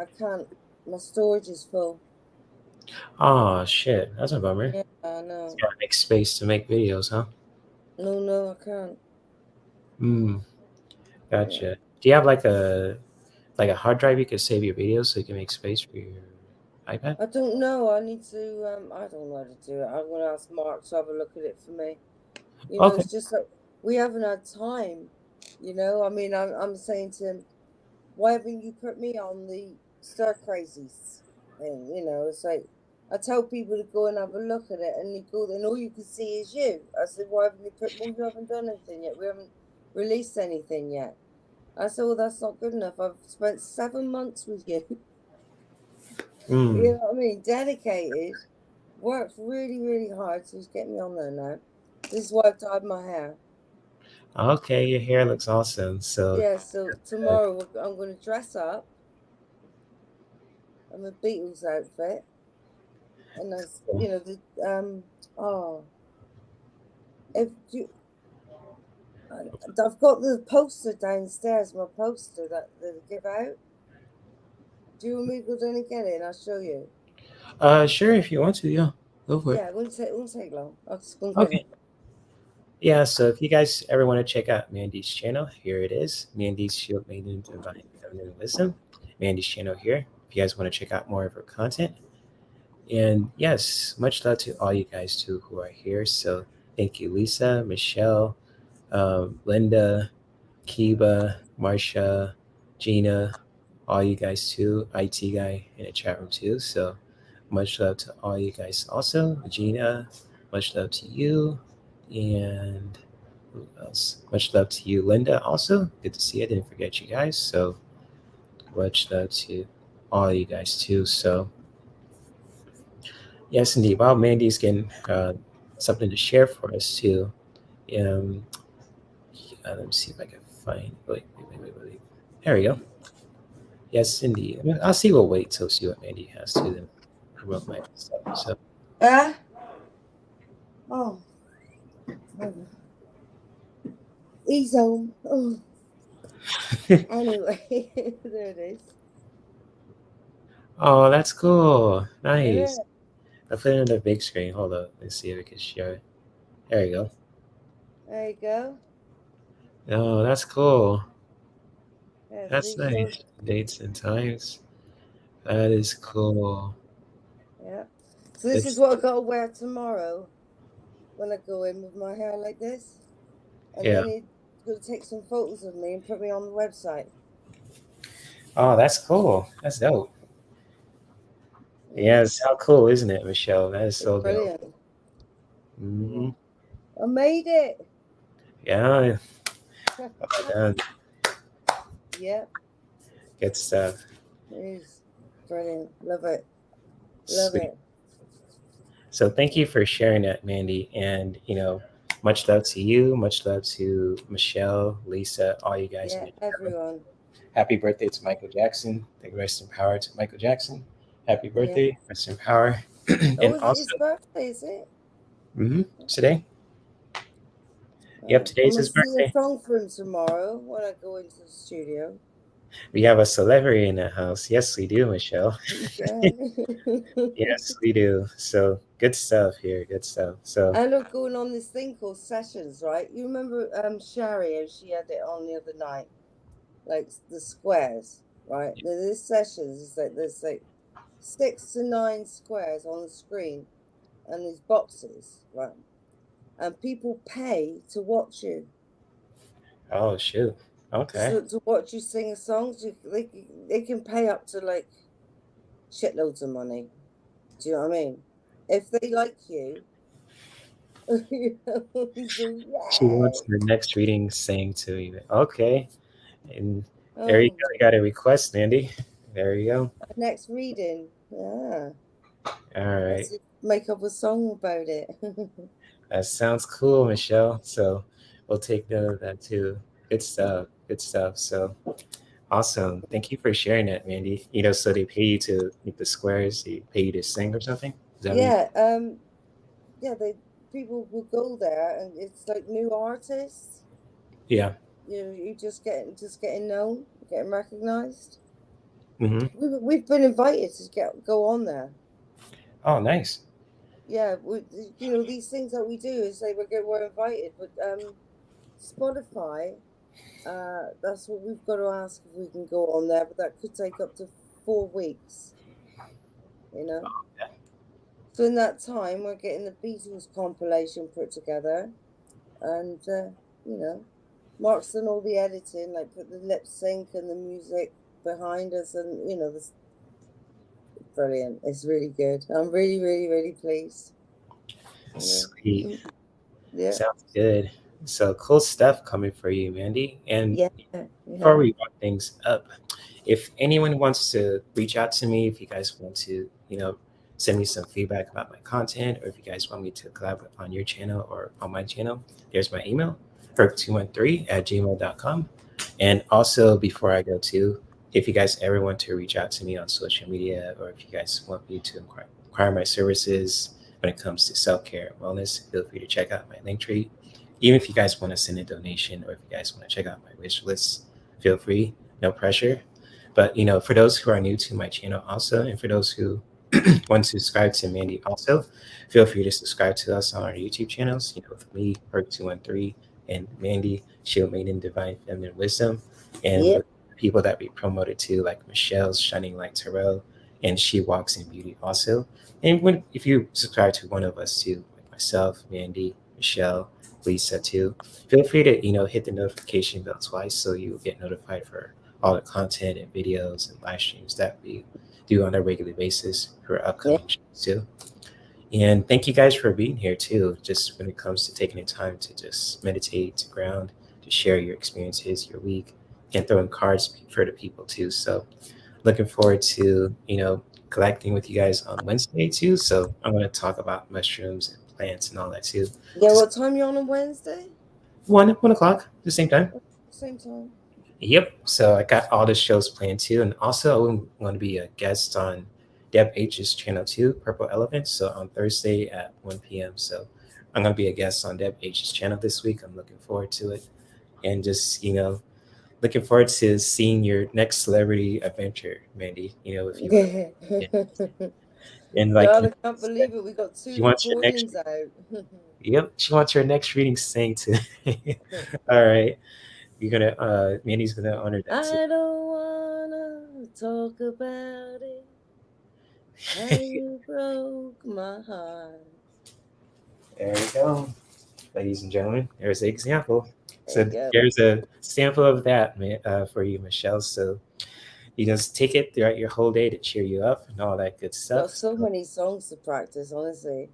Speaker 2: I can't. My storage is full.
Speaker 1: oh shit, that's a bummer.
Speaker 2: Yeah, I know.
Speaker 1: Gotta make space to make videos, huh?
Speaker 2: No, I can't.
Speaker 1: Gotcha.
Speaker 2: Yeah.
Speaker 1: Do you have like a hard drive you could save your videos so you can make space for your iPad?
Speaker 2: I don't know. I need to. I don't know how to do it. I'm gonna ask Mark to have a look at it for me.
Speaker 1: Okay.
Speaker 2: It's just like we haven't had time. I mean, I'm saying to him, why haven't you put me on the Stir Crazies thing? It's like I tell people to go and have a look at it, and you go, and all you can see is you. I said, why haven't you put? Well, you haven't done anything yet. We haven't released anything yet. I said, well, that's not good enough. I've spent 7 months with you. You know what I mean? Dedicated, worked really, really hard. So he's getting me on there now. This is why I've dyed my hair.
Speaker 1: Okay, your hair looks awesome. So
Speaker 2: Yeah, so tomorrow I'm going to dress up. I'm a Beatles outfit. And that's, if you, I've got the poster downstairs, my poster that they give out. Do you want me to go down and get it and I'll show you?
Speaker 1: sure, if you want to, yeah, go for it.
Speaker 2: Yeah, it won't take long. I'll just go and get
Speaker 1: Okay.
Speaker 2: it.
Speaker 1: Yeah, so if you guys ever want to check out Mandy's channel, here it is. Mandy's Shield Maiden Divine Feminine Wisdom. Mandy's channel here. If you guys want to check out more of her content. And yes, much love to all you guys too who are here. So thank you, Lisa, Michelle, Linda, Kiba, Marsha, Gina, all you guys too, IT guy in the chat room too. So much love to all you guys also. Gina, much love to you. And who else? Much love to you, Linda, also. Good to see you. I didn't forget you guys. So much love to all you guys too. So yes, indeed. While Mandy's getting something to share for us too. Um, let me see if I can find. Wait. There we go. Yes, indeed. I'll see. We'll wait till see what Mandy has to then promote my stuff. So
Speaker 2: Oh. He's home. Oh. Anyway, there it is.
Speaker 1: Oh, that's cool. Nice.
Speaker 2: Yeah.
Speaker 1: I put it on the big screen. Hold up. Let's see if we can share it. There you go.
Speaker 2: There you go.
Speaker 1: Oh, that's cool.
Speaker 2: Yeah,
Speaker 1: That's nice. Dates and times. That is cool.
Speaker 2: yeah. So this is what I got to wear tomorrow when I go in with my hair like this. And
Speaker 1: Yeah.
Speaker 2: then he's going to take some photos of me and put me on the website.
Speaker 1: Oh, that's cool. That's dope. Yes. How cool, isn't it, Michelle? That is so dope.
Speaker 2: Brilliant.
Speaker 1: Mm-hmm.
Speaker 2: I made it.
Speaker 1: Yeah. Well done.
Speaker 2: Yep.
Speaker 1: Good stuff.
Speaker 2: It is brilliant. Love it. Love
Speaker 1: Sweet.
Speaker 2: it.
Speaker 1: So thank you for sharing that, Mandy. And much love to you. Much love to Michelle, Lisa, all you guys in
Speaker 2: Yeah,
Speaker 1: the chat room.
Speaker 2: everyone.
Speaker 1: Happy birthday to Michael Jackson. Thank you, rest in power to Michael Jackson. Happy
Speaker 2: Yeah.
Speaker 1: birthday, rest in power. And
Speaker 2: Oh, is it
Speaker 1: also,
Speaker 2: his birthday, is it?
Speaker 1: today. Yep,
Speaker 2: I'm
Speaker 1: today's
Speaker 2: going
Speaker 1: his
Speaker 2: to sing a
Speaker 1: birthday.
Speaker 2: song for him tomorrow when I go into the studio.
Speaker 1: We have a celebrity in the house. Yes, we do, Michelle.
Speaker 2: Yeah.
Speaker 1: Yes, we do. So good stuff here. Good stuff. So
Speaker 2: And I'm going on this thing called Sessions, right? You remember Sherry, and she had it on the other night, like the squares, right? This Sessions is like there's like 6 to 9 squares on the screen, and these boxes, right? and people pay to watch you.
Speaker 1: Oh shoot. Okay.
Speaker 2: To watch you sing a song. They can pay up to like shitloads of money. Do you know what I mean? If they like you, you know, so
Speaker 1: She wants
Speaker 2: yay.
Speaker 1: her next reading sang to you. Okay. And there you
Speaker 2: Oh,
Speaker 1: go. You got a request, Mandy. There you go.
Speaker 2: next reading. Yeah.
Speaker 1: All right.
Speaker 2: Let's make up a song about it.
Speaker 1: That sounds cool, Michelle. So we'll take note of that too. Good stuff. Good stuff. So awesome. Thank you for sharing that, Mandy. So they pay you to make the squares, they pay you to sing or something? Is that what you
Speaker 2: Yeah, yeah, people will go there and it's like new artists.
Speaker 1: Yeah.
Speaker 2: You know, you just getting known, getting recognized.
Speaker 1: Mm-hmm.
Speaker 2: We've been invited to go on there.
Speaker 1: Oh, nice.
Speaker 2: Yeah, these things that we do is like we're invited, but Spotify, that's what we've got to ask if we can go on there, but that could take up to 4 weeks, you know.
Speaker 1: Yeah.
Speaker 2: So in that time, we're getting the Beatles compilation put together, and Mark's done all the editing, like put the lip sync and the music behind us, and this brilliant. It's really good. I'm really, really, really pleased.
Speaker 1: Sweet.
Speaker 2: Mm, yeah,
Speaker 1: Sounds good. So cool stuff coming for you, Mandy. And
Speaker 2: yeah,
Speaker 1: before
Speaker 2: yeah.
Speaker 1: we wrap things up, if anyone wants to reach out to me, if you guys want to, send me some feedback about my content, or if you guys want me to collaborate on your channel or on my channel, there's my email, herc213@gmail.com. And also, before I go to, if you guys ever want to reach out to me on social media, or if you guys want me to inquire my services when it comes to self-care and wellness, feel free to check out my link tree. Even if you guys want to send a donation, or if you guys want to check out my wish list, feel free. No pressure. But for those who are new to my channel also, and for those who want to subscribe to Mandy also, feel free to subscribe to us on our YouTube channels, with me, Herc213, and Mandy, Shield Maiden Divine Feminine Wisdom, and with
Speaker 2: Yep.
Speaker 1: people that we promoted to, like Michelle's Shining Light Tarot, and She Walks in Beauty also. And if you subscribe to one of us too, like myself, Mandy, Michelle, Lisa too, feel free to, hit the notification bell twice so you get notified for all the content and videos and live streams that we do on a regular basis for
Speaker 2: Yeah.
Speaker 1: upcoming shows too. And thank you guys for being here too. Just when it comes to taking the time to just meditate, to ground, to share your experiences, your week, and throwing cards for the people too. So looking forward to, collecting with you guys on Wednesday too. So I'm going to talk about mushrooms and plants and all that too.
Speaker 2: Yeah.
Speaker 1: Just
Speaker 2: What time you on Wednesday?
Speaker 1: 1 o'clock, the same time.
Speaker 2: Same time.
Speaker 1: Yep. So I got all the shows planned too, and also I'm going to be a guest on Deb H's channel too, Purple Elephant. So on Thursday at 1 p.m. So I'm going to be a guest on Deb H's channel this week. I'm looking forward to it, and just looking forward to seeing your next celebrity adventure, Mandy. If you want
Speaker 2: Yeah.
Speaker 1: to, and like
Speaker 2: God, I can't believe it. We got two
Speaker 1: she wants your next.
Speaker 2: recordings out.
Speaker 1: Yep, she wants her next reading sang too. All right, you're gonna. Mandy's gonna honor that too.
Speaker 2: I don't wanna talk about it. How you broke my heart.
Speaker 1: There you go, ladies and gentlemen. There's the example.
Speaker 2: There you
Speaker 1: So
Speaker 2: go.
Speaker 1: there's a sample of that for you, Michelle. So you just take it throughout your whole day to cheer you up and all that good
Speaker 2: Got
Speaker 1: stuff.
Speaker 2: so
Speaker 1: So,
Speaker 2: many songs to practice, honestly.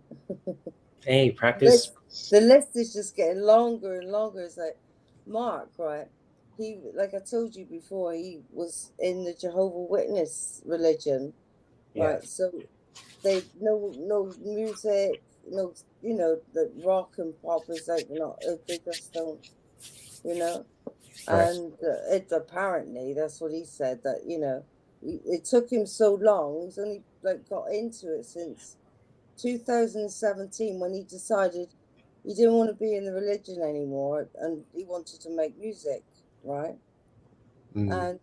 Speaker 1: hey, practice.
Speaker 2: List the list is just getting longer and longer. It's like Mark, right? He, like I told you before, he was in the Jehovah Witness religion,
Speaker 1: Yeah.
Speaker 2: right? So they no music, no the rock and pop is like not they just don't, you know.
Speaker 1: Right.
Speaker 2: And it apparently that's what he said that it took him so long. He's only like got into it since 2017 when he decided he didn't want to be in the religion anymore and he wanted to make music, right?
Speaker 1: Mm,
Speaker 2: And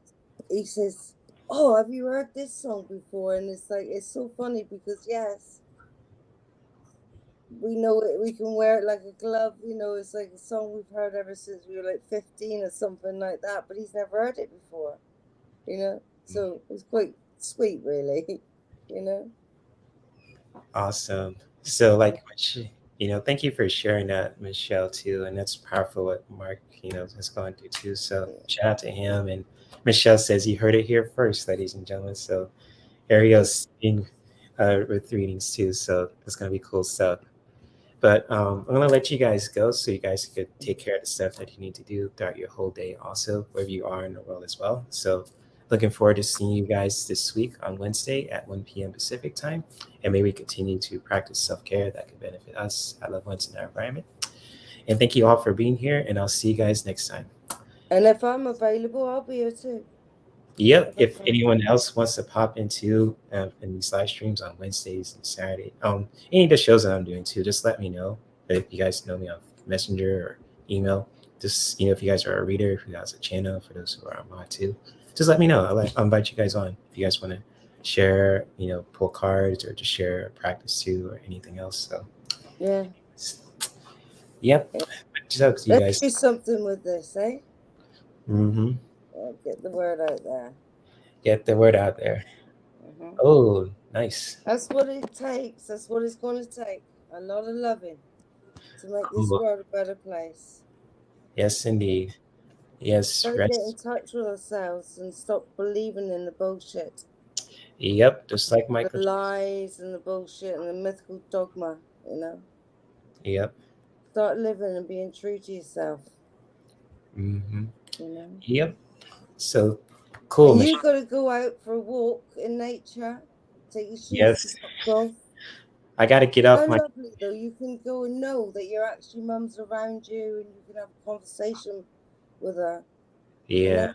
Speaker 2: he says, "Oh, have you heard this song before?" And it's like it's so funny because yes, we know it. We can wear it like a glove. It's like a song we've heard ever since we were like 15 or something like that. But he's never heard it before, So it's quite sweet, really. you know.
Speaker 1: awesome. So
Speaker 2: Yeah.
Speaker 1: like, Thank you for sharing that, Michelle, too. And that's powerful what Mark, has gone through too. So shout out to him. And Michelle says you heard it here first, ladies and gentlemen. So Ariel's being with readings too. So it's gonna be cool stuff. But I'm gonna let you guys go so you guys could take care of the stuff that you need to do throughout your whole day, also wherever you are in the world as well. So looking forward to seeing you guys this week on Wednesday at 1 p.m. Pacific time, and maybe continue to practice self-care that could benefit us, our loved ones, in our environment. And thank you all for being here, and I'll see you guys next time.
Speaker 2: And if I'm available, I'll be here too.
Speaker 1: Yep.
Speaker 2: I
Speaker 1: If
Speaker 2: can.
Speaker 1: anyone else wants to pop into in these live streams on Wednesdays and Saturday, any of the shows that I'm doing too, just let me know. If you guys know me on Messenger or email, just if you guys are a reader, if you guys have a channel, for those who are on mod too, just let me know. I'll invite you guys on if you guys want to share, pull cards or just share practice too or anything else. So
Speaker 2: Yeah.
Speaker 1: yep. Jokes, you
Speaker 2: Let's
Speaker 1: guys.
Speaker 2: do something with this, eh?
Speaker 1: Mm-hmm.
Speaker 2: Get the word out there.
Speaker 1: Get the word out there.
Speaker 2: Mhm.
Speaker 1: Oh, nice.
Speaker 2: That's what it takes. That's what it's going to take. A lot of loving to make this
Speaker 1: Cool.
Speaker 2: world a better place.
Speaker 1: Yes, indeed. Yes,
Speaker 2: Gotta get in
Speaker 1: rest.
Speaker 2: touch with ourselves and stop believing in the bullshit,
Speaker 1: Yep, just like
Speaker 2: the
Speaker 1: Michael.
Speaker 2: lies and the bullshit and the mythical dogma.
Speaker 1: Yep.
Speaker 2: Start living and being true to yourself.
Speaker 1: Mm-hmm.
Speaker 2: You know.
Speaker 1: Yep. So cool,
Speaker 2: And
Speaker 1: Michelle.
Speaker 2: you got to go out for a walk in nature. Take your shoes and
Speaker 1: Yes,
Speaker 2: socks off.
Speaker 1: I got to get
Speaker 2: So
Speaker 1: off my.
Speaker 2: lovely though. You can go and know that your actually mum's around you, and you can have a conversation with her.
Speaker 1: Yeah.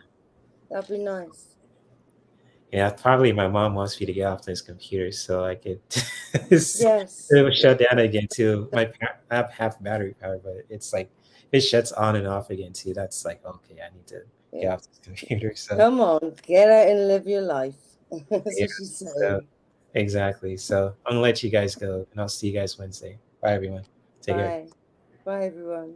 Speaker 2: That'd be nice.
Speaker 1: Yeah, probably my mom wants me to get off this computer so I could
Speaker 2: Yes.
Speaker 1: it will shut down again too. I have half battery power, but it's like it shuts on and off again too. That's like okay, I need to get
Speaker 2: Yeah.
Speaker 1: off this computer. So
Speaker 2: Come on, get out and live your life. That's
Speaker 1: yeah,
Speaker 2: what she's
Speaker 1: so
Speaker 2: saying.
Speaker 1: exactly. So I'm gonna let you guys go, and I'll see you guys Wednesday. Bye, everyone. Take care.
Speaker 2: Bye. Bye, everyone.